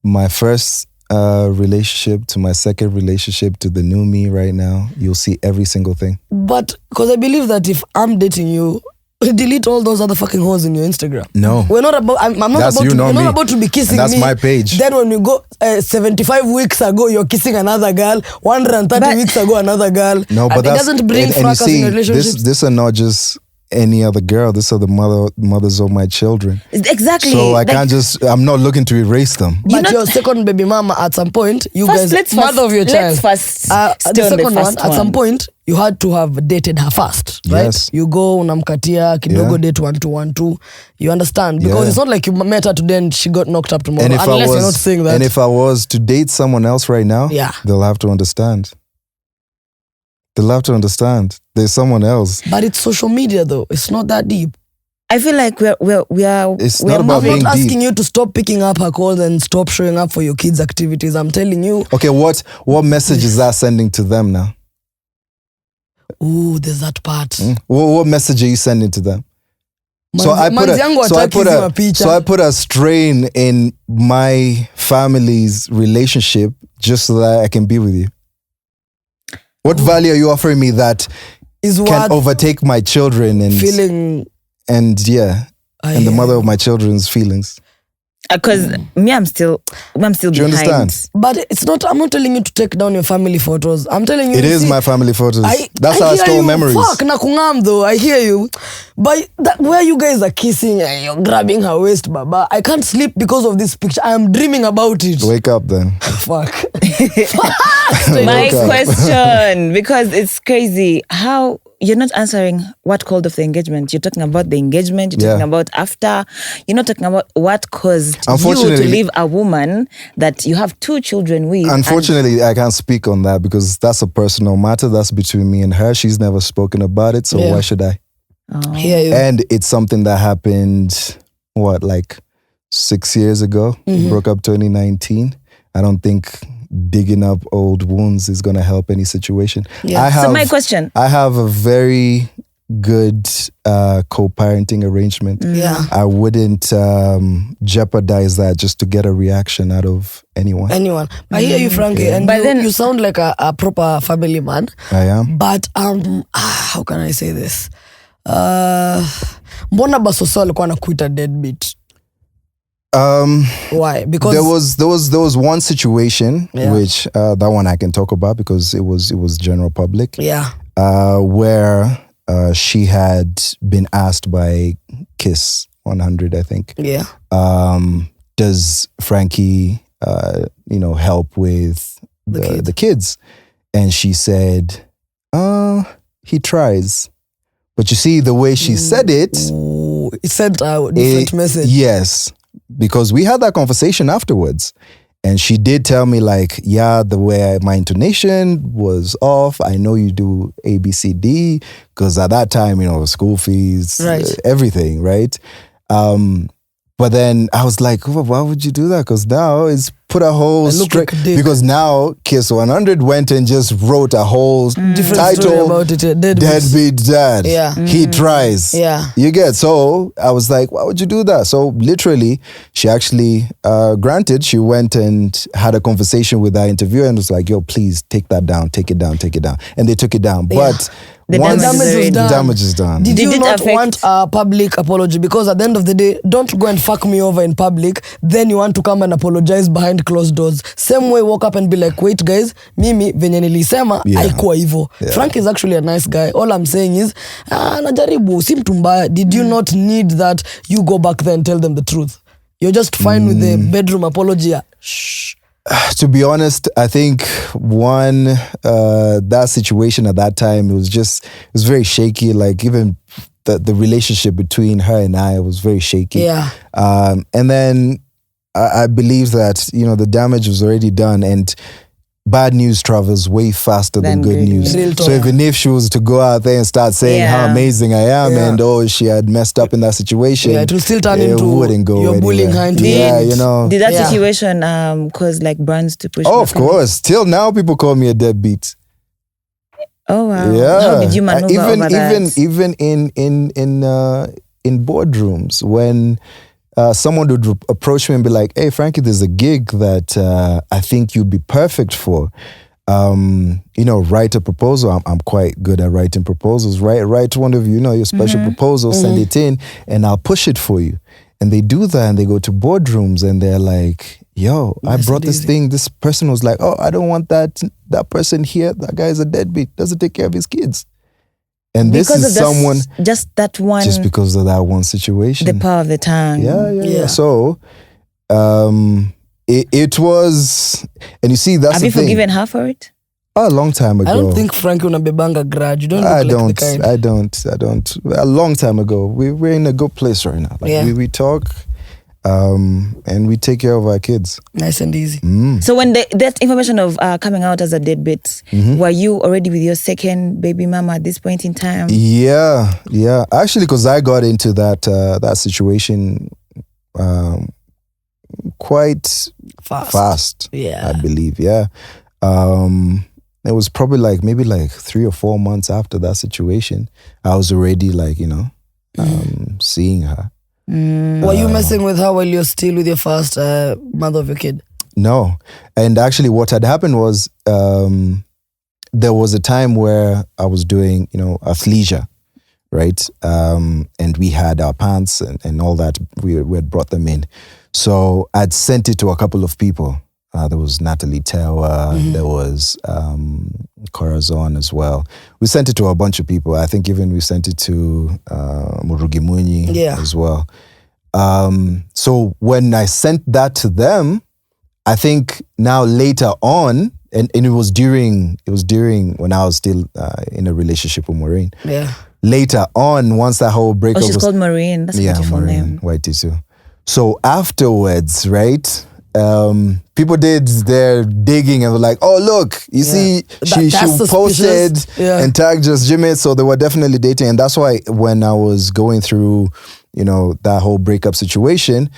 my first relationship to my second relationship to the new me right now. You'll see every single thing. But because I believe that if I'm dating you, delete all those other fucking hoes in your Instagram. No, we're not about. I'm not that's about. You're not about to be kissing and that's me. That's my page. Then when you go 75 weeks ago, you're kissing another girl. 130 weeks ago, another girl. No, but it doesn't bring fracas in relationships. This are not just any other girl. These are the mothers of my children. Exactly. So I can't I'm not looking to erase them. But your second baby mama, at some point, mother of your child. Let's first the second one, at some point, you had to have dated her first, right? Yes. You go, unamkatia, kidogo date 1-2-1-2. You understand? Because it's not like you met her today and she got knocked up tomorrow. Unless you're not saying that. And if I was to date someone else right now, they'll have to understand. They'll have to understand. There's someone else. But it's social media though. It's not that deep. I feel like we are. It's not about being deep. I'm not asking you to stop picking up her calls and stop showing up for your kids' activities. I'm telling you. Okay, what message is that sending to them now? Ooh, there's that part. What message are you sending to them? So I put a strain in my family's relationship just so that I can be with you. What value are you offering me that can overtake my children and feeling and the mother of my children's feelings? Because me, I'm still behind. Do you understand? But it's not. I'm not telling you to take down your family photos. I'm telling you. It is my family photos. That's how I hear store you. memories. Fuck, nakungam though. I hear you. But where you guys are kissing and you're grabbing her waist, baba. I can't sleep because of this picture. I am dreaming about it. Wake up then. Fuck. My question, because it's crazy. How you're not answering what called off the engagement. You're talking about the engagement. You're talking about after. You're not talking about what caused you to leave a woman that you have 2 children with. Unfortunately, I can't speak on that because that's a personal matter. That's between me and her. She's never spoken about it, so why should I? Hear you. And it's something that happened, like 6 years ago. We broke up 2019. I don't think digging up old wounds is going to help any situation. Yeah. So my question. I have a very good co-parenting arrangement. Yeah. I wouldn't jeopardize that just to get a reaction out of anyone. I hear you, Frankie. And you sound like a proper family man. I am. But how can I say this? Mbona Basoso alikuwa anakuita deadbeat? Why? Because there was one situation which that one I can talk about because it was general public. Yeah. Where she had been asked by Kiss 100, I think. Yeah. Does Frankie help with the kids? And she said, he tries. But you see the way she said it, it sent a different message. Yes. Because we had that conversation afterwards. And she did tell me the way my intonation was off. I know you do A, B, C, D. Because at that time, school fees, everything, right? But then I was like, why would you do that? Because now it's put a whole straight. Because now Kiss 100 went and just wrote a whole title about it. Deadbeat Dad. Yeah. He tries. Yeah. You get. So I was like, why would you do that? So literally, she actually, granted, she went and had a conversation with our interviewer and was like, yo, please take that down, take it down. And they took it down. But the damage is done. Did you not want a public apology? Because at the end of the day, don't go and fuck me over in public. Then you want to come and apologize behind closed doors. Same way, walk up and be like, wait guys, mimi venye nilisema haikuwa hivyo. Frank is actually a nice guy. All I'm saying is, najaribu, si mtu mbaya. Did you not need that you go back there and tell them the truth? You're just fine with the bedroom apology. Shh. To be honest, I think that situation at that time, it was very shaky. Even the relationship between her and I was very shaky. Yeah. And then I believe that, the damage was already done and bad news travels way faster than good news. So even if she was to go out there and start saying how amazing I am and she had messed up in that situation, it will still turn into wouldn't go you're bullying her into Did that situation cause brands to push? Oh, of course. Till now, people call me a deadbeat. Oh wow! Yeah. How did you maneuver over that? Even in boardrooms when someone would approach me and be like, "Hey, Frankie, there's a gig that I think you'd be perfect for. Write a proposal. I'm quite good at writing proposals. Write one of your special proposal, send it in, and I'll push it for you." And they do that, and they go to boardrooms, and they're like, "Yo, I brought this thing." This person was like, "Oh, I don't want that person here. That guy is a deadbeat. Doesn't take care of his kids." And because this is someone just because of that one situation. The power of the tongue. Yeah. So, it was, and you see, that's have the you thing. Forgiven her for it? A long time ago. I don't think Frankie unabebanga grudge. You don't look like the kind. I don't. A long time ago. We're in a good place right now. We talk, and we take care of our kids. Nice and easy. So when that information of coming out as a deadbeat, were you already with your second baby mama at this point in time? Yeah. Actually, because I got into that situation quite fast. Yeah, I believe. Yeah. It was probably maybe 3 or 4 months after that situation, I was already seeing her. Were you messing with her while you're still with your first mother of your kid? No. And actually what had happened was there was a time where I was doing, athleisure, right? And we had our pants and all that. We had brought them in. So I'd sent it to a couple of people. There was Natalie Tewa, there was Corazon as well. We sent it to a bunch of people. I think even we sent it to Murugi Munyi as well. So when I sent that to them, I think now later on, and it was during when I was still in a relationship with Maureen. Yeah. Later on, once that whole breakup she's called Maureen. That's a beautiful name. YT2. So afterwards, right? People did their digging and were like, "Oh, look, you see, she posted and tagged JustGymIt." So they were definitely dating, and that's why when I was going through, that whole breakup situation,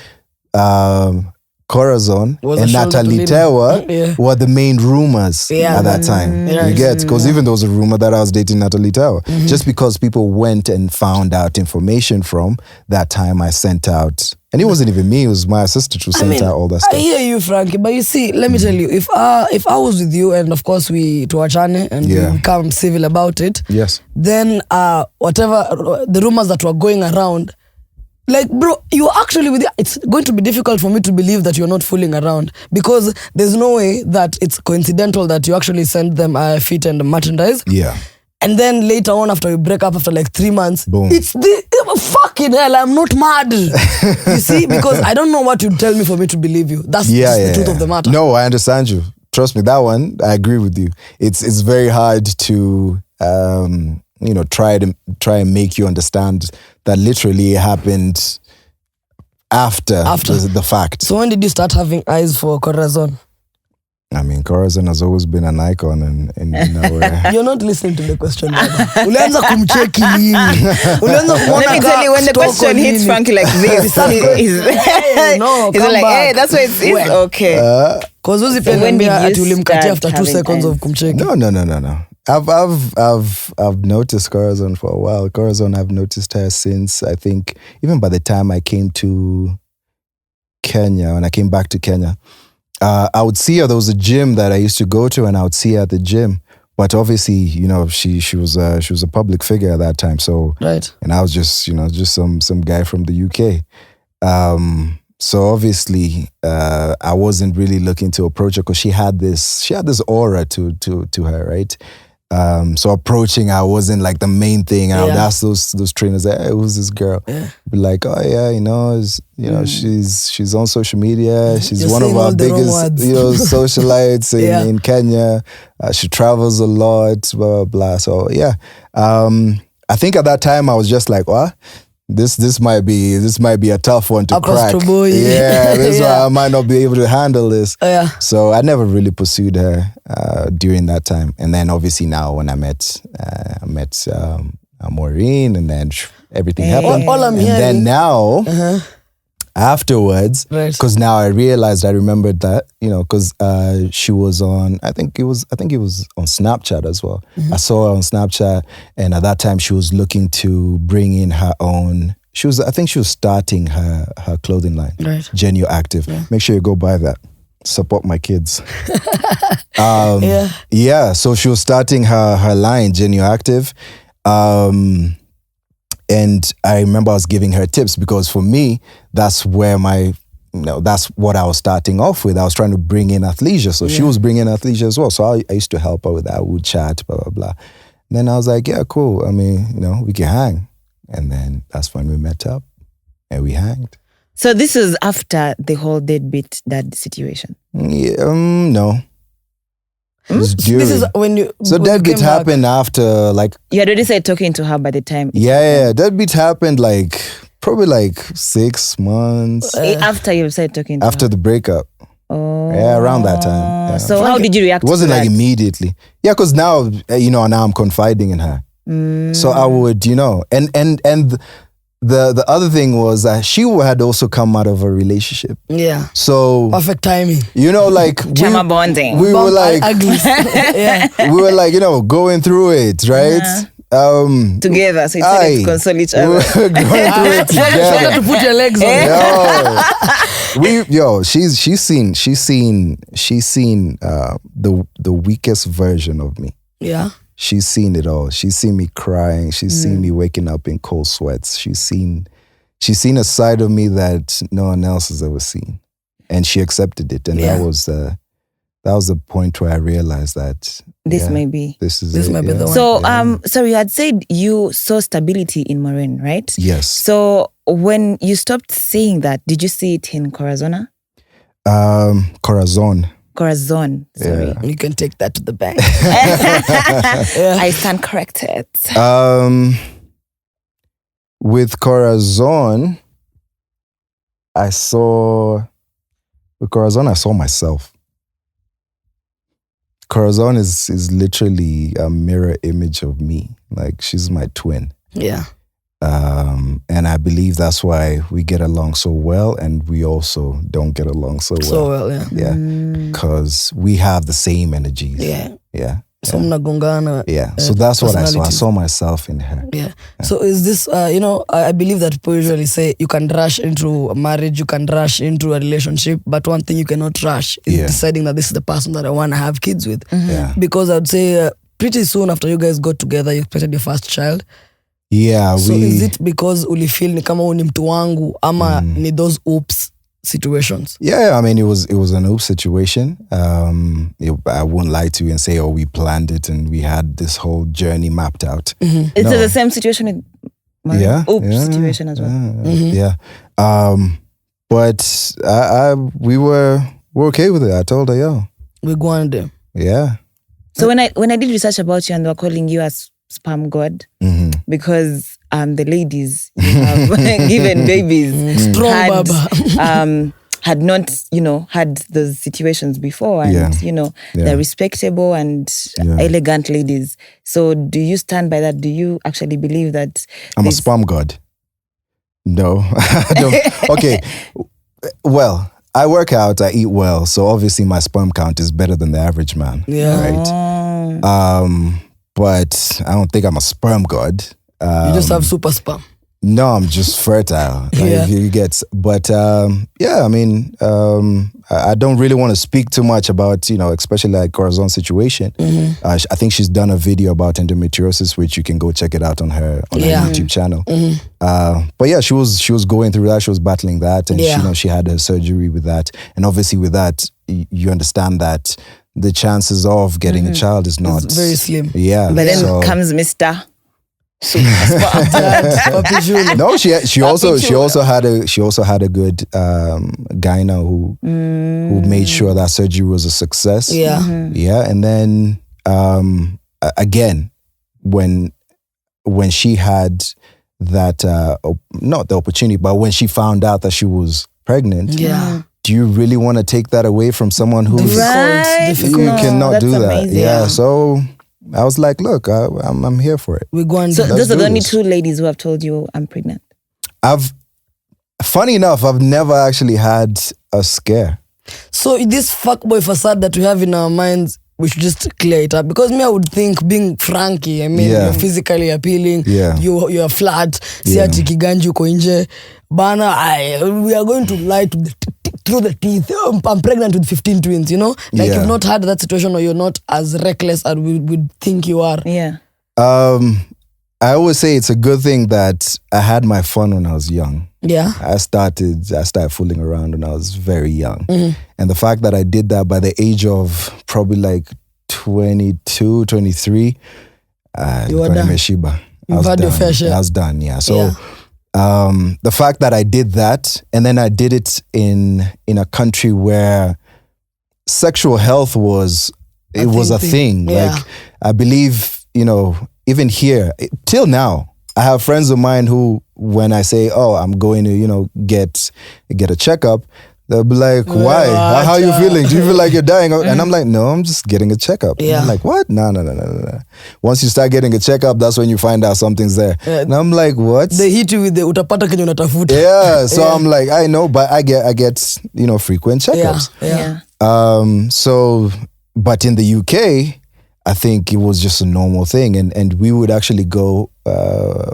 Corazon and Natalie Tewa were the main rumors at that time. You get, because even there was a rumor that I was dating Natalie Tewa. Just because people went and found out information from that time, I sent out, and it wasn't even me, it was my assistant who sent out all that stuff. I hear you, Frankie, but you see, let me tell you, if I was with you, and of course we tuachane and we become civil about it, then whatever the rumors that were going around, like, bro, you actually it's going to be difficult for me to believe that you're not fooling around, because there's no way that it's coincidental that you actually send them fit and merchandise. Yeah. And then later on, after you break up after like 3 months, boom. It's fucking hell, I'm not mad. You see, because I don't know what you'd tell me for me to believe you. That's the truth of the matter. No, I understand you. Trust me, that one, I agree with you. It's very hard to try and make you understand that literally it happened after the fact. So when did you start having eyes for Corazon? I mean, Corazon has always been an icon in our... You're not listening to the question. Ulianza kumcheki nini? Let me tell you, when the question hits Frankie like this, he's like, hey, that's why it's okay. Because when did you start after 2 seconds of kumcheki? No. I've noticed Corazon for a while. Corazon, I've noticed her since, I think, even by the time I came to Kenya, when I came back to Kenya, I would see her. There was a gym that I used to go to, and I would see her at the gym. But obviously, she was a public figure at that time. So, and I was just some guy from the UK. So obviously, I wasn't really looking to approach her because she had this aura to her, right? So approaching her wasn't like the main thing. And I would ask those trainers, "Hey, who's this girl?" Be like, "Oh yeah, she's on social media. She's You're one of our biggest socialites in Kenya. She travels a lot, blah blah blah." So yeah, I think at that time I was just like, "What? This might be a tough one to crack." This why I might not be able to handle this. So I never really pursued her during that time. And then obviously now when I met Maureen, and then everything happened. All I'm hearing. Then now afterwards, because now I remembered that, because she was on, I think it was on Snapchat as well. I saw her on Snapchat, and at that time she was looking to bring in her own. I think she was starting her clothing line, Genuine Active. Make sure you go buy that. Support my kids. So she was starting her line, Genuine Active. And I remember I was giving her tips, because for me, that's where that's what I was starting off with. I was trying to bring in athleisure. So she was bringing athleisure as well. So I used to help her with that. We would chat, blah, blah, blah. And then I was like, yeah, cool. I mean, we can hang. And then that's when we met up and we hanged. So this is after the whole deadbeat dad situation? No. This is when you. So deadbeat happened after, like. You had already started talking to her by the time. Yeah. Deadbeat happened probably 6 months. After you started talking to her? After the breakup. Oh. Yeah, around that time. Yeah. So how did you react to that? It wasn't like immediately. Yeah, because now, now I'm confiding in her. So I would, and the other thing was that she had also come out of a relationship. Yeah. So perfect timing. Like trauma bonding. We were like, we were like, going through it, right? Together, so it's to console each other. We were going through it together. To put your legs on. She's seen the weakest version of me. Yeah. She's seen it all. She's seen me crying. She's seen me waking up in cold sweats. She's seen she's seen a side of me that no one else has ever seen, and she accepted it. And that was the point where I realized that this may be this might be the one. So so you had said you saw stability in Maureen, right? Yes. So when you stopped seeing that, did you see it in Corazon? Corazon. Sorry. You can take that to the bank. I stand corrected. With Corazon, I saw myself. Corazon is literally a mirror image of me. Like, she's my twin. Yeah. And I believe that's why we get along so well, and we also don't get along so well. Yeah. Because we have the same energies. Yeah. So mnagongana. Yeah. So that's what I saw. I saw myself in her. Yeah. So is this, I believe that people usually say you can rush into a marriage, you can rush into a relationship, but one thing you cannot rush is deciding that this is the person that I want to have kids with. Yeah. Because I would say pretty soon after you guys got together, you expected your first child. Yeah. So is it because ulifeel ni kama ni mtu wangu ama ni those oops situations? Yeah, I mean, it was an oops situation. I wouldn't lie to you and say, we planned it and we had this whole journey mapped out. It's the same situation with my situation as well. Yeah. But we were okay with it. I told her, we go on there. Yeah. So when I did research about you and they were calling you as sperm god, because the ladies you have given babies had not, had those situations before, and they're respectable and elegant ladies. So do you stand by that? Do you actually believe that I'm a sperm god? No, I don't. Okay, well, I work out, I eat well, so obviously my sperm count is better than the average man. Yeah. Right. But I don't think I'm a sperm god. You just have super sperm. No, I'm just fertile. You get. But I mean, I don't really want to speak too much about, especially like Corazon's situation. I think she's done a video about endometriosis, which you can go check it out on her YouTube channel. But yeah, she was going through that. She was battling that, and she had her surgery with that. And obviously, with that, you understand that the chances of getting a child is not very slim. Yeah, but then comes Mr. No, she also had a good gyno who made sure that surgery was a success. Yeah. And then again, when she had that not the opportunity, but when she found out that she was pregnant, do you really want to take that away from someone who's difficult? You cannot do that. Amazing. Yeah, so I was like, look, I'm here for it. We're going. So those are the only two ladies who have told you I'm pregnant. Funny enough, I've never actually had a scare. So this fuckboy facade that we have in our minds, we should just clear it up. Because me, I would think being Frankie, I mean, you're physically appealing, you're flat, siati kiganji uko nje, bana, we are going to lie through the teeth. I'm pregnant with 15 twins, Like you've not had that situation, or you're not as reckless as we would think you are. Yeah. I always say it's a good thing that I had my fun when I was young. Yeah. I started fooling around when I was very young. And the fact that I did that by the age of probably like 22, 23, you were done. You've had your fair share. I was done, yeah. So the fact that I did that, and then I did it in a country where sexual health was a thing. Yeah. Like, I believe, even here, till now, I have friends of mine who, when I say, I'm going to, get a checkup, they'll be like, why? How are you feeling? Do you feel like you're dying? And I'm like, no, I'm just getting a checkup. Yeah. I'm like, what? No. Once you start getting a checkup, that's when you find out something's there. And I'm like, what? They hit you with the utapata kenye unatafuta. Yeah. So I'm like, I know, but I get frequent checkups. Yeah. So, but in the UK, I think it was just a normal thing. And we would actually go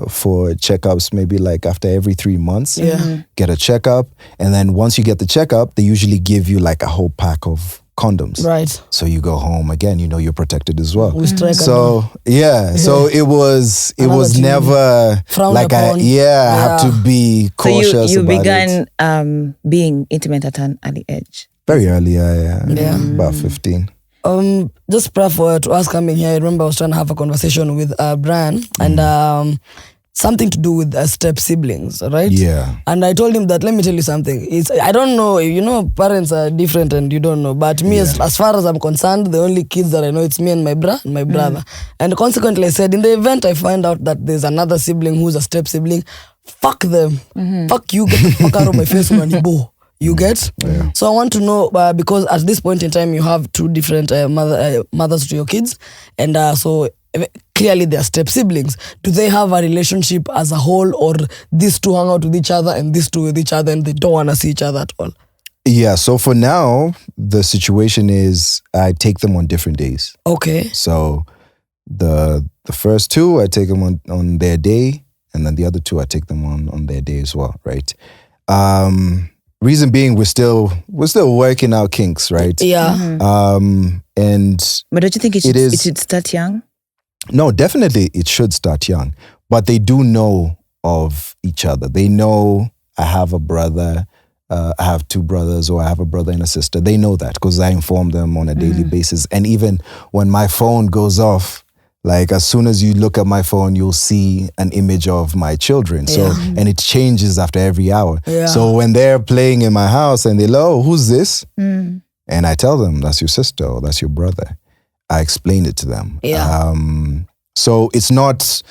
for checkups maybe like after every 3 months. Yeah. Get a checkup. And then once you get the checkup, they usually give you like a whole pack of condoms. Right. So you go home again, you're protected as well. We strike so it was never like I have to be cautious about it. So you began being intimate at an early age. Very early, about 15. Just prior to us coming here, I remember I was trying to have a conversation with Brian and something to do with step siblings, right? Yeah. And I told him that, let me tell you something. I don't know, parents are different and you don't know. But me, as far as I'm concerned, the only kids that I know, it's me and my brother. And consequently, I said, in the event I find out that there's another sibling who's a step sibling, fuck them. Fuck you, get the fuck out of my face, Manibo. You get? Yeah. So I want to know, because at this point in time, you have two different mothers to your kids. And so clearly they're step siblings. Do they have a relationship as a whole, or these two hang out with each other and these two with each other and they don't want to see each other at all? Yeah, so for now, the situation is I take them on different days. Okay. So the first two, I take them on their day, and then the other two, I take them on their day as well, right? Reason being, we're still working out kinks, right? Yeah. But don't you think it should start young? No, definitely it should start young. But they do know of each other. They know I have a brother, I have two brothers, or I have a brother and a sister. They know that because I inform them on a daily basis. And even when my phone goes off, like as soon as you look at my phone, you'll see an image of my children. So, and it changes after every hour. Yeah. So when they're playing in my house and they're like, oh, who's this? And I tell them, that's your sister or that's your brother. I explain it to them. Yeah. So it's not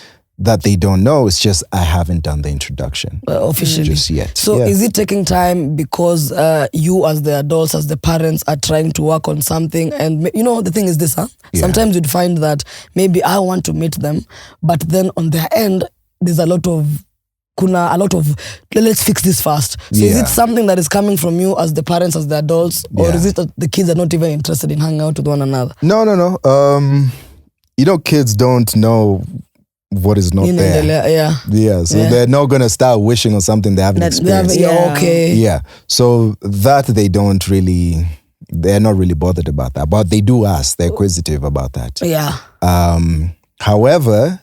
that they don't know, it's just I haven't done the introduction. Officially. Just yet. So is it taking time because you as the adults, as the parents are trying to work on something? And the thing is this, sometimes you'd find that maybe I want to meet them, but then on their end, there's a lot of let's fix this fast. So is it something that is coming from you as the parents, as the adults, or is it that the kids are not even interested in hanging out with one another? No. Kids don't know what is not there. So they're not going to start wishing on something they haven't experienced. Yeah. So that they're not really bothered about that. But they do ask, they're inquisitive about that. Yeah. However,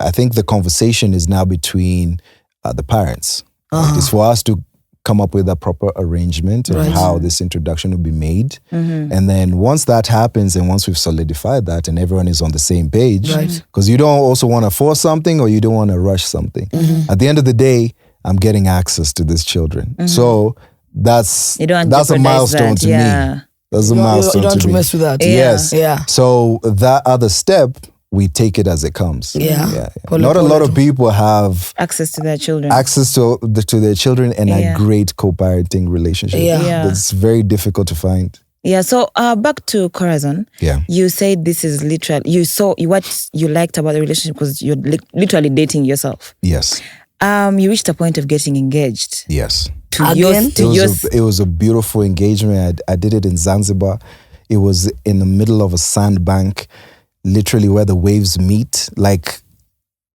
I think the conversation is now between the parents. It's for us to come up with a proper arrangement of how this introduction will be made. And then once that happens and once we've solidified that and everyone is on the same page, because you don't also want to force something or you don't want to rush something. At the end of the day, I'm getting access to these children. So that's a milestone to me. That's a milestone to me. You don't want to mess with that. Yes. Yeah. So that other step, we take it as it comes. Yeah. Not a lot of people have access to their children. Access to their children and a great co-parenting relationship. That's very difficult to find. Yeah. So back to Corazon. Yeah. You said this is literal. You saw what you liked about the relationship because you're literally dating yourself. Yes. You reached a point of getting engaged. Yes. It was a beautiful engagement. I did it in Zanzibar. It was in the middle of a sandbank, literally where the waves meet. Like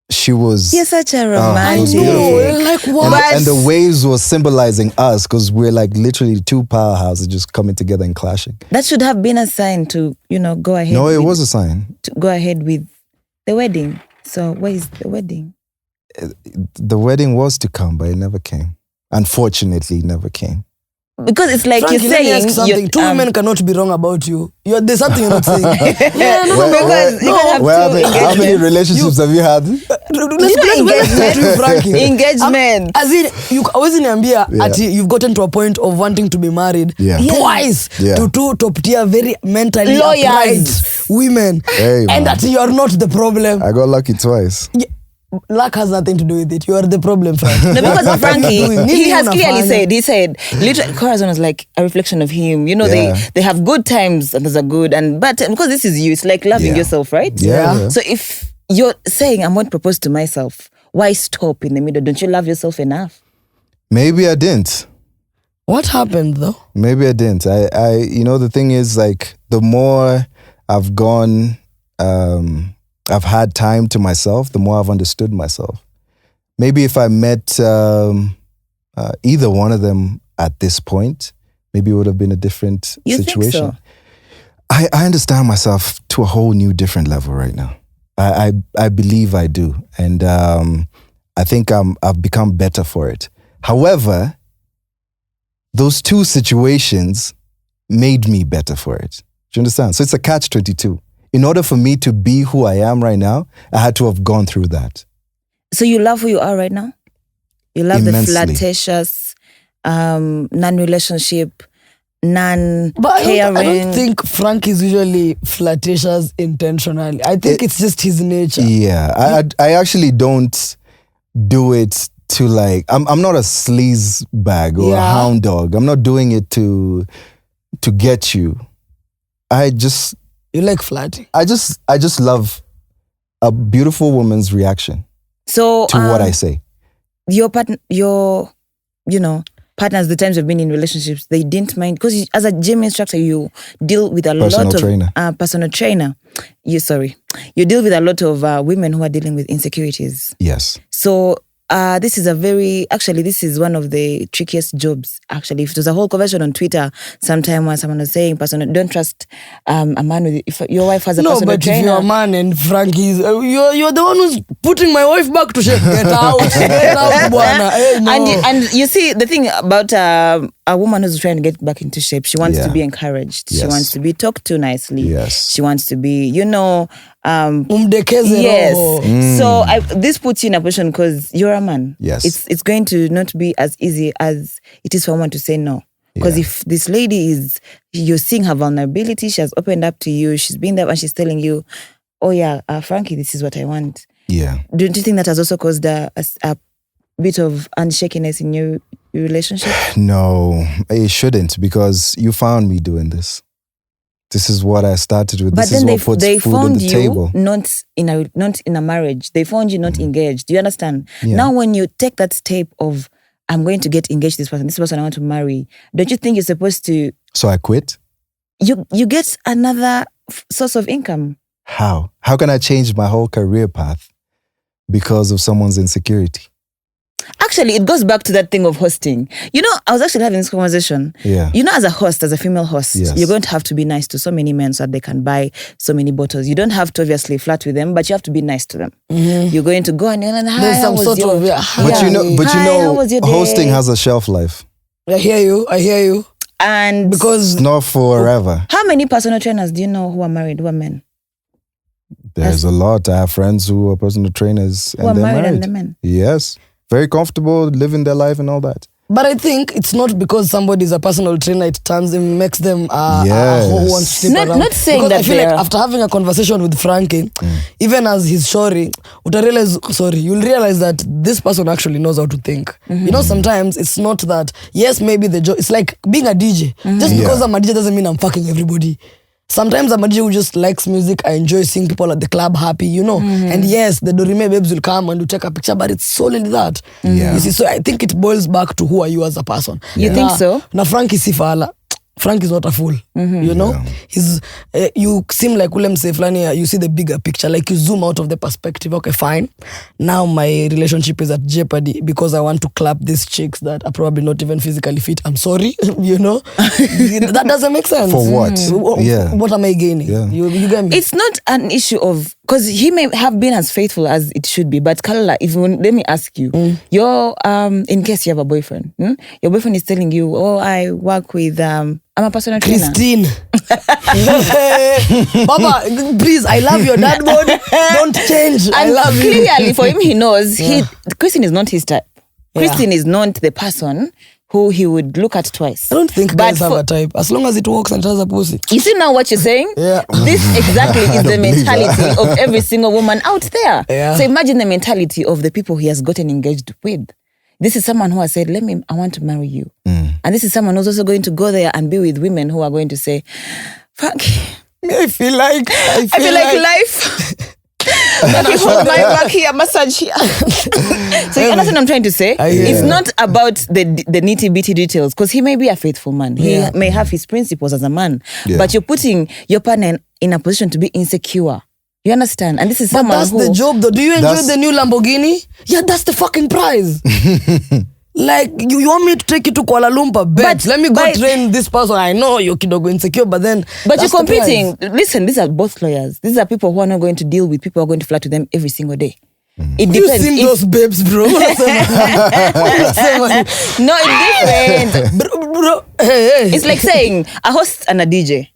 she was. You're such a romantic. It was beautiful. Like what? And the waves were symbolizing us because we're like literally two powerhouses just coming together and clashing. That should have been a sign to go ahead. No, it was a sign to go ahead with the wedding. So where is the wedding? The wedding was to come, but it never came. Unfortunately, it never came. Because it's like Frankie, you're saying something. Two women cannot be wrong about you. There's something you're not saying. How many relationships have you had? Engagement. As in, you've gotten to a point of wanting to be married twice to two top tier, very mentally upright women, and that you are not the problem. I got lucky twice. Luck has nothing to do with it. You are the problem, Frank. No, because Frankie, he has clearly said, literally, Corazon is like a reflection of him. They have good times and those are good. But because this is you, it's like loving yourself, right? Yeah. So if you're saying, I'm going to propose to myself, why stop in the middle? Don't you love yourself enough? Maybe I didn't. What happened though? Maybe I didn't. The thing is, like, the more I've gone, I've had time to myself, the more I've understood myself. Maybe if I met either one of them at this point, maybe it would have been a different situation. Think so? I understand myself to a whole new different level right now. I believe I do. And I think I've become better for it. However, those two situations made me better for it. Do you understand? So it's a catch-22. In order for me to be who I am right now, I had to have gone through that. So you love who you are right now? You love Immensely. the flirtatious, non-relationship, non-caring. But I don't think Frank is usually flirtatious intentionally. I think it's just his nature. Yeah, I actually don't do it to like, I'm not a sleaze bag or a hound dog. I'm not doing it to get you. You like flirting. I just love a beautiful woman's reaction to what I say. Your partners, the times you've been in relationships, they didn't mind, because as a gym instructor, you deal with a lot of personal trainer. You deal with a lot of women who are dealing with insecurities. Yes. So this is one of the trickiest jobs, actually. If there's a whole conversation on Twitter sometime when someone was saying, don't trust a man with, if your wife has a personal trainer. No, but if you're a man and Frank is, you're the one who's putting my wife back to shape. Get out, bwana. Hey, no. And you see, the thing about a woman who's trying to get back into shape, she wants to be encouraged. Yes. She wants to be talked to nicely. Yes. She wants to be, Umdekeze yes. So this puts you in a position, because you're a man. Yes. It's going to not be as easy as it is for a woman to say no. Because if this lady you're seeing her vulnerability, she has opened up to you, she's been there and she's telling you, oh yeah, Frankie, this is what I want. Yeah. Don't you think that has also caused a bit of unshakiness in your relationship? No, it shouldn't, because you found me doing this. This is what I started with. But this then is what puts food on the table. Not in a marriage. They found you not engaged. Do you understand? Yeah. Now when you take that step of, I'm going to get engaged to this person I want to marry, don't you think you're supposed to... So I quit? You get another source of income. How? How can I change my whole career path because of someone's insecurity? Actually, it goes back to that thing of hosting. I was actually having this conversation. Yeah. As a host, as a female host, you're going to have to be nice to so many men so that they can buy so many bottles. You don't have to obviously flirt with them, but you have to be nice to them. Mm-hmm. You're going to go and you're like, hi, there's some sort of... how was your day? Hosting has a shelf life. I hear you. And because it's not forever. How many personal trainers do you know who are married, who are men? There's a lot. I have friends who are personal trainers who and are they're married and they're men. Yes. Very comfortable, living their life and all that. But I think it's not because somebody is a personal trainer, it makes them who wants to sleep around. Not saying because that I feel like after having a conversation with Frankie, even as his shori, you'll realize that this person actually knows how to think. Mm-hmm. Sometimes it's not that, yes, maybe the job, it's like being a DJ. Mm-hmm. Just because I'm a DJ doesn't mean I'm fucking everybody. Sometimes I'm a DJ who just likes music. I enjoy seeing people at the club happy, Mm-hmm. And yes, the Dorime babes will come and you take a picture, but it's solely that. Yeah. You see, so I think it boils back to who are you as a person. You think so? Now Frankie Sifala. Frank is not a fool, He's you seem like Willem Seflani. You see the bigger picture, like you zoom out of the perspective. Okay, fine. Now my relationship is at jeopardy because I want to clap these chicks that are probably not even physically fit. I'm sorry, that doesn't make sense. For what? What am I gaining? Yeah. You get me? It's not an issue of, because he may have been as faithful as it should be, but Kalala, let me ask you, you're in case you have a boyfriend, your boyfriend is telling you, oh, I work with I'm a personal trainer. Christine. Baba, please, I love your dad bod. Don't change. I love you. Clearly, for him, he knows Christine is not his type. Christine is not the person who he would look at twice. I don't think guys have a type. As long as it works and has a pussy. You see now what you're saying? Yeah. This exactly is the mentality of every single woman out there. Yeah. So imagine the mentality of the people he has gotten engaged with. This is someone who has said, I want to marry you. And this is someone who's also going to go there and be with women who are going to say, Frankie, I feel like life. Frankie, hold my back here, massage here. So you understand what I'm trying to say? It's not about the nitty-bitty details, because he may be a faithful man. He may have his principles as a man. But you're putting your partner in a position to be insecure. You understand? And this is someone that's the job though. Do you enjoy the new Lamborghini? Yeah, that's the fucking prize. Like, you want me to take you to Kuala Lumpur? Bet, let me go train this person. I know you're kidogo insecure, but then... But you're competing. Listen, these are both lawyers. These are people who are not going to deal with people who are going to flirt with them every single day. It depends. You've seen those babes, bro. No, it's different. Bro. Hey. It's like saying a host and a DJ.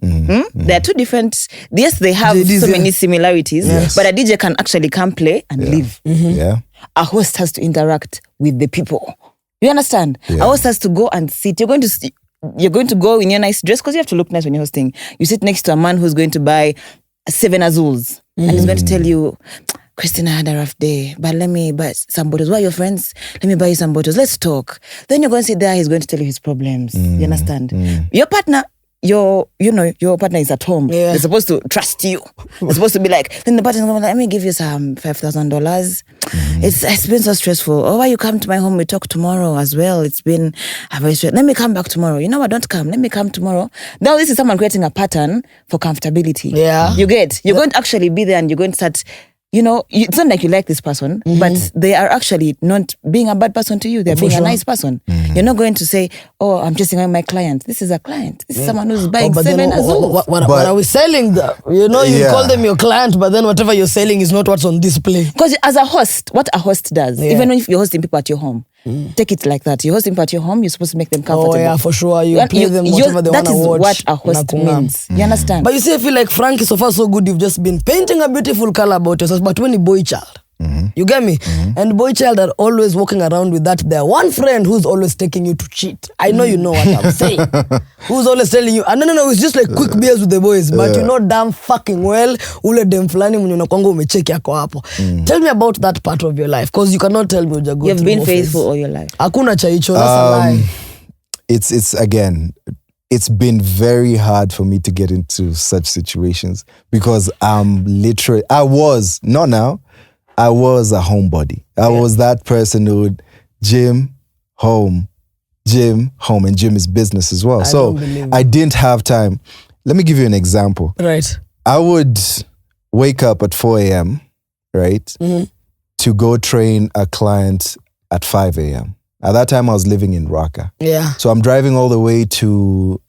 They are two different. Yes, they have so many similarities, but a DJ can actually come play and leave. Yeah. A host has to interact with the people. You understand? Yeah. A host has to go and sit. You're going to go in your nice dress because you have to look nice when you're hosting. You sit next to a man who's going to buy 7 Azuls and he's going to tell you, Christina, I had a rough day, but let me buy some bottles. Why are your friends? Let me buy you some bottles. Let's talk. Then you're going to sit there. He's going to tell you his problems. You understand? Your partner, your partner is at home. Yeah. They're supposed to trust you. They're supposed to be like, then the partner's going to be like, let me give you some $5,000. It's been so stressful. Oh, why you come to my home? We talk tomorrow as well. It's been a very stressful. Let me come back tomorrow. You know what? Don't come. Let me come tomorrow. Now this is someone creating a pattern for comfortability. Yeah. You're going to actually be there and you're going to start... it's not like you like this person, but they are actually not being a bad person to you. They're being a nice person. You're not going to say, oh, I'm chasing away my client. This is a client. This is someone who's buying 7 Azules. What are we selling? You call them your client, but then whatever you're selling is not what's on display. Because as a host, what a host does, even if you're hosting people at your home, take it like that. You're hosting people at your home, you're supposed to make them comfortable. Oh yeah, for sure. You play them whatever they want to watch. That is what a host means. You understand? But you see, I feel like Frankie, so far so good, you've just been painting a beautiful color about yourself, but when you boy child, you get me? And boy child are always walking around with that there one friend who's always taking you to cheat. I know you know what I'm saying. Who's always telling you, no, it's just like quick beers with the boys, but you know damn fucking well, ule dem fulani mwenye unakwanga umecheki yako hapo. Tell me about that part of your life, because you cannot tell me you've been faithful all your life. Hakuna cha hicho, that's a lie. It's again, it's been very hard for me to get into such situations because I was a homebody. I was that person who would gym, home, and gym is business as well. So I didn't have time. Let me give you an example. Right. I would wake up at 4 a.m., right, to go train a client at 5 a.m. At that time, I was living in Raqqa. Yeah. So I'm driving all the way to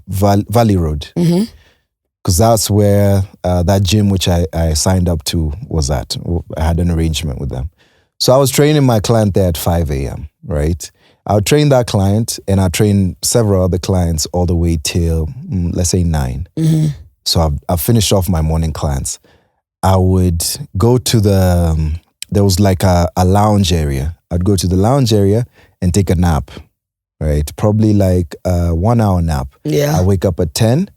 Valley Road. Because that's where that gym which I signed up to was at. I had an arrangement with them. So I was training my client there at 5 a.m., right? I would train that client and I train several other clients all the way till, let's say 9. So I've finished off my morning clients. I would go to there was like a lounge area. I'd go to the lounge area and take a nap, right? Probably like a 1 hour nap. Yeah. I wake up at 10.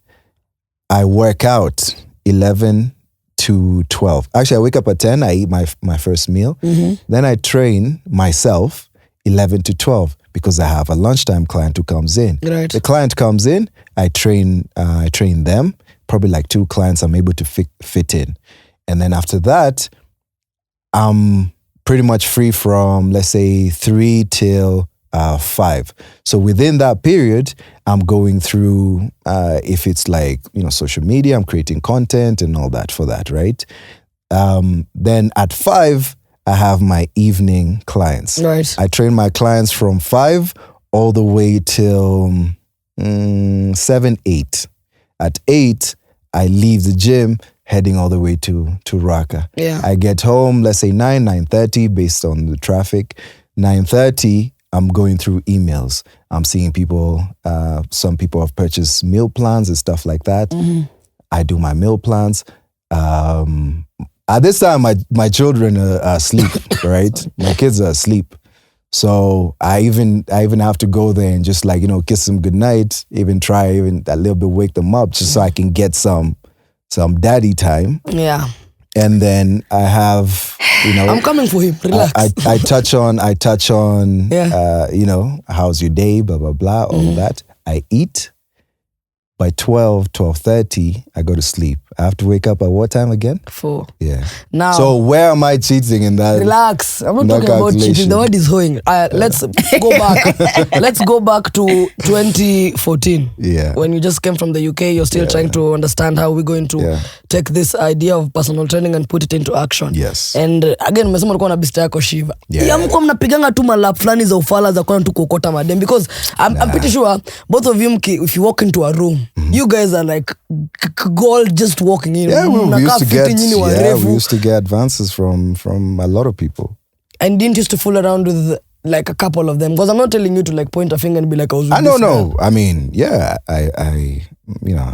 I work out 11 to 12. Actually, I wake up at 10. I eat my first meal. Then I train myself 11 to 12 because I have a lunchtime client who comes in. Right. The client comes in. I train them. Probably like 2 clients I'm able to fit in. And then after that, I'm pretty much free from, let's say, 3 till 5. So within that period, I'm going through, if it's like, social media, I'm creating content and all that for that, right? Then at 5, I have my evening clients. Right. I train my clients from 5 all the way till 7, 8. At 8, I leave the gym, heading all the way to Raqqa. Yeah. I get home, let's say 9:30 based on the traffic. 9:30, I'm going through emails. I'm seeing people, some people have purchased meal plans and stuff like that. I do my meal plans. At this time, my children are asleep, right? My kids are asleep. So I even have to go there and just kiss them goodnight, try a little bit wake them up just so I can get some daddy time. Yeah. And then I have, I'm coming for him. Relax. I touch on, how's your day, blah, blah, blah, all that. I eat. By 12:30, I go to sleep. I have to wake up at what time again? 4. Yeah. Now, so where am I cheating in that? Relax. I'm not talking about cheating. The word is hoeing. Let's go back. Let's go back to 2014. Yeah. When you just came from the UK, you're still trying to understand how we're going to take this idea of personal training and put it into action. Yes. And again, umesema ulikuwa na bista yako Shiva. Yeah. Mko mnapiganga tu malap fulani za ufala za kwenda tu kuokota madem, because I'm pretty sure both of you, if you walk into a room, you guys are like gold just walking in. Yeah, we used to get advances from a lot of people. And didn't used to fool around with like a couple of them? Because I'm not telling you to like point a finger and be like, I don't know. I mean, yeah, I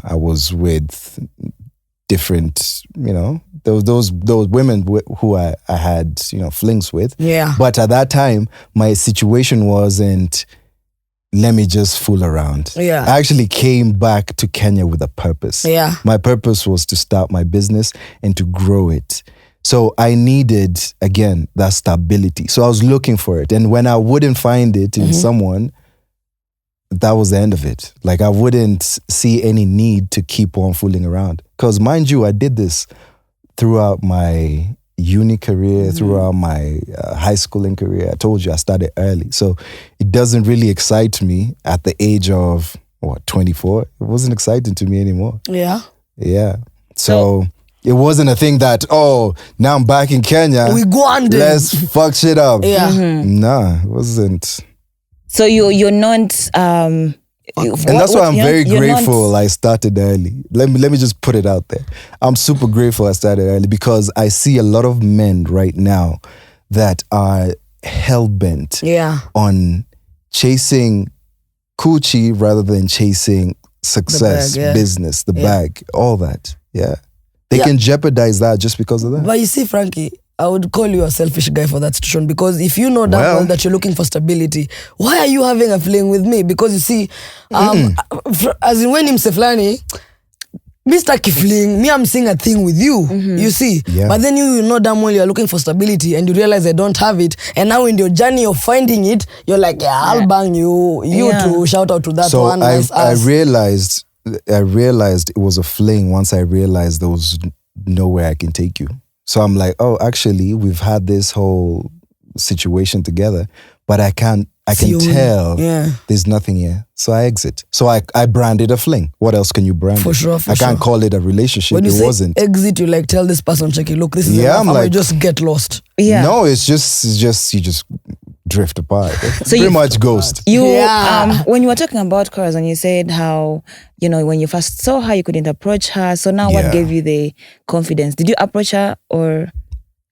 I was with different, those women who I had, flings with. Yeah. But at that time, my situation wasn't, let me just fool around. Yeah. I actually came back to Kenya with a purpose. Yeah. My purpose was to start my business and to grow it. So I needed, again, that stability. So I was looking for it. And when I wouldn't find it in someone, that was the end of it. Like, I wouldn't see any need to keep on fooling around. Because mind you, I did this throughout my uni career, throughout my high schooling career. I told you I started early. So it doesn't really excite me at the age of, 24? It wasn't exciting to me anymore. Yeah. Yeah. So it wasn't a thing that, now I'm back in Kenya. We go under. Let's fuck shit up. Yeah. Nah, it wasn't. So you're not... and that's why I'm very grateful I started early. Let me just put it out there. I'm super grateful I started early, because I see a lot of men right now that are hell-bent on chasing coochie rather than chasing success, the bag, business, the bag, all that. Yeah. They can jeopardize that just because of that. But you see, Frankie, I would call you a selfish guy for that situation, because if you know damn well that you're looking for stability, why are you having a fling with me? Because you see, as in when him Seflani, Mr. Kifling, me, I'm seeing a thing with you, you see. Yeah. But then you know damn well you're looking for stability and you realize I don't have it. And now in your journey of finding it, you're like, I'll bang you to shout out to that one. Nice ass. I realized it was a fling once I realized there was nowhere I can take you. So I'm like, actually, we've had this whole situation together, but I can tell there's nothing here. So I exit. So I branded a fling. What else can you brand? For sure. I can't call it a relationship. When you say wasn't. Exit, you like tell this person, Checky, look, this is I'm like, just get lost. Yeah. No, it's just you just drift apart. So pretty much ghost. When you were talking about Coraz, and you said how, when you first saw her, you couldn't approach her. So now what gave you the confidence? Did you approach her or?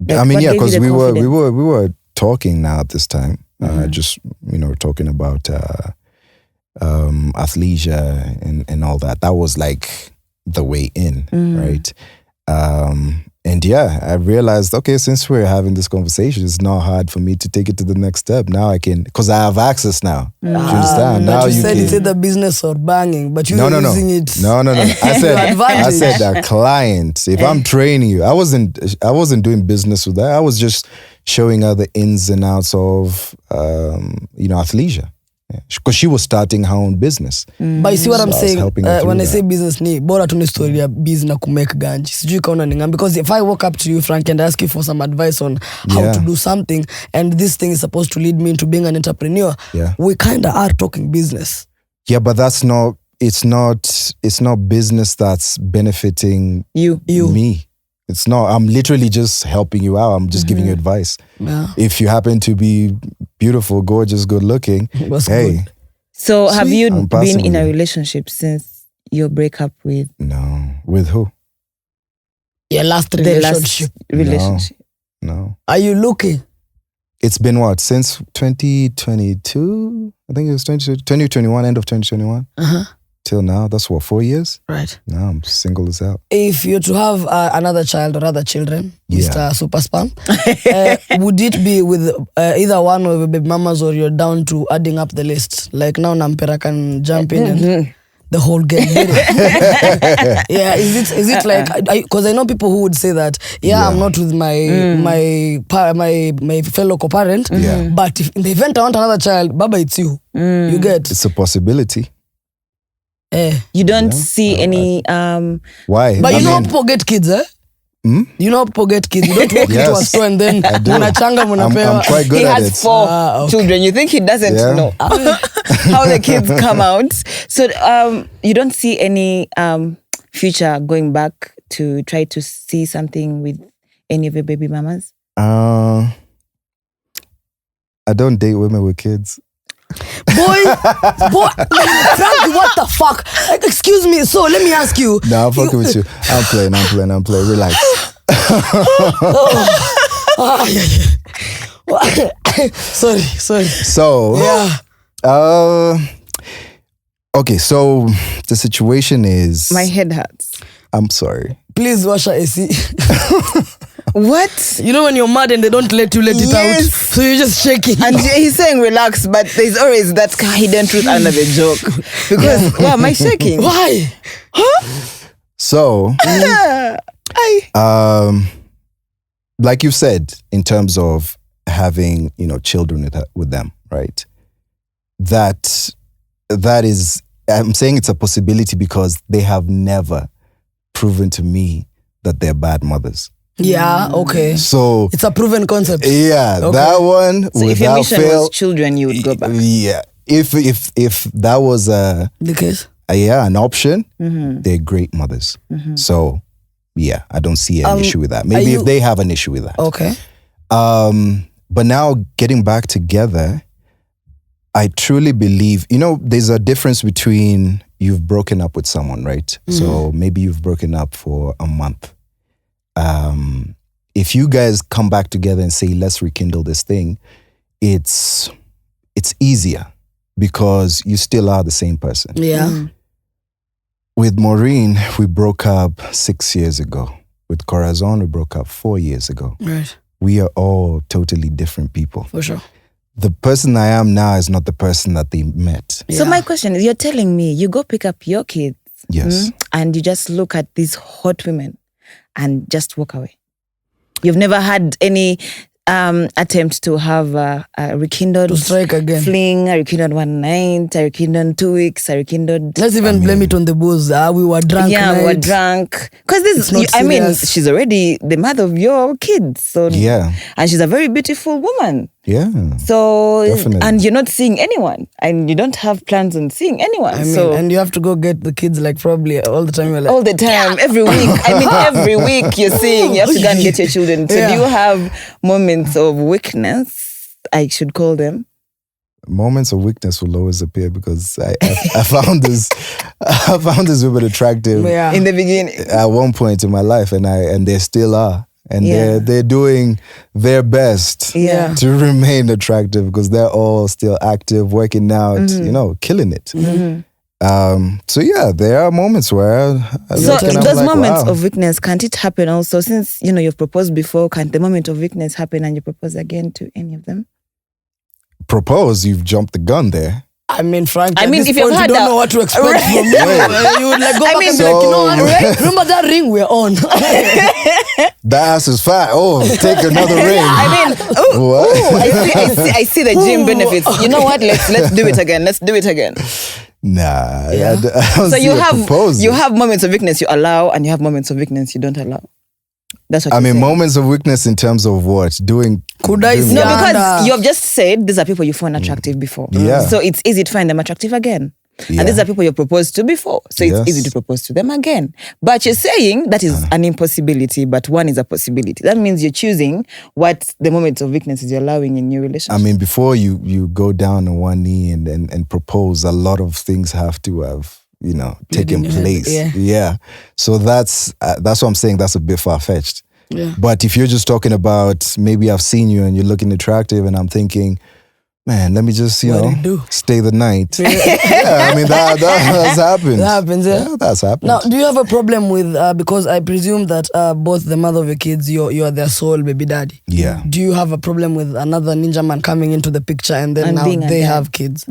Because we were talking now at this time. Just, talking about athleisure and all that. That was like the way in, right? And I realized, okay, since we're having this conversation, it's not hard for me to take it to the next step. Now I can, because I have access now. Do you understand? Now you said it's either business or banging, but you're using it. No. I said that client. If I'm training you, I wasn't doing business with that. I was just showing her the ins and outs of, athleisure. Because she was starting her own business. But you see what I'm saying? When I say business, bora tu ni story ya business na kumake ganji. Sijui kaona ninga. Because if I walk up to you, Frank, and ask you for some advice on how to do something, and this thing is supposed to lead me into being an entrepreneur, we kind of are talking business. Yeah, but that's not. It's not business that's benefiting you. Me. It's not. I'm literally just helping you out. I'm just giving you advice. Yeah. If you happen to be beautiful, gorgeous, good looking, good. So have you been in a relationship since your breakup with? No. With who? Your last relationship. No. Are you looking? It's been what? Since 2022? I think it was 2021, end of 2021. Till now, that's what, 4 years? Right. Now I'm single as hell. If you're to have another child or other children, Mr. Super Spam, would it be with either one of your baby mamas, or you're down to adding up the list? Like now Nampera can jump in and the whole game. Yeah, is it like, because I know people who would say that, I'm not with my fellow co-parent, but if in the event I want another child, Baba, it's you. You get? It's a possibility. You don't see any why? But you know how people get kids, eh? You know how people get kids. You don't walk into a store and then I'm quite good he at has it. 4 children. You think he doesn't know how the kids come out? So you don't see any future going back to try to see something with any of your baby mamas? I don't date women with kids. Boy, Frankie, what the fuck? Like, excuse me. So let me ask you. No, I'm fucking with you. I'm playing. Relax. Sorry. So, okay, so the situation is... My head hurts. I'm sorry. Please wash your AC. What? You know when you're mad and they don't let it out? So you're just shaking. And he's saying relax, but there's always that hidden truth under the joke. Because, why am I shaking? Why? Huh? So, like you said, in terms of having, children with them, right? That is, I'm saying it's a possibility because they have never proven to me that they're bad mothers. Yeah, okay. So it's a proven concept. Yeah, okay. That one. So if your mission was children, you would go back. Yeah, if that was the case, an option, they're great mothers. So yeah, I don't see an issue with that. Maybe if they have an issue with that. Okay. But now getting back together, I truly believe, there's a difference between you've broken up with someone, right? So maybe you've broken up for a month. If you guys come back together and say, let's rekindle this thing, it's easier because you still are the same person. Yeah. With Maureen, we broke up 6 years ago. With Corazon, we broke up 4 years ago. Right. We are all totally different people. For sure. The person I am now is not the person that they met. So my question is, you're telling me you go pick up your kids. Yes. And you just look at these hot women and just walk away. You've never had any attempt to have a rekindled to strike again, fling, a rekindled one night, a rekindled 2 weeks, a rekindled. Let's even blame it on the booze. We were drunk. Yeah, we were drunk. Because this, she's already the mother of your kids. So and she's a very beautiful woman. Yeah. So definitely. And you're not seeing anyone, and you don't have plans on seeing anyone. And you have to go get the kids probably all the time. You're like, all the time, every week. Every week you're seeing you have to go and get your children. So do you have moments of weakness? I should call them. Moments of weakness will always appear because I found this woman attractive in the beginning at one point in my life, and they still are. And they're doing their best to remain attractive because they're all still active, working out, killing it. So there are moments where those moments of weakness, can't it happen also since you've proposed before? Can't the moment of weakness happen and you propose again to any of them? Propose? You've jumped the gun there. Frank. If you've had you don't know what to expect from me. You would go back and be like, remember that ring we're on? That ass is fat. Oh, take another ring. I see the gym benefits. You know what? Let's do it again. Let's do it again. Nah. Yeah. So you have moments of weakness you allow, and you have moments of weakness you don't allow. That's what moments of weakness in terms of what? Doing because you have just said these are people you found attractive before. Yeah. So it's easy to find them attractive again. Yeah. And these are people you proposed to before. So it's easy to propose to them again. But you're saying that is an impossibility, but one is a possibility. That means you're choosing what the moments of weakness is you're allowing in your relationship. Before you go down on one knee and propose, a lot of things have to have taken place. Yeah. So that's what I'm saying. That's a bit far-fetched. Yeah. But if you're just talking about maybe I've seen you and you're looking attractive and I'm thinking, man, let me just, stay the night. That has happened. That happens, yeah. That's happened. Now, do you have a problem with, because I presume that both the mother of your kids, you're their sole baby daddy. Yeah. Do you have a problem with another ninja man coming into the picture and then now they have kids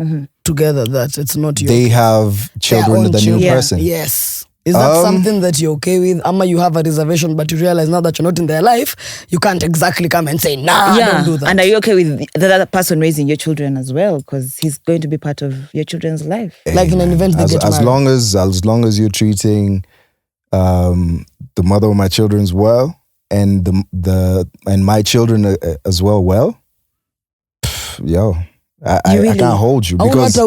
together that it's not your They have children with a new person? Yes. Is that something that you're okay with? Ama you have a reservation, but you realize now that you're not in their life, you can't exactly come and say, nah, don't do that. And are you okay with the other person raising your children as well? Because he's going to be part of your children's life. Like in an event they get married. As long as you're treating the mother of my children's well, and and my children as well, I can't hold you. Because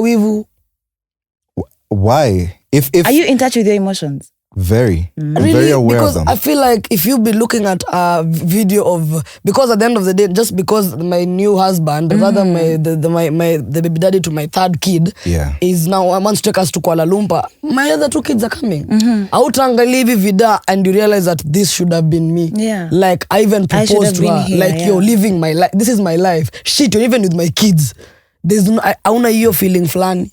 why? If are you in touch with your emotions? Very. I'm really, very aware because of them. I feel like if you be looking at a video of, because at the end of the day, just because my new husband, rather the baby daddy to my third kid, is now wants to take us to Kuala Lumpur, my other two kids are coming. Autangalia hivi vida, and you realize that this should have been me. Yeah. Like I even proposed to her, here, like you're living my life. This is my life. Shit, you're even with my kids. There's no, I wanna hear feeling flani.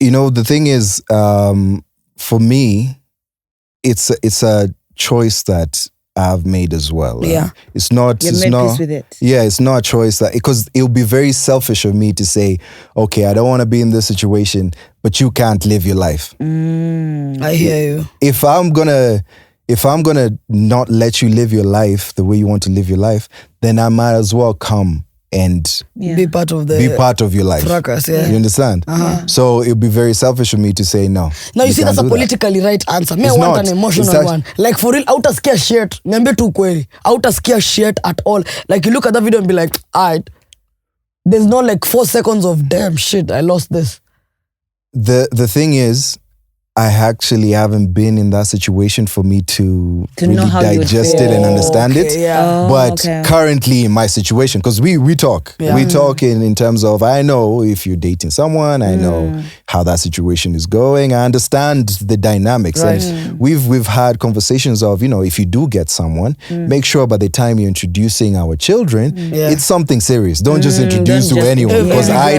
You know, the thing is, for me, it's a choice that I've made as well. Yeah. It's not. You've it's made not, peace with it. Yeah, it's not a choice that, because it would be very selfish of me to say, okay, I don't want to be in this situation, but you can't live your life. I hear you. If I'm gonna not let you live your life the way you want to live your life, then I might as well come and be part of your life. Fracas, yeah. You understand? So it would be very selfish of me to say no. No, you see, that's a politically right answer. Me, I want an emotional one. Like for real, outaskia shit. Niambie tu kweli. Outaskia shit at all. Like you look at that video and be like, alright, there's no like 4 seconds of damn shit, I lost this. The thing is, I actually haven't been in that situation for me to really know how digest it and understand it. Yeah. But currently in my situation, because we talk. Yeah. We talk in terms of, I know if you're dating someone, I know how that situation is going. I understand the dynamics. Right. And we've had conversations of, if you do get someone, make sure by the time you're introducing our children, it's something serious. Don't just introduce to anyone, because I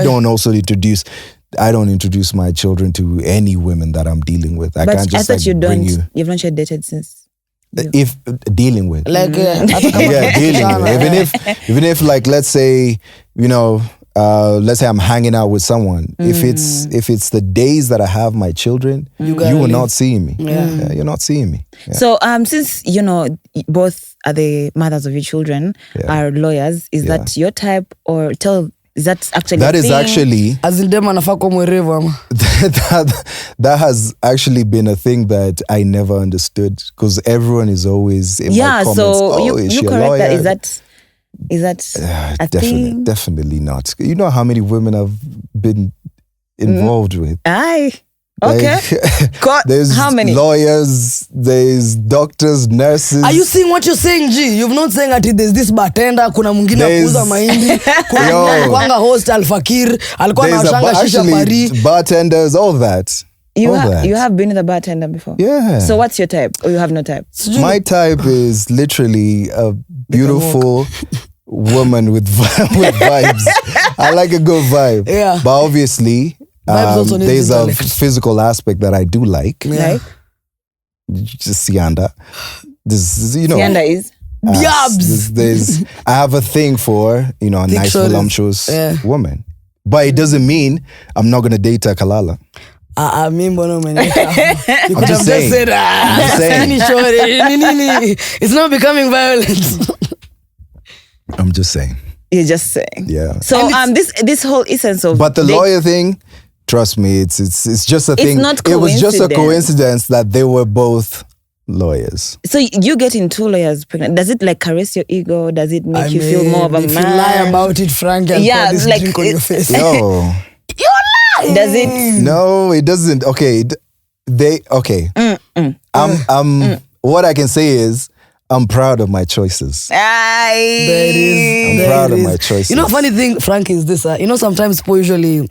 don't introduce my children to any women that I'm dealing with. I can't just bring you. You've not yet dated since. If dealing with, Like dealing with. Even if like, let's say, let's say I'm hanging out with someone. If it's the days that I have my children, you will not see me. Yeah, you're not seeing me. Yeah. So since both are the mothers of your children are lawyers, is that your type, or is that actually that is actually as in them anafaa kuwa mwerevu ama? that has actually been a thing that I never understood, because everyone is always in my comments, so is you she a correct lawyer? that. Is that a thing? Definitely not. You know how many women I've been involved with? Aye. Okay. There's how many lawyers, there's doctors, nurses. Are you seeing what you're saying, G? You've not saying that there's this bartender, kuna mwingine kuuza mahindi, kuna kwanga host Alfakir, alikuwa anashanga shisha pari. Bartenders, all that. You have been with a bartender before? Yeah. So what's your type? Or you have no type? My type is literally a beautiful woman with vibes. I like a good vibe. Yeah. But obviously, there's a physical aspect that I do like. Like? Just Sianda. Sianda is? Biabs. I have a thing for, a nice, voluptuous woman. But it doesn't mean I'm not going to date a Kalala. You could have just saying. said, it's not becoming violent. I'm just saying. You're just saying. Yeah. So this whole essence of, but the lawyer thing, trust me, it's just a thing. Not it was just a coincidence that they were both lawyers. So you getting 2 lawyers pregnant, does it like caress your ego? Does it make you feel more of a man? If you lie about it, Frank, and pour this drink on your face. No. You lie. Does it? No, it doesn't. Okay. What I can say is, I'm proud of my choices. I'm proud of my choices. Funny thing, Frank, is this. Sometimes people usually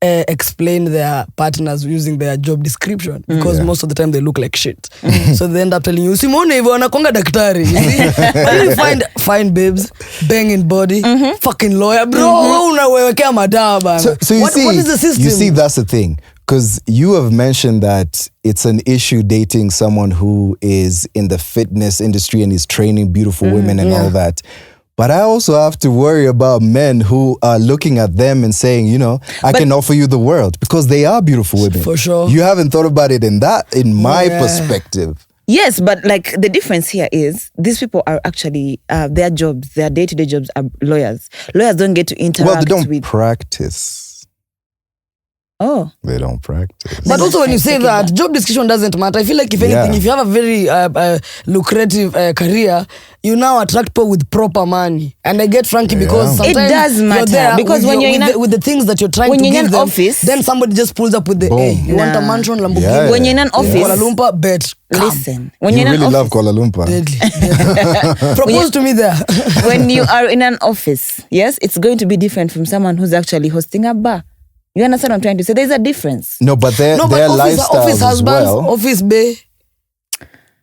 explain their partners using their job description, because most of the time they look like shit. So they end up telling you, Simone, wanakonga daktari. You see? Find babes, banging body, fucking lawyer. Bro, unawekea madawa bana. So you what is the system? You see, that's the thing. Because you have mentioned that it's an issue dating someone who is in the fitness industry and is training beautiful women and all that. But I also have to worry about men who are looking at them and saying, you know, I can offer you the world, because they are beautiful women. For sure. You haven't thought about it in my perspective. Yes, but like the difference here is these people are actually, their jobs, their day-to-day jobs are lawyers. Lawyers don't get to interact with... Well, they don't practice. Oh. They don't practice. But also when you say that, job description doesn't matter. I feel like if anything, if you have a very lucrative career, you now attract people with proper money. And I get Frankie because sometimes it does matter. you're there because when you're with the things that you're trying to give them, office, then somebody just pulls up with the, hey, you want a mansion, Lamborghini? Yeah. When you're in an office, Kuala Lumpur, bet. Listen, when you really love Kuala Lumpur. Deadly. Propose to me there. When you are in an office, yes, it's going to be different from someone who's actually hosting a bar. You understand what I'm trying to say? There's a difference. No, but their lifestyles office as well. Office bay.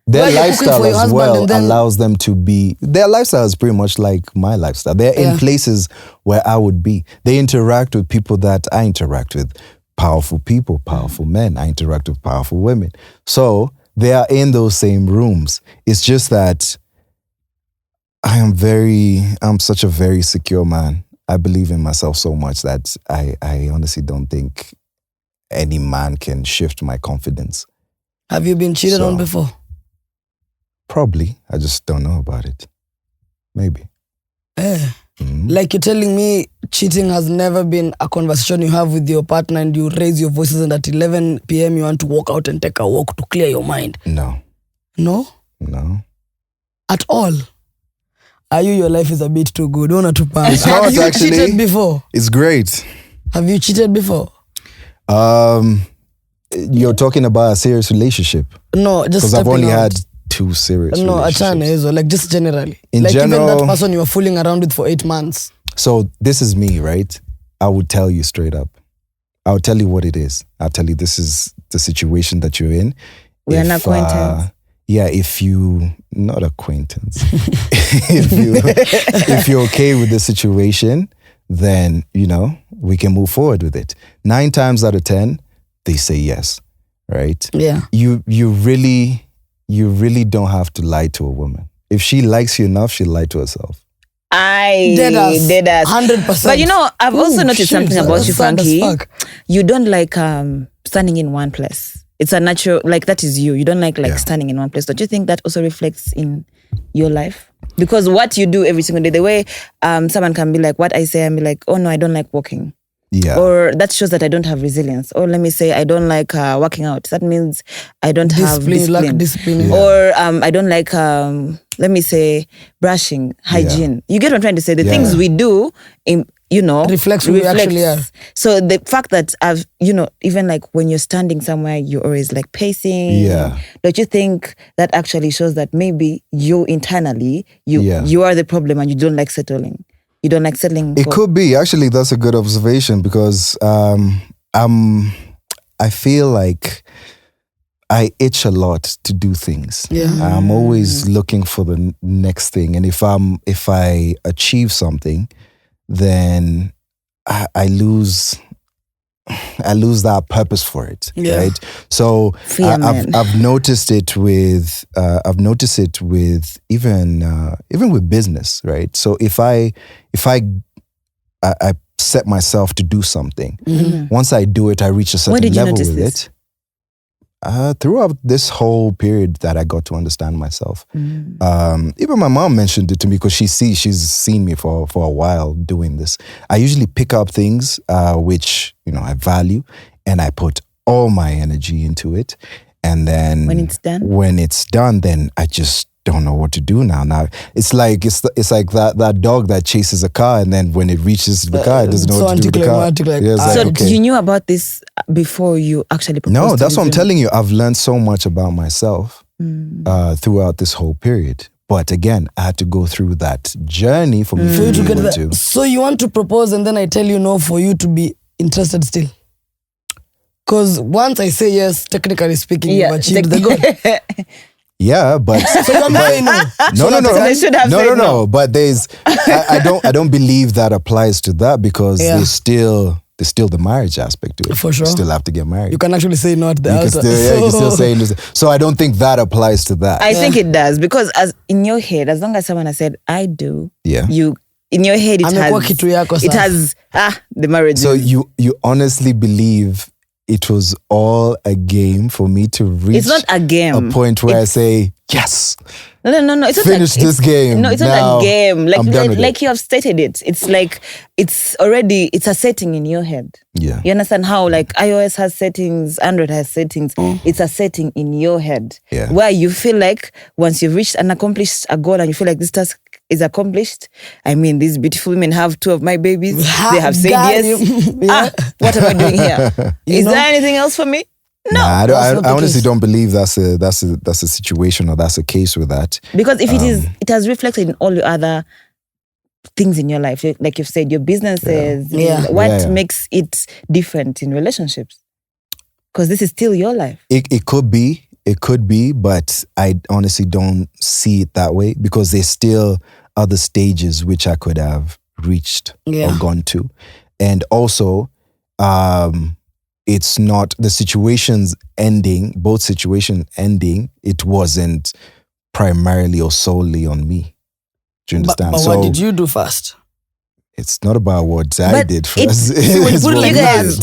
Their lifestyle as well allows them to be... Their lifestyle is pretty much like my lifestyle. They're in places where I would be. They interact with people that I interact with. Powerful people, powerful men. I interact with powerful women. So they are in those same rooms. It's just that I'm such a very secure man. I believe in myself so much that I honestly don't think any man can shift my confidence. Have you been cheated on before? Probably. I just don't know about it. Maybe. Like you're telling me cheating has never been a conversation you have with your partner and you raise your voices and at 11 p.m. you want to walk out and take a walk to clear your mind? No. No? No. At all? Your life is a bit too good. Don't want to pass. It's not Have actually. you cheated before? It's great. Have you cheated before? You're talking about a serious relationship? No, just because I've only had 2 serious relationships. No, like just generally. In general, even that person you were fooling around with for 8 months. So this is me, right? I would tell you straight up. I'll tell you what it is. I'll tell you this is the situation that you're in. We're an acquaintance. If you, not acquaintance. if you're okay with the situation, then, we can move forward with it. 9 times out of 10, they say yes, right? Yeah. You really don't have to lie to a woman. If she likes you enough, she'll lie to herself. Dead us. 100%. But I've also noticed something about you, Frankie. You don't like standing in one place. It's a natural, that is you. You don't like standing in one place. Don't you think that also reflects in your life? Because what you do every single day, the way someone can be like, what I say, and be like, oh no, I don't like walking. Yeah. Or that shows that I don't have resilience. Or let me say, I don't like working out. That means I don't have discipline. Lack discipline. Yeah. Or I don't like, let me say, brushing, hygiene. You get what I'm trying to say? The things we do, reflects who we actually are. So the fact that even like when you're standing somewhere, you're always like pacing. Yeah. Don't you think that actually shows that maybe you internally, you are the problem and you don't like settling? You don't like settling? It could be. Actually, that's a good observation because I feel like I itch a lot to do things. Yeah. I'm always looking for the next thing. And if I achieve something, then I lose that purpose for it, right? So I've noticed it with even with business, right? So if I set myself to do something, once I do it, I reach a certain level with it. Throughout this whole period that I got to understand myself. Even my mom mentioned it to me because she's seen me for a while doing this. I usually pick up things which I value and I put all my energy into it. And then when it's done, then I just don't know what to do now. Now it's like that dog that chases a car and then when it reaches the car, it doesn't know what to do with the car. So you knew about this before you actually proposed? No, that's what I'm telling you. I've learned so much about myself throughout this whole period. But again, I had to go through that journey for me to be able to. So you want to propose and then I tell you no for you to be interested still? Because once I say yes, technically speaking, you've achieved the goal. Yeah, but so you no. But I don't believe that applies to that because there's still there's still the marriage aspect to it. For sure. You still have to get married. You can actually say no at the altar. You can still say no. So I don't think that applies to that. I think it does, because as in your head, as long as someone has said, I do, you in your head it has the marriage. So you honestly believe it was all a game for me to reach it's not a game. A point where I say, yes. No. It's not finish this game. No, it's not a game. Like you have stated it. It's like it's a setting in your head. Yeah. You understand how like iOS has settings, Android has settings. It's a setting in your head. Yeah. Where you feel like once you've reached and accomplished a goal and you feel like this task is accomplished. I mean, these beautiful women have 2 of my babies. They have said yes. What am I doing here? Is there anything else for me? No, I honestly don't believe that's a situation or that's a case with that. Because if it has reflected in all the other things in your life, like you've said, your businesses. What makes it different in relationships? Because this is still your life. It could be, but I honestly don't see it that way, because there's still other stages which I could have reached or gone to, and also. It's not the situations ending, both situations ending, it wasn't primarily or solely on me. Do you understand? But what did you do first? It's not about what I did first. Coincidence.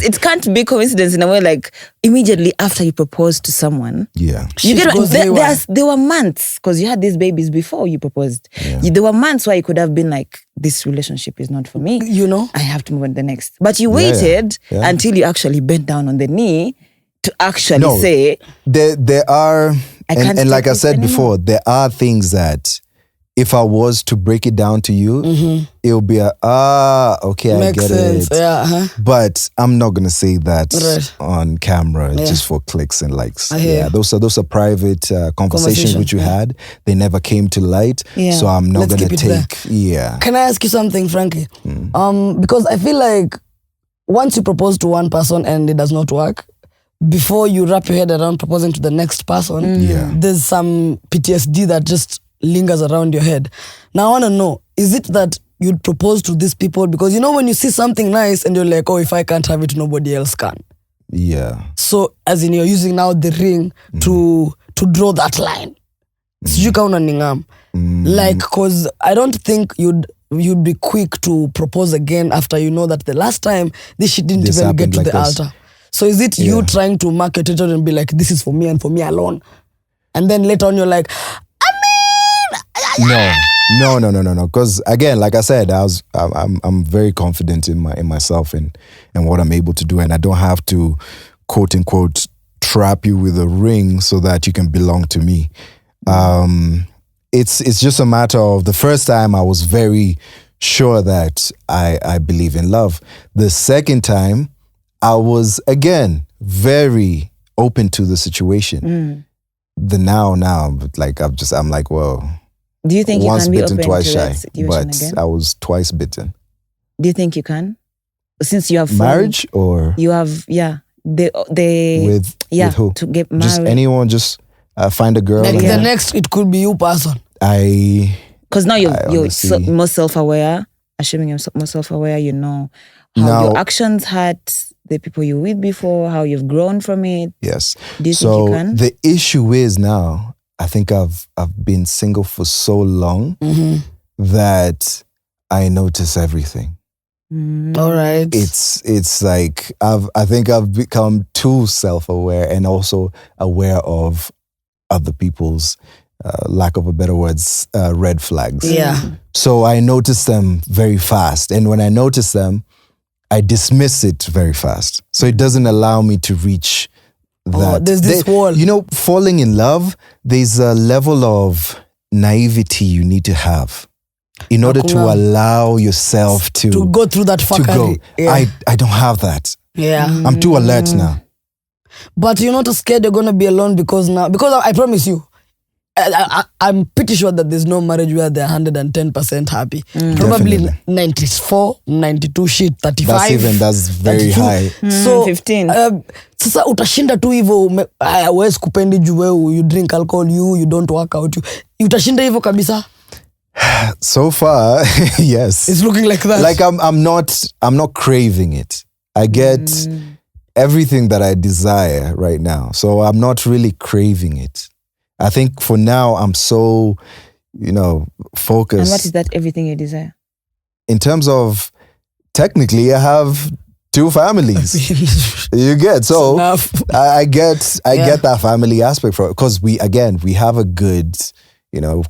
It can't be coincidence in a way like immediately after you proposed to someone. Yeah. There were months, because you had these babies before you proposed. Yeah. There were months where you could have been like, this relationship is not for me. You know? I have to move on to the next. But you waited until you actually bent down on the knee to actually say... There are... And like I said before, there are things that... If I was to break it down to you, it would be okay, Makes I get sense. it. Yeah, But I'm not gonna say that on camera just for clicks and likes. Those are private conversations which you had. They never came to light. Yeah. So I'm not gonna take. Yeah. Can I ask you something, Frankie? Because I feel like once you propose to one person and it does not work, before you wrap your head around proposing to the next person, there's some PTSD that just lingers around your head. Now I want to know, is it that you'd propose to these people because you know when you see something nice and you're like, oh, if I can't have it, nobody else can. Yeah. So as in you're using now the ring to draw that line. Like, cause I don't think you'd be quick to propose again after you know that the last time this shit didn't even get to the altar. So is it you trying to mark your territory and be like, this is for me and for me alone? And then later on you're like, No. Because again, like I said, I'm very confident in myself and what I'm able to do, and I don't have to quote unquote trap you with a ring so that you can belong to me. It's just a matter of the first time I was very sure that I believe in love. The second time I was again very open to the situation. The now, like I'm like, well. Do you think once you can bitten, be open twice to shy, that situation but again? I was twice bitten. Do you think you can? Since you have marriage or you have they with who? To get married. Just anyone, just find a girl. Like the next, it could be you person. Because now you're more self-aware. Assuming you're more self-aware, you know how your actions hurt the people you were with before, how you've grown from it. Yes. Do you think you can? The issue is now, I think I've been single for so long that I notice everything. All right. It's like I think I've become too self-aware and also aware of other people's, lack of a better words, red flags. Yeah. So I notice them very fast, and when I notice them, I dismiss it very fast. So it doesn't allow me to reach that. There's this wall. You know, falling in love, there's a level of naivety you need to have in order to allow yourself to go through that fuckery. Yeah. I don't have that. Yeah. I'm too alert now. But you're not scared you're going to be alone because I promise you, I'm pretty sure that there's no marriage where they're 110% happy. Probably Definitely. 94, 92 shit, 35. That's very 32. high. So 15. Sasa utashinda tu hivyo, huwezi kupendi juu wewe, you drink alcohol, you don't work out, utashinda hivyo kabisa. So far, yes. It's looking like that. Like I'm not craving it. I get everything that I desire right now. So I'm not really craving it. I think for now I'm so, focused. And what is that everything you desire? In terms of, technically I have 2 families. You get, so I get that family aspect for it, because we have a good,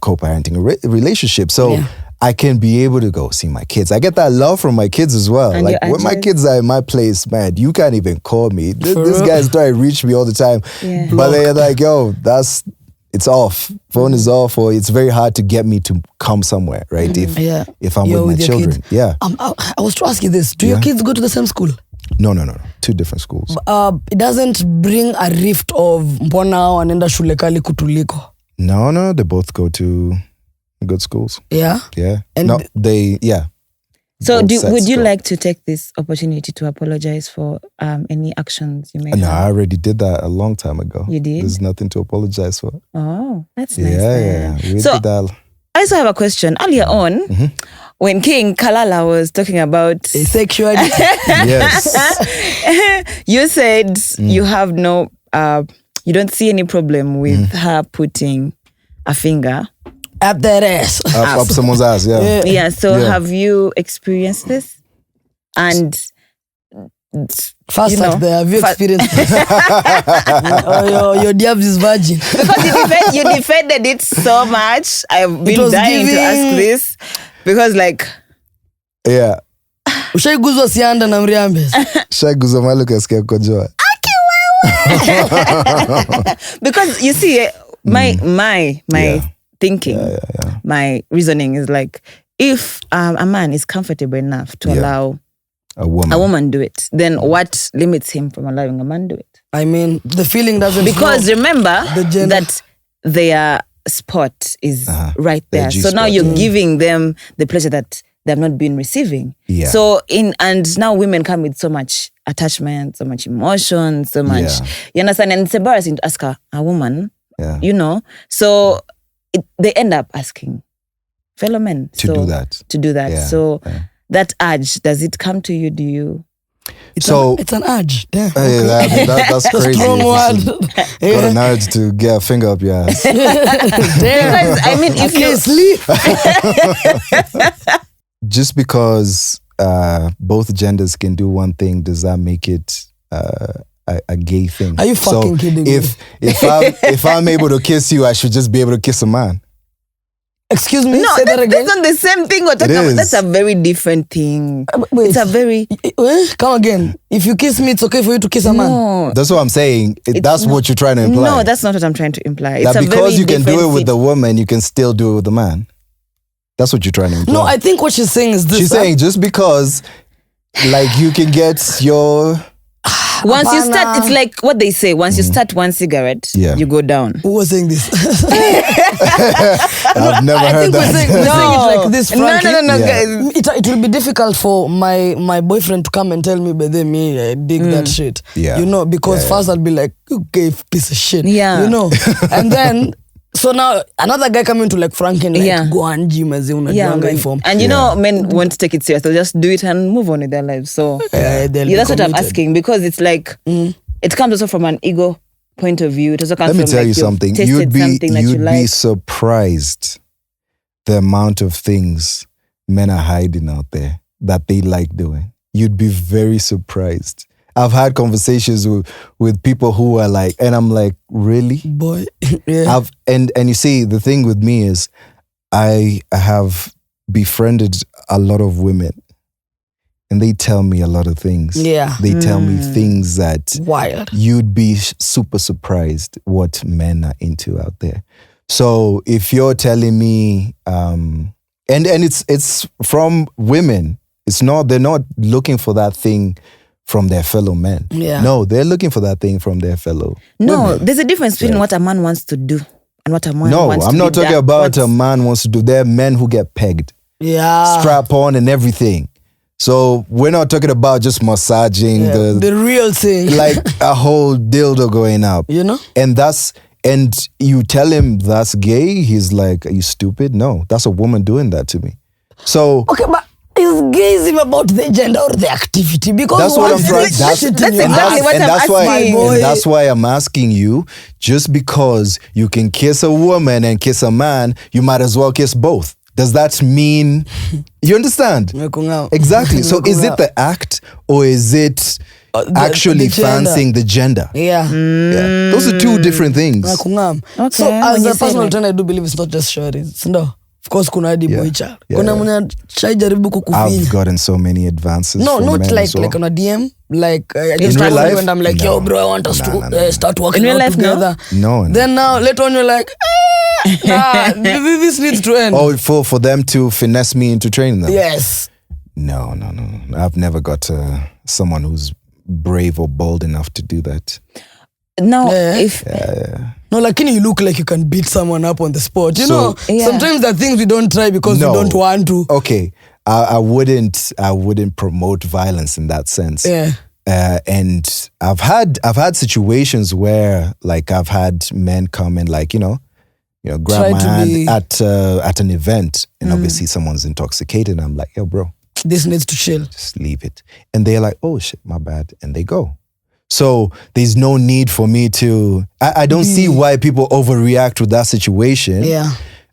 co-parenting relationship. So I can be able to go see my kids. I get that love from my kids as well. And like when my kids are in my place, man, you can't even call me. This guy's trying to reach me all the time. Yeah. But they're like, yo, it's off. Phone is off, or it's very hard to get me to come somewhere, right? If I'm with my children. Kids. Yeah. I was to ask you this. Do your kids go to the same school? No. 2 different schools. It doesn't bring a rift of mbona wanaenda shule kali kutuliko? No, they both go to good schools. Yeah? Yeah. And So would you like to take this opportunity to apologize for any actions you may have? No, I already did that a long time ago. You did? There's nothing to apologize for. Oh, that's nice. Yeah. We did that. I also have a question. Earlier on, when King Kalala was talking about sexuality, yes, you said you have no, you don't see any problem with her putting a finger up that ass. Up someone's ass, yeah. Yeah, so have you experienced this? And first have you experienced this? Your diabs is virgin. Because you defended it so much. I've been dying to ask this. Because yeah. Ushaiguzwa sianda na mriambes. Ushaiguzwa mahali ukasikia kukojoa. Because you see, my thinking, my reasoning is like, if a man is comfortable enough to allow a woman do it, then what limits him from allowing a man do it? I mean, the feeling doesn't. Because remember that their spot is right there. So now you're giving them the pleasure that they've not been receiving. Yeah. So and now women come with so much attachment, so much emotion, so much. You understand? And it's embarrassing to ask a woman. Yeah. So they end up asking fellow men to do that. Yeah. So that urge, does it come to you? Do you? It's an urge. Damn. That's crazy. Strong word. Got an urge to get a finger up your ass. Damn. Because, I mean, if you sleep. Just because both genders can do one thing, does that make it a gay thing? Are you fucking kidding me? If I'm able to kiss you, I should just be able to kiss a man. Excuse me? No, say that again. That's not the same thing we're talking about. That's a very different thing. Wait. It's a very... Come again. If you kiss me, it's okay for you to kiss a man. No. That's what I'm saying. That's what you're trying to imply. No, that's not what I'm trying to imply. That because you can do it with the woman, you can still do it with the man. That's what you're trying to imply. No, I think what she's saying is this. She's saying just because you can get your... Once you start, it's like what they say. Once you start one cigarette, you go down. Who was saying this? I've never heard that. We're saying it like this, Frankie. No, guys. It will be difficult for my boyfriend to come and tell me, but then I dig that shit. Yeah. Because first I'll be like, okay, piece of shit. Yeah. And then... So now another guy coming to like Frank and like go and gym as form. And men won't take it serious. They'll just do it and move on with their lives. So that's what I'm asking, because it's like it comes also from an ego point of view. It also comes Let me tell you something. You'd be surprised the amount of things men are hiding out there that they like doing. You'd be very surprised. I've had conversations with people who are like, and I'm like, really? Boy. Yeah. And you see, the thing with me is I have befriended a lot of women and they tell me a lot of things. Yeah. They tell me things that wild. You'd be super surprised what men are into out there. So if you're telling me, and it's from women, they're not looking for that thing from their fellow men. Yeah. No, they're looking for that thing from their fellow women. There's a difference between what a man wants to do and what a man wants to do. No, I'm not talking about a man wants to do. There are men who get pegged. Yeah. Strap on and everything. So we're not talking about just massaging the real thing. Like a whole dildo going up. You know? And that's, and you tell him that's gay, he's like, are you stupid? No, that's a woman doing that to me. So okay, but is gayism about the gender or the activity? Because that's what I'm trying. That's exactly what I'm asking. And that's why I'm asking you. Just because you can kiss a woman and kiss a man, you might as well kiss both. Does that mean you understand? Exactly. So is it the act or is it actually fancying the gender? Yeah. Yeah. Those are two different things. Okay. So as a personal trainer, I do believe it's not just shorties. No. Of course, kuna hadi boicha. Kuna mwenye jaribu kukufinya. I've gotten so many advances. No, from not men like as well. like on a DM. Like I in just real life, when I'm like, yo, bro, I want us to start working in real out life, together. No. Then now later on, you're like, nah, this needs to end. Oh, for them to finesse me into training them. Yes. No. I've never got someone who's brave or bold enough to do that. Now, No, like you look like you can beat someone up on the spot. You know, sometimes there are things we don't try because we don't want to. Okay, I wouldn't promote violence in that sense. Yeah. And I've had situations where like I've had men come and like you know grab Try my to hand at an event and obviously someone's intoxicated and I'm like, yo, bro, this needs to chill. just leave it. And they're like, oh shit, my bad, and they go. So there's no need for me to. I don't see why people overreact with that situation. Yeah.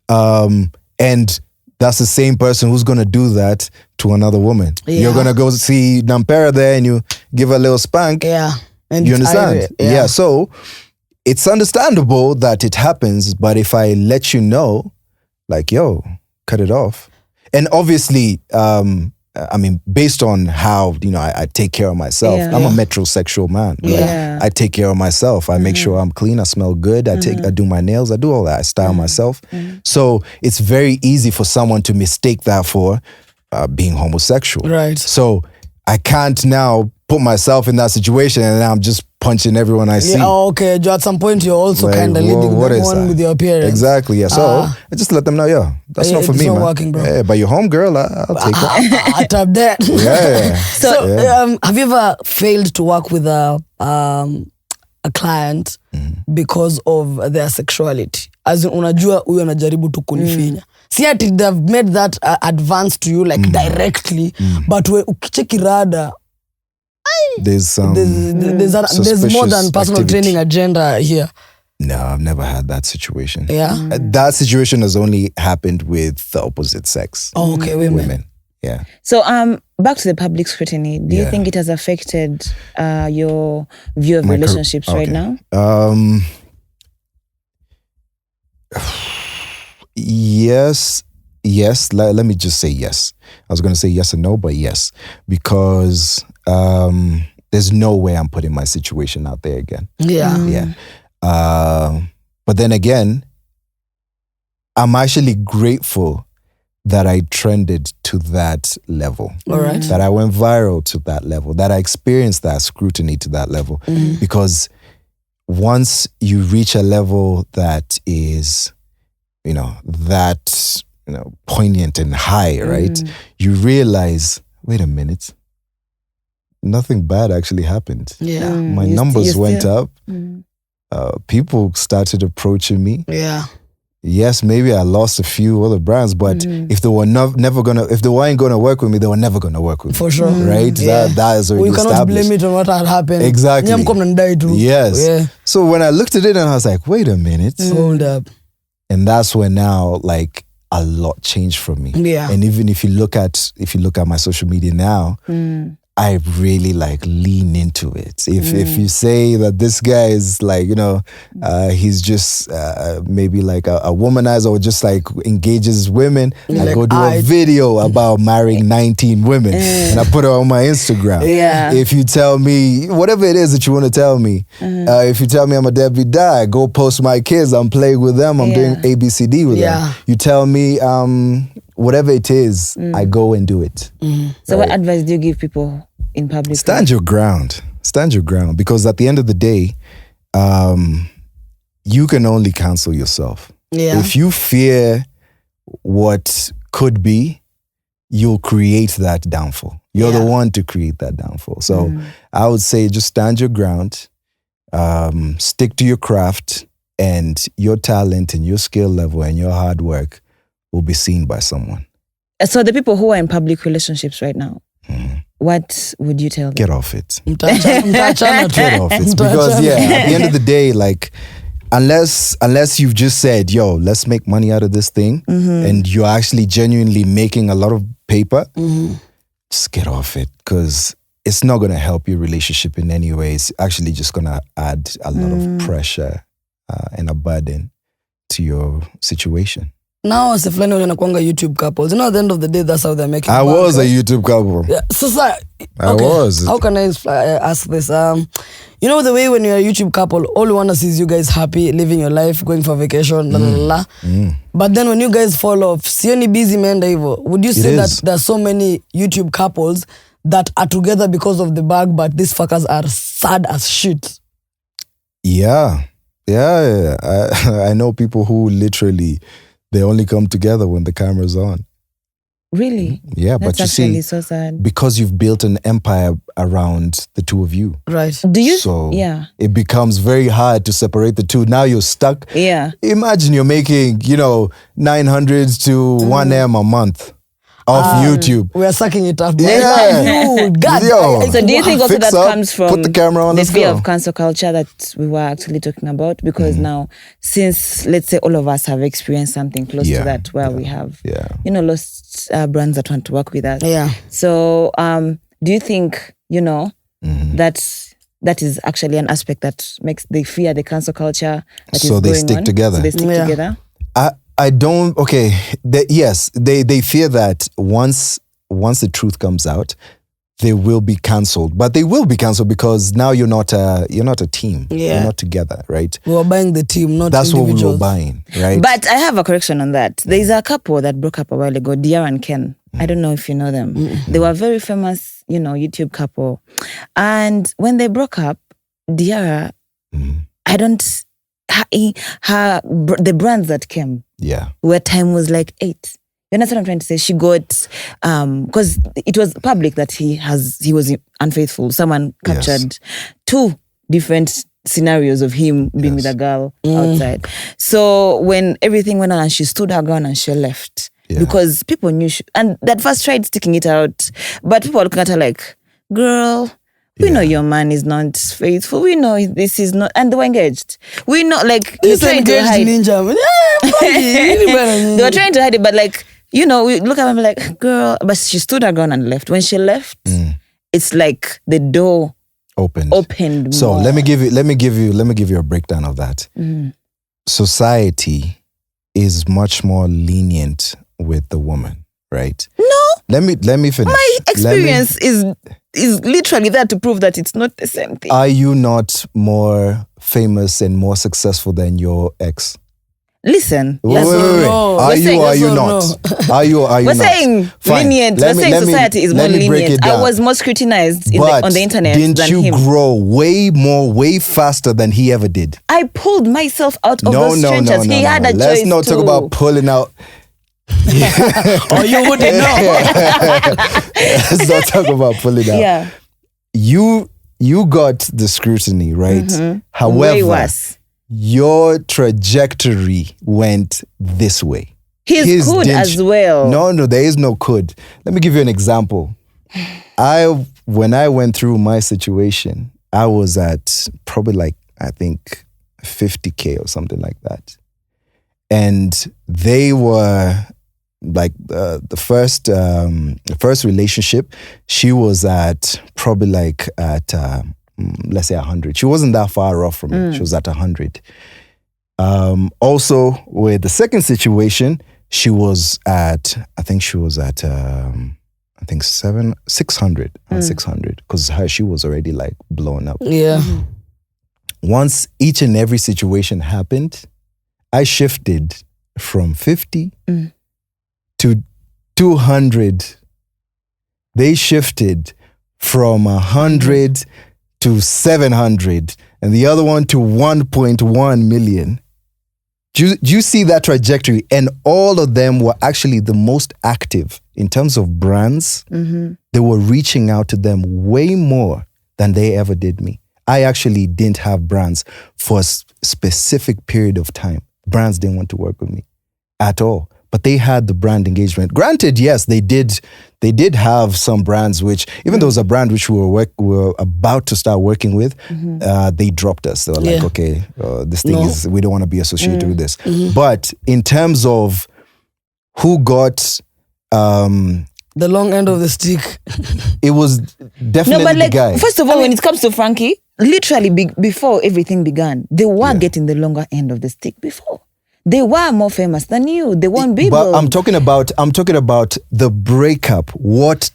And that's the same person who's gonna do that to another woman. Yeah. You're gonna go see Nampera there and you give her a little spank. Yeah. And You understand? Yeah. So it's understandable that it happens, but if I let you know, like, yo, cut it off. And obviously, I mean, based on how, I take care of myself. I'm a metrosexual man. Yeah. I take care of myself. I make sure I'm clean. I smell good. I do my nails. I do all that. I style myself. So it's very easy for someone to mistake that for being homosexual. Right. So I can't now put myself in that situation and I'm just punching everyone I see. Yeah, okay. At some point, you're also Like, kind of leading what them is on that? with your appearance. Exactly, yeah. So I just let them know, that's not for it's me, not man. working, bro. Yeah, but your home girl, I'll take her. I tap that. Yeah. So, have you ever failed to work with a client because of their sexuality? As in, unajua huyu anajaribu tu kunifinya. See, they've made that advance to you like directly, but ukicheki rada, there's more than personal training agenda here. No, I've never had that situation. Yeah. That situation has only happened with the opposite sex. Oh, okay, women. Yeah. So back to the public scrutiny. Do you think it has affected your view of relationships right now? Yes. Let me just say yes. I was going to say yes and no, but yes. Because there's no way I'm putting my situation out there again. Yeah. Yeah. But then again, I'm actually grateful that I trended to that level. All right. That I went viral to that level. That I experienced that scrutiny to that level. Because once you reach a level that is, poignant and high, right? You realize, wait a minute, nothing bad actually happened. Yeah. My numbers went up. People started approaching me. Yeah. Yes, maybe I lost a few other brands, but if they were if they weren't gonna work with me, they were never gonna work with me. For sure. Right? Yeah. That is already you cannot established. blame it on what had happened. Exactly. Yes. Yeah. So when I looked at it and I was like, wait a minute. Hold up. And that's when now like a lot changed for me. Yeah. And even if you look at my social media now, I really like lean into it. If you say that this guy is like, he's just maybe like a womanizer or just like engages women, I go do a video about marrying 19 women and I put it on my Instagram. Yeah. If you tell me, whatever it is that you want to tell me, if you tell me I'm a deadbeat dad, go post my kids, I'm playing with them, I'm doing ABCD with them. You tell me, whatever it is, I go and do it. So what advice do you give people in public? Stand your ground. Stand your ground. Because at the end of the day, you can only counsel yourself. Yeah. If you fear what could be, you'll create that downfall. You're the one to create that downfall. So I would say just stand your ground, stick to your craft, and your talent and your skill level and your hard work will be seen by someone. So the people who are in public relationships right now, what would you tell them? Get off it. Get Get off it. Because at the end of the day, like, unless you've just said, yo, let's make money out of this thing, and you're actually genuinely making a lot of paper, just get off it, because it's not going to help your relationship in any way. It's actually just going to add a lot of pressure and a burden to your situation. Now, as a friend, when you're YouTube couples, at the end of the day, that's how they're making. I was a YouTube couple. Yeah. So, I was. How can I ask this? You know the way when you're a YouTube couple, all you want to see is you guys happy, living your life, going for vacation, But then when you guys fall off, sioni busy man, would you say that there's so many YouTube couples that are together because of the bag, but these fuckers are sad as shit? Yeah. I know people who literally, they only come together when the camera's on. Really? Yeah, That's but you see, so sad. because you've built an empire around the two of you. Right. Do you? So Yeah. it becomes very hard to separate the two. Now you're stuck. Yeah. Imagine you're making, 900 to 1M a month off YouTube. We are sucking it up. Yeah. Dude, God. Yo. So do you think also Fix that up, comes from put the camera on, the let's fear go. of cancel culture that we were actually talking about? Because now, since let's say all of us have experienced something close to that, where we have, lost brands that want to work with us. Yeah. So do you think, that is actually an aspect that makes they fear the cancel culture that So is they going stick on? together. So they stick together? I don't, okay. Yes, they fear that once the truth comes out, they will be cancelled. But they will be cancelled because now you're not a team. Yeah. You're not together, right? We were buying the team, not That's individuals. what we were buying, right? But I have a correction on that. There's a couple that broke up a while ago, Diara and Ken. I don't know if you know them. They were a very famous, YouTube couple. And when they broke up, Diara, the brands that came, where time was like 8. You understand what I'm trying to say? She got, because it was public that he was unfaithful. Someone captured 2 different scenarios of him being with a girl outside. So when everything went on and she stood her ground and she left, because people knew and that first tried sticking it out, but people were looking at her like, girl, we know your man is not faithful. We know this is not, and they were engaged. We know, like, you're trying to hide. Ninja. They were trying to hide it, but like, we look at her and be like, girl, but she stood her ground and left. When she left, it's like the door opened. So more. let me give you a breakdown of that. Society is much more lenient with the woman, right? No. Let me finish. My experience is literally there to prove that it's not the same thing. Are you not more famous and more successful than your ex? Listen. Wait. no. Are you or are you not? Are you or are you We're not? saying Fine. lenient. We're saying society is more lenient. I was more scrutinized on the internet than him. Didn't you grow way faster than he ever did? I pulled myself out of those trenches. He had a choice. Let's not talk about pulling out. Or you wouldn't know. Let's not talk about pulling out. Yeah. You got the scrutiny, right? However, way worse. Your trajectory went this way. His could as well. No, there is no could. Let me give you an example. When I went through my situation, I was at probably like, I think 50K or something like that. And they were like the first relationship, she was at probably like at let's say 100. She wasn't that far off from it. She was at 100. Also with the second situation, she was at, I think 600 because she was already like blown up. Yeah. Once each and every situation happened, I shifted from 50 to 200. They shifted from 100 to 700 and the other one to 1.1 million. Do you see that trajectory? And all of them were actually the most active in terms of brands. They were reaching out to them way more than they ever did me. I actually didn't have brands for a specific period of time. Brands didn't want to work with me at all. But they had the brand engagement. Granted, yes, they did have some brands which, even though it was a brand which we were about to start working with, they dropped us. They were like, okay, this thing we don't want to be associated with this. But in terms of who got the long end of the stick, it was definitely the guy. First of all, when it comes to Frankie, literally before everything began, they were getting the longer end of the stick before. They were more famous than you. They won Billboard. But I'm talking about the breakup. What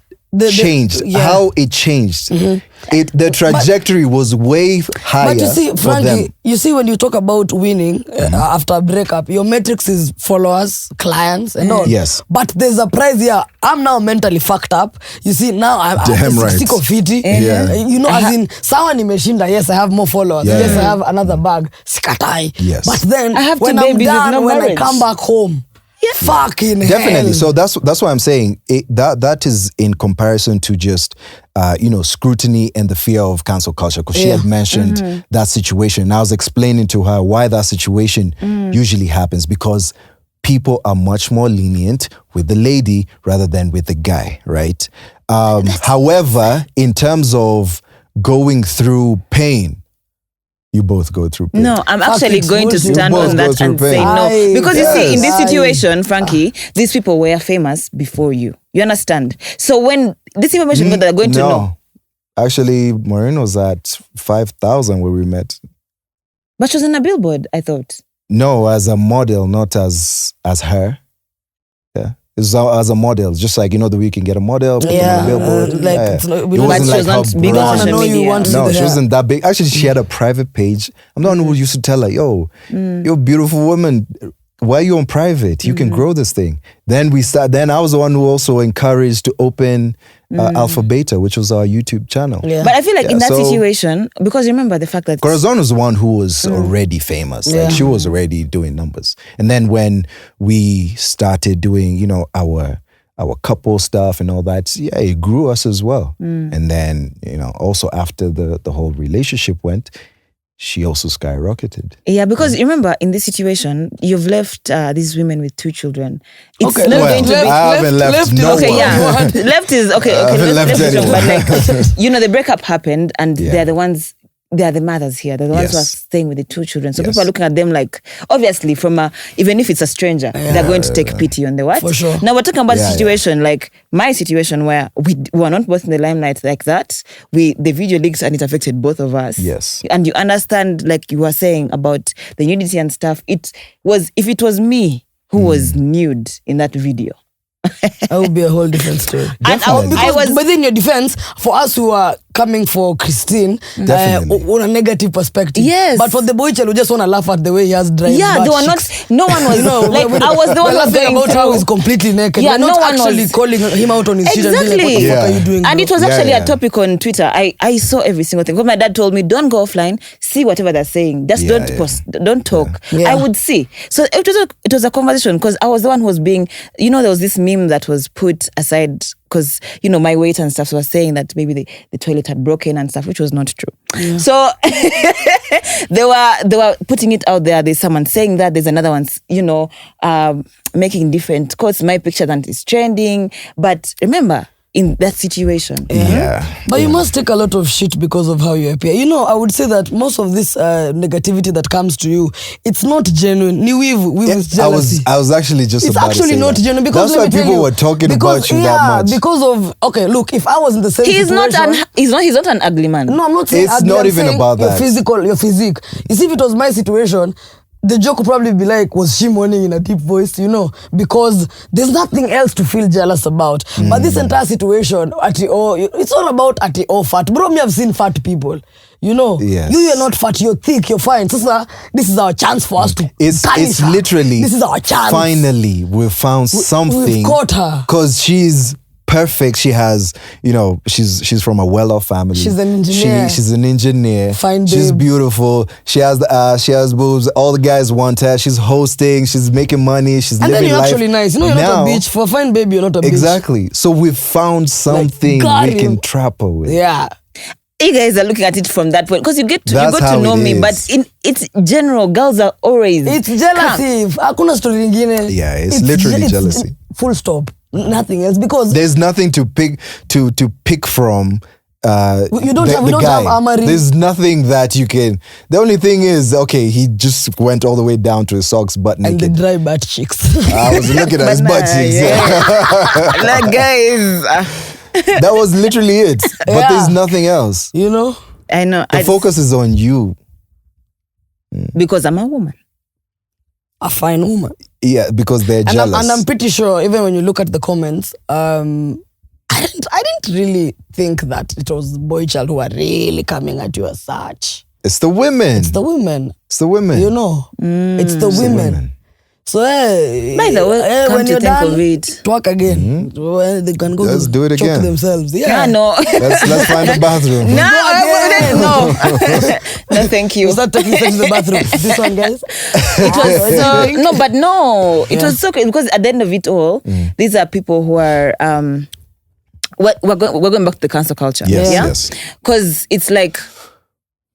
changed? How it changed? The trajectory was way higher. But you see, Frankie, you see when you talk about winning after a breakup, your metrics is followers, clients, and all. Yes. But there's a prize here. I'm now mentally fucked up. You see, now I'm sick of it. You know, as in, sawa nimeshinda. Yes, I have more followers. Yes, I have another bag. Sikatai. Yes. But then I have when to I'm done, when I come back home, fucking definitely. hell. So that's why I'm saying that is in comparison to just scrutiny and the fear of cancel culture, because she had mentioned that situation, and I was explaining to her why that situation usually happens, because people are much more lenient with the lady rather than with the guy, right? However, in terms of going through pain, you both go through pain. No, I'm actually going to stand on that and say no. Because you see, in this situation, Frankie, these people were famous before you. You understand? So when this information that they're going to know. Actually, Maureen was at 5,000 where we met. But she was in a billboard, I thought. No, as a model, not as her. Yeah. It was as a model, just like, the way you can get a model, put them on a billboard. We don't know you want to. No, she wasn't that big. Actually, she had a private page. I'm the one who used to tell her, yo, you're a beautiful woman. Why are you on private? You can grow this thing. Then I was the one who also encouraged to open Alpha Beta, which was our YouTube channel. Yeah. But I feel like in that situation, because remember the fact that Corazon was the one who was already famous. Like she was already doing numbers. And then when we started doing, our couple stuff and all that, it grew us as well. And then, also after the whole relationship went, she also skyrocketed. Yeah, because remember, in this situation, you've left these women with 2 children. It's not going to be... I haven't left no one. Okay, yeah. Left is... Okay, I haven't left anyone. But the breakup happened and they're the ones... They are the mothers here. They're the ones who are staying with the 2 children. So people are looking at them like, obviously, from even if it's a stranger, they're going to take pity on the what? For sure. Now we're talking about a situation like my situation where we were not both in the limelight like that. The video leaks and it affected both of us. Yes. And you understand, like you were saying about the nudity and stuff. If it was me who was nude in that video, that would be a whole different story. And but in your defense, for us who are coming for Christine, on a negative perspective. Yes. But for the boy child who just want to laugh at the way he has dry they were not. No one was. I was the one laughing about how he's completely naked. Yeah, we're not actually calling him out on his shit and being like, what the fuck are you doing? And it was actually a topic on Twitter. I saw every single thing. Because my dad told me, don't go offline, see whatever they're saying. Just don't post, don't talk. I would see. So it was a conversation because I was the one who was being, there was this meme that was put aside because, my weight and stuff was saying that maybe the toilet had broken and stuff, which was not true. Yeah. So they were putting it out there. There's someone saying that. There's another one, making different quotes. My picture that is trending. But remember, in that situation. But you must take a lot of shit because of how you appear. I would say that most of this negativity that comes to you, it's not genuine. We've jealousy. I was actually just it's about actually to say not that. genuine because that's why people were talking about you that much. Because of look, if I was in the same situation, he's not an ugly man. No, I'm not saying it's ugly. not I'm even saying about that. Your physique. You see, if it was my situation, the joke would probably be like, was she moaning in a deep voice, because there's nothing else to feel jealous about. But this entire situation, it's all about fat. Bro, me have seen fat people. Yes. You're not fat, you're thick, you're fine. So, this is our chance for us to It's literally, this is our chance. Finally, we've found something. We've caught her. Because she's perfect. She has, she's from a well-off family. She's an engineer. She's an engineer. Fine babe. She's beautiful. She has the ass. She has boobs. All the guys want her. She's hosting. She's making money. She's living life. And then you're actually nice. You're not a bitch. For a fine baby, you're not a bitch. Exactly. So we've found something we can trap her with. Yeah. you guys are looking at it from that point because you got That's to how know it me, is. but in it's general, girls are always It's jealousy. Hakuna story nyingine. Yeah, it's literally jealousy. Full stop. Nothing else because There's nothing to pick from. we don't the have guy. Amari. There's nothing that you can. The only thing is, okay, he just went all the way down to his socks, butt and the naked. dry butt cheeks. I was looking at his butt cheeks. like guys. That was literally it. But Yeah. there's nothing else. You know? I know. The focus is on you. Because I'm a woman. A fine woman. Yeah, because they're jealous. And I'm pretty sure, even when you look at the comments, I didn't really think that it was boy child who are really coming at you as such. It's the women. It's the women. It's the women. You know? It's the women. So, By the way, come when to you're think done, of it. talk again. Well, they can go Let's do it choke again. themselves. Yeah. No. Let's find a bathroom. No, no. No, thank you. You start taking sex in the bathroom. This one, guys. It was so no, but no. It was so crazy because at the end of it all, these are people who are we're going back to the cancel culture. Yes, yeah? yes. Because it's like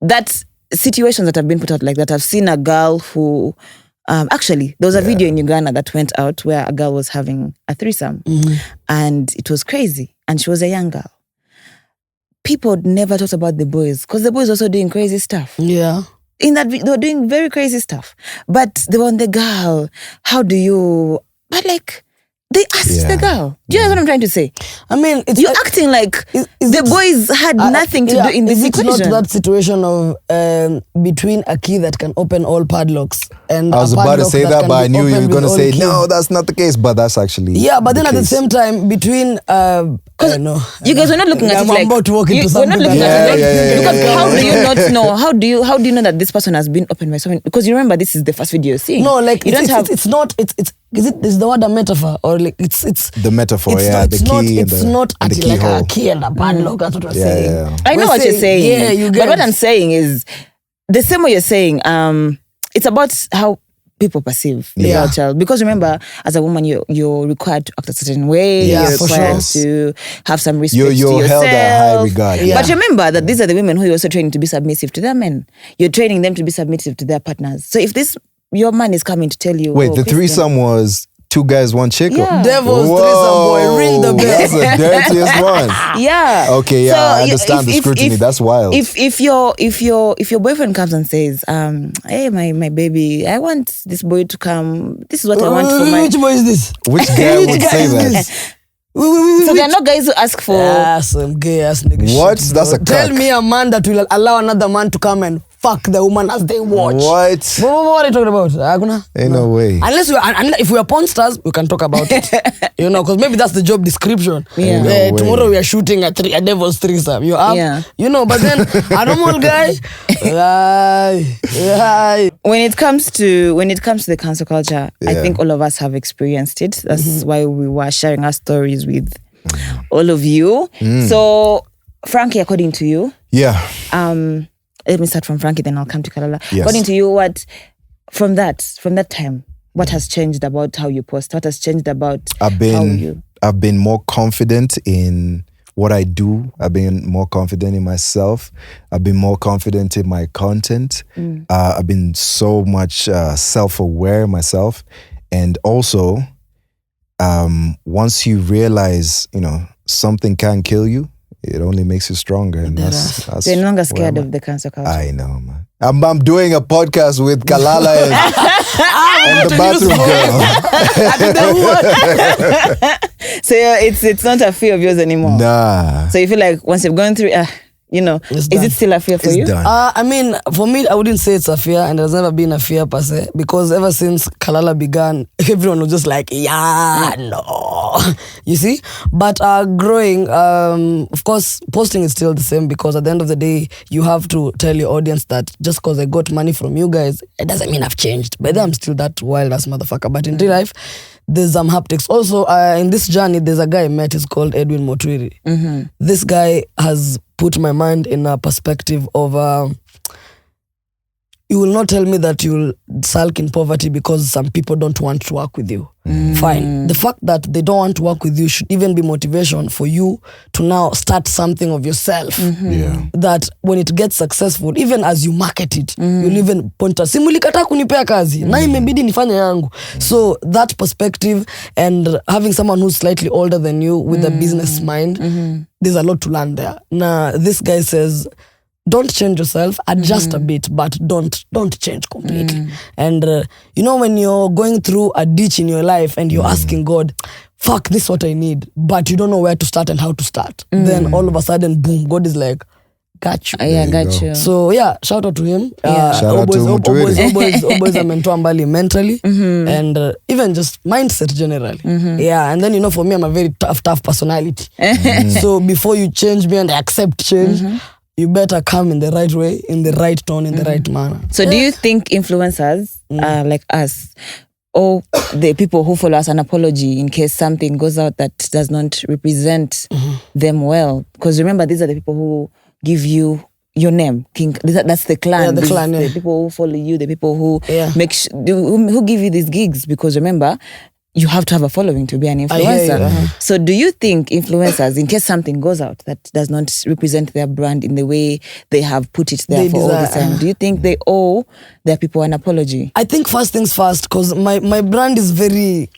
that situations that have been put out like that. I've seen a girl who actually there was a video in Uganda that went out where a girl was having a threesome and it was crazy and she was a young girl. People never talked about the boys because the boys also doing crazy stuff. Yeah. In that they were doing very crazy stuff. But they were on the girl. How do you... But like, they asked the girl. Do you know what I'm trying to say? I mean, it's You're acting like the boys had nothing to do in this It's equation. not that situation of between a key that can open all padlocks and I was a about to padlock say that, can but I be knew you opened were going to with all say, keys. no, that's not the case. But that's actually Yeah, but then the at the case. same time, between no, you guys were not looking at it I'm like about to walk into we're something not looking that- at it like because yeah. how do you not know? How do you know that this person has been opened by someone? Because you remember this is the first video you're seeing. No, like you don't have. it's not. Is the word a metaphor or like it's The metaphor, it's yeah, not, the it's not, key and it's the, not and the actually like keyhole. a key and a padlock. That's what we're Yeah, saying. yeah. I know We're what you're saying. Yeah, you But get. what I'm saying is the same way you're saying. It's about how people perceive the Yeah. girl child. Because remember, as a woman, you're required to act a certain way. Yeah, you're for required sure. to have some respect You're to yourself. held at high regard. Yeah. But remember that these are the women who you're also training to be submissive to their men. You're training them to be submissive to their partners. So if your man is coming to tell you, Wait, the Christian, threesome was 2 guys, 1 chick? Yeah. Devil's Whoa, threesome, boy. Ring the bell. That's the dirtiest one. Yeah. Okay, yeah, I understand the scrutiny. That's wild. If your boyfriend comes and says, hey, my baby, I want this boy to come. This is what I want for my. Which boy is this? Which guy Which would guy say is that? this? So there are no guys who ask for. Some gay ass nigga. What? shit, That's bro. a Tell cuck. me a man that will allow another man to come and fuck the woman as they watch. What? What are you talking about? Aguna? Ain't no way. Unless if we are porn stars, we can talk about it. Because maybe that's the job description. Yeah. Ain't no way. Tomorrow we are shooting a devil's threesome. You have, Yeah. but then a normal guy. Aye. When it comes to the cancel culture, I Yeah. think all of us have experienced it. That's why we were sharing our stories with all of you. So, Frankie, according to you, Yeah. let me start from Frankie, then I'll come to Kalala. Yes. According to you, what from that time, what has changed about how you post? What has changed about I've been more confident in what I do. I've been more confident in myself. I've been more confident in my content. I've been so much self-aware myself. And also, once you realize, something can kill you, it only makes you stronger. And that's So you're no longer where scared I'm of the cancel culture? I know, man. I'm doing a podcast with Kalala and the bathroom girl. So it's not a fear of yours anymore. Nah. So you feel like once you've gone through, is done. it still a fear for It's you? done. I mean, for me, I wouldn't say it's a fear, and there's never been a fear per se, because ever since Kalala began, everyone was just like, yeah, no. You see? But growing, of course, posting is still the same, because at the end of the day, you have to tell your audience that just because I got money from you guys, it doesn't mean I've changed. But I'm still that wild ass motherfucker. But in real life, there's some haptics. Also, in this journey, there's a guy I met, he's called Edwin Motwiri. This guy has put my mind in a perspective of you will not tell me that you'll sulk in poverty because some people don't want to work with you. Fine. The fact that they don't want to work with you should even be motivation for you to now start something of yourself. That when it gets successful, even as you market it, you'll even point out, simulikata kunipea kazi, na imebidi nifanye yangu. So that perspective and having someone who's slightly older than you with a business mind, there's a lot to learn there. Now, this guy says, don't change yourself, adjust a bit, but don't change completely. And you know, when you're going through a ditch in your life and you're asking God, fuck, this is what I need, but you don't know where to start and how to start, then all of a sudden, boom, God is like, got you. Yeah, got you. So yeah, shout out to him. Shout out to Oboys amentoa mbali mentally and even just mindset generally. Yeah, and then you know, for me, I'm a very tough personality. So before you change me and I accept change, you better come in the right way, in the right tone, in the right manner. So do you think influencers like us, or the people who follow us, an apology in case something goes out that does not represent them well? Because remember, these are the people who give you your name, King. That's the clan. Yeah, the clan. The people who follow you, the people who who give you these gigs. Because remember, you have to have a following to be an influencer. So do you think influencers, in case something goes out that does not represent their brand in the way they have put it there for all the time, do you think they owe their people an apology? I think first things first, because my brand is very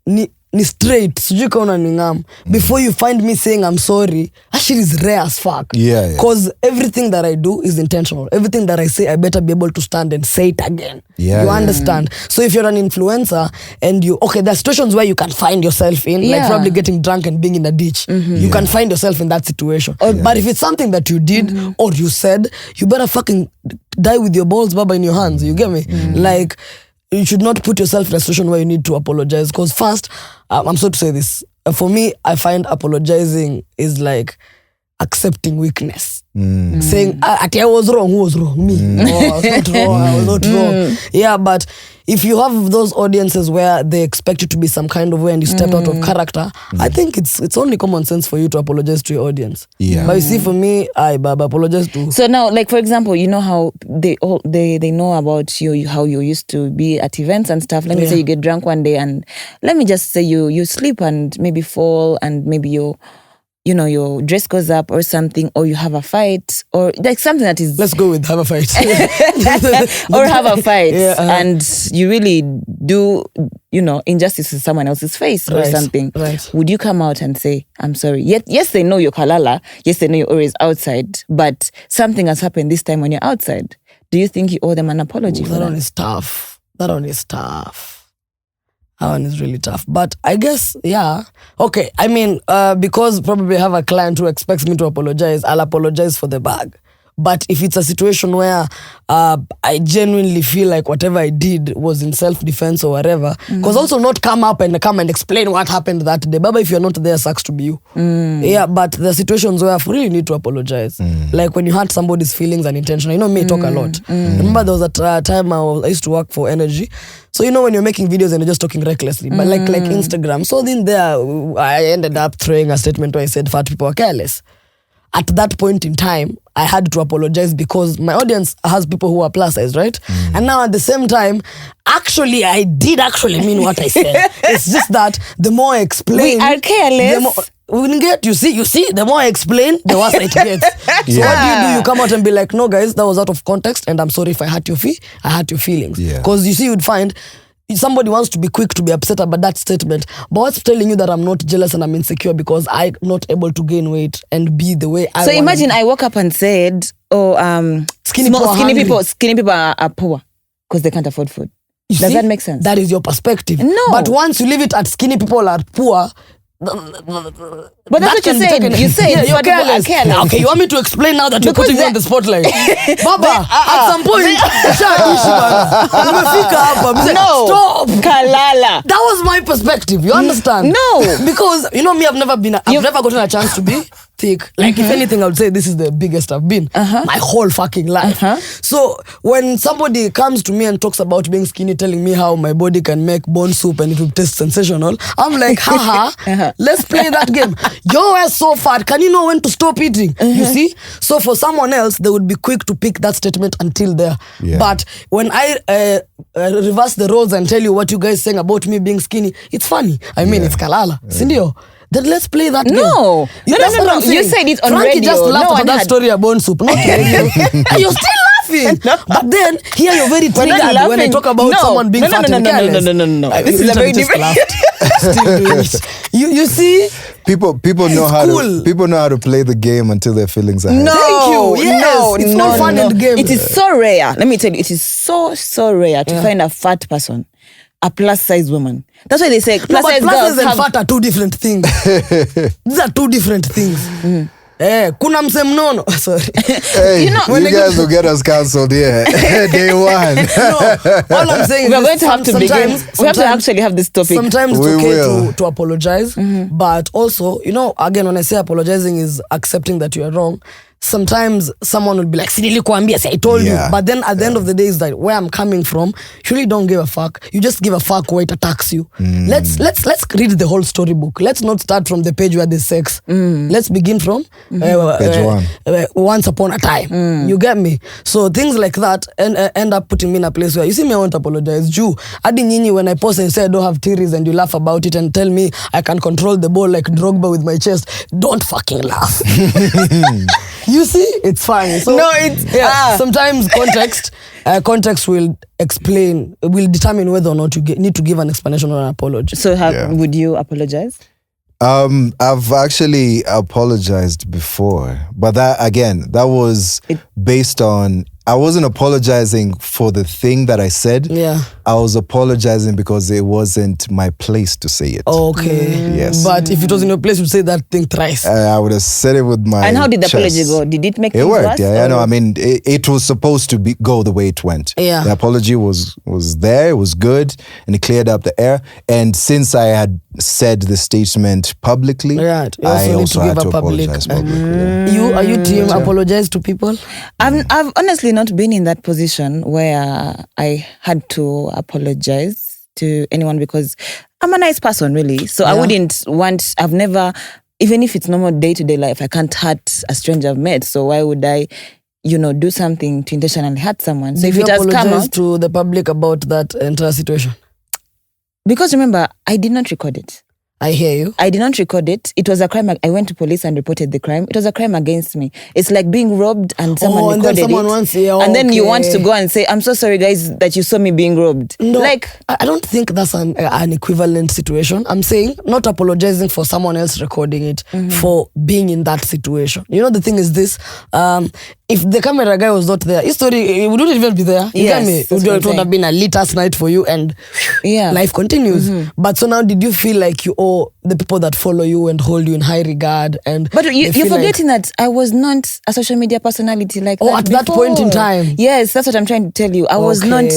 ni straight. Sijui kaona ningam. Before you find me saying I'm sorry, actually is rare as fuck. Yeah. Because everything that I do is intentional. Everything that I say, I better be able to stand and say it again. You understand? So if you're an influencer and there are situations where you can find yourself in, like probably getting drunk and being in a ditch. You can find yourself in that situation. But if it's something that you did or you said, you better fucking die with your balls, baba, in your hands. You get me? Like, you should not put yourself in a situation where you need to apologize. Because first, I'm sorry to say this. For me, I find apologizing is like accepting weakness. Saying, I was wrong. Who was wrong? Me. No, I was not wrong. I was not wrong. Yeah, but if you have those audiences where they expect you to be some kind of way and you step out of character, I think it's only common sense for you to apologize to your audience. But you see, for me, I apologize to. So now, like for example, you know how they know about you, how you used to be at events and stuff. Let me say you get drunk one day, and let me just say you sleep and maybe fall, and maybe your dress goes up or something, or you have a fight, or like something that is... Let's go with have a fight. Or have a fight, and you really do, injustice to someone else's face or something. Would you come out and say, I'm sorry? Yes, they know you're Kalala. Yes, they know you're always outside, but something has happened this time when you're outside. Do you think you owe them an apology for that? That one is tough. That one is really tough. But I guess, okay. I mean, because probably I have a client who expects me to apologize, I'll apologize for the bag. But if it's a situation where I genuinely feel like whatever I did was in self-defense or whatever, because also not come and explain what happened that day. Baba, if you're not there, sucks to be you. Yeah, but there are situations where I really need to apologize. Like when you hurt somebody's feelings unintentionally. You know me, talk a lot. Remember there was a time I used to work for Energy. So when you're making videos and you're just talking recklessly, but like Instagram. So then there, I ended up throwing a statement where I said fat people are careless. At that point in time, I had to apologize because my audience has people who are plus size, right? And now at the same time, actually, I did actually mean what I said. It's just that the more I explain... We are careless. You see, the more I explain, the worse it gets. So what do? You come out and be like, no guys, that was out of context and I'm sorry if I hurt your feelings. Because you see, you'd find... Somebody wants to be quick to be upset about that statement, but what's telling you that I'm not jealous and I'm insecure because I'm not able to gain weight and be the way I want. So imagine I woke up and said, skinny people are poor because they can't afford food. Does that make sense? That is your perspective. No. But once you leave it at skinny people are poor, but that's what you said. You said you're careless. Okay, you want me to explain now that you're putting me on the spotlight? Baba, at some point, no, stop, Kalala. That was my perspective. You understand? No, because me, I've never gotten a chance to be thick. Like, if anything, I would say this is the biggest I've been my whole fucking life. So when somebody comes to me and talks about being skinny, telling me how my body can make bone soup and it will taste sensational, I'm like, haha, let's play that game. Your ass so fat, can you know when to stop eating? You see? So for someone else, they would be quick to pick that statement until there. Yeah. But when I reverse the roles and tell you what you guys saying about me being skinny, it's funny. I mean, it's Kalala. Sindio? Then let's play that game. No. That's what I'm saying. You said it on Frankie radio. just laughed No at one that had- story about bone soup. Not radio. And you're still laughing. But then here you're very We're not triggered when I laughing. talk about No. someone being fat and careless. No. You This is a literally very just different- laughed. Still doing it. You see? People know how to play the game until their feelings are hurt. No, Thank you. Yes, it's not fun and game. It is so rare. Let me tell you, it is so rare to find a fat person, a plus size woman. That's why they say No, plus but size pluses girls and have. fat are two different things. These are two different things. Kuna mse mnono. Sorry. Hey, when you I guys will get us cancelled here. Day one. No, all I'm saying We are is going to have to begin. We have to actually have this topic. Sometimes it's We okay will. to apologize, but also, again, when I say apologizing is accepting that you are wrong. Sometimes someone will be like, "Si nilikuambia, I told you." Yeah. But then at the end of the day, is like where I'm coming from. You really don't give a fuck. You just give a fuck where it attacks you. Let's read the whole storybook. Let's not start from the page where there's sex. Let's begin from Page one. once upon a time. You get me? So things like that end up putting me in a place where you see me, I won't apologize. Jew, adi nyinyi when I post and say I don't have theories and you laugh about it and tell me I can control the ball like Drogba with my chest, don't fucking laugh. You see, it's fine. So, No, it's sometimes context will determine whether or not you need to give an explanation or an apology. So Yeah. would you apologize? I've actually apologized before, but that was based on, I wasn't apologizing for the thing that I said. Yeah. I was apologizing because it wasn't my place to say it. Okay. Yes. But if it was in your place, you'd say that thing thrice. I would have said it with my And how did the chest. apology go? Did it make It things worked, worse? yeah. I know. or- I mean, it was supposed to go the way it went. Yeah. The apology was there, it was good, and it cleared up the air. And since I had said the statement publicly, Right. You also I need also to had give to a public. apologize publicly. Yeah. Are you team apologize to people? I've honestly not been in that position where I had to apologize to anyone because I'm a nice person, really. So I wouldn't want, I've never, even if it's normal day-to-day life, I can't hurt a stranger I've met. So why would I, do something to intentionally hurt someone? So Did if you it has come apologize out, to the public about that entire situation? because remember, I did not record it. I hear you. I did not record it. It was a crime. I went to police and reported the crime. It was a crime against me. It's like being robbed and someone and then recorded someone it. wants, yeah, and then you want okay. to go and say, "I'm so sorry, guys, that you saw me being robbed." No, Like, I don't think that's an equivalent situation. I'm saying not apologizing for someone else recording it, for being in that situation. The thing is this, if the camera guy was not there, his story, it wouldn't even be there. You get Yes, me? that's what I'm It would have been a latest night for you and yeah. life continues. But so now did you feel like you owe the people that follow you and hold you in high regard? But they you're feel like- forgetting that I was not a social media personality like that. at that point in before. time. Yes, that's what I'm trying to tell you. I was not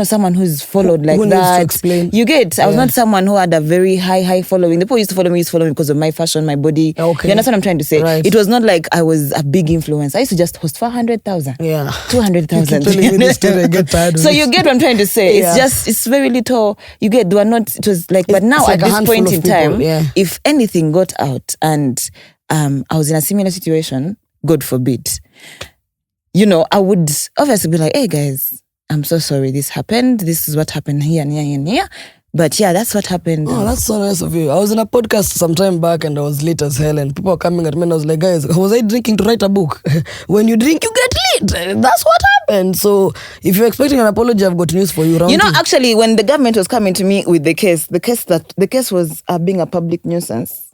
someone who's followed like Who needs to that. explain? You get? I was Yeah. not someone who had a very high following. The people used to follow me because of my fashion, my body. Okay. You understand what I'm trying to say? Right. It was not like I was a big influencer. I used to just post 400,000. Yeah. 200,000. You keep telling me this story, I get tired of So it. you get what I'm trying to say. Yeah. It's very little. You get, they were not, it was like, but now it's like at a this handful point of in people, time, yeah. if anything got out and I was in a similar situation, God forbid, I would obviously be like, "Hey guys, I'm so sorry this happened. This is what happened here and here and here." But yeah, that's what happened. Oh, that's so nice of you. I was in a podcast some time back and I was late as hell and people were coming at me and I was like, "Guys, was I drinking to write a book?" When you drink, you get lit. That's what happened. So if you're expecting an apology, I've got news for you. Round two. Actually, when the government was coming to me with the case was being a public nuisance.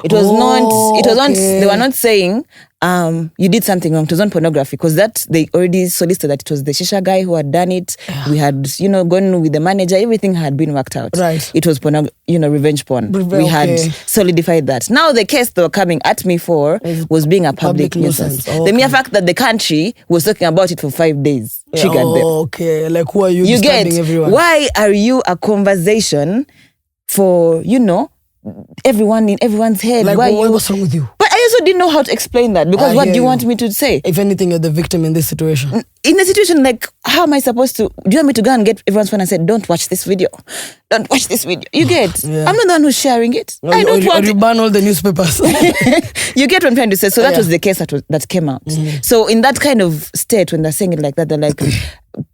It was not, they were not saying you did something wrong. It was on pornography because that they already solicited that it was the shisha guy who had done it. Yeah. We had, gone with the manager. Everything had been worked out. Right. It was revenge porn. We had solidified that. Now the case they were coming at me for was being a public nuisance. Okay. The mere fact that the country was talking about it for 5 days triggered them. Okay, like who are you You get, disturbing everyone? why are you a conversation for, everyone in everyone's head. Like, what's wrong with you? But I also didn't know how to explain that because what do you want me to say? If anything, you're the victim in this situation. In a situation like, how am I supposed to? Do you want me to go and get everyone's phone and say, "Don't watch this video, don't watch this video"? You get? Yeah. I'm not the one who's sharing it. I don't want. Or you ban all the newspapers. You get what I'm trying to say. So that was the case that came out. So in that kind of state, when they're saying it like that, they're like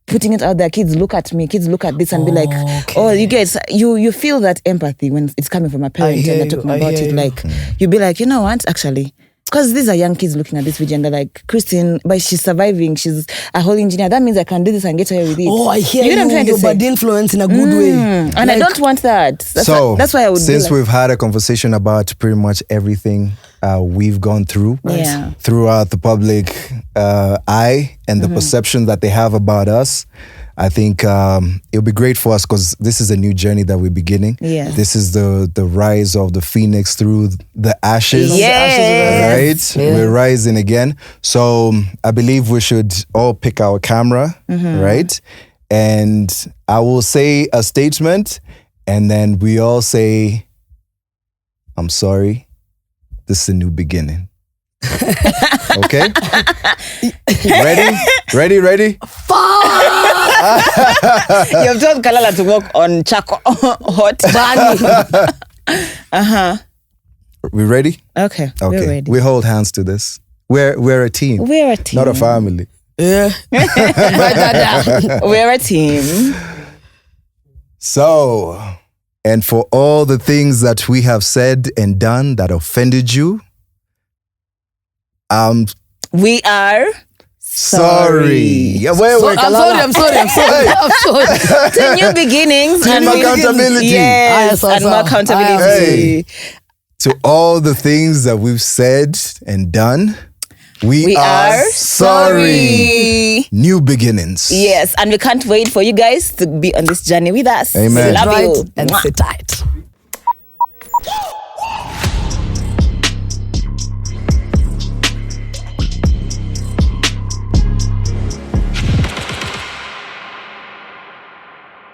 putting it out there. Kids look at me. Kids look at this and be like, "Oh, you get." You feel that empathy when it's coming from a parent and they're talking about it. Like you be like, you know what, actually. Because these are young kids looking at this video and they're like, Christine, but she's surviving. She's a whole engineer. That means I can do this and get away with it. Oh, I hear you. Know what I'm trying to say? Bad influence in a good way. And I don't want that. That's why I would. Since we've had a conversation about pretty much everything we've gone through throughout the public eye and the perception that they have about us, I think it'll be great for us because this is a new journey that we're beginning. Yeah. This is the rise of the phoenix through the ashes. Yes. Right? Yeah. We're rising again. So I believe we should all pick our camera, right? And I will say a statement and then we all say, I'm sorry, this is a new beginning. Okay? Ready? You've told Kalala to walk on charcoal, hot burning. We ready? Okay. We're ready. We hold hands to this. We're a team. We're a team. Not a family. Yeah. We're a team. So, and for all the things that we have said and done that offended you, we are sorry. Yeah, I'm sorry. To new beginnings and accountability. Yes, and more accountability. To all the things that we've said and done, we are sorry. New beginnings. Yes, and we can't wait for you guys to be on this journey with us. Amen. Love you. And sit tight.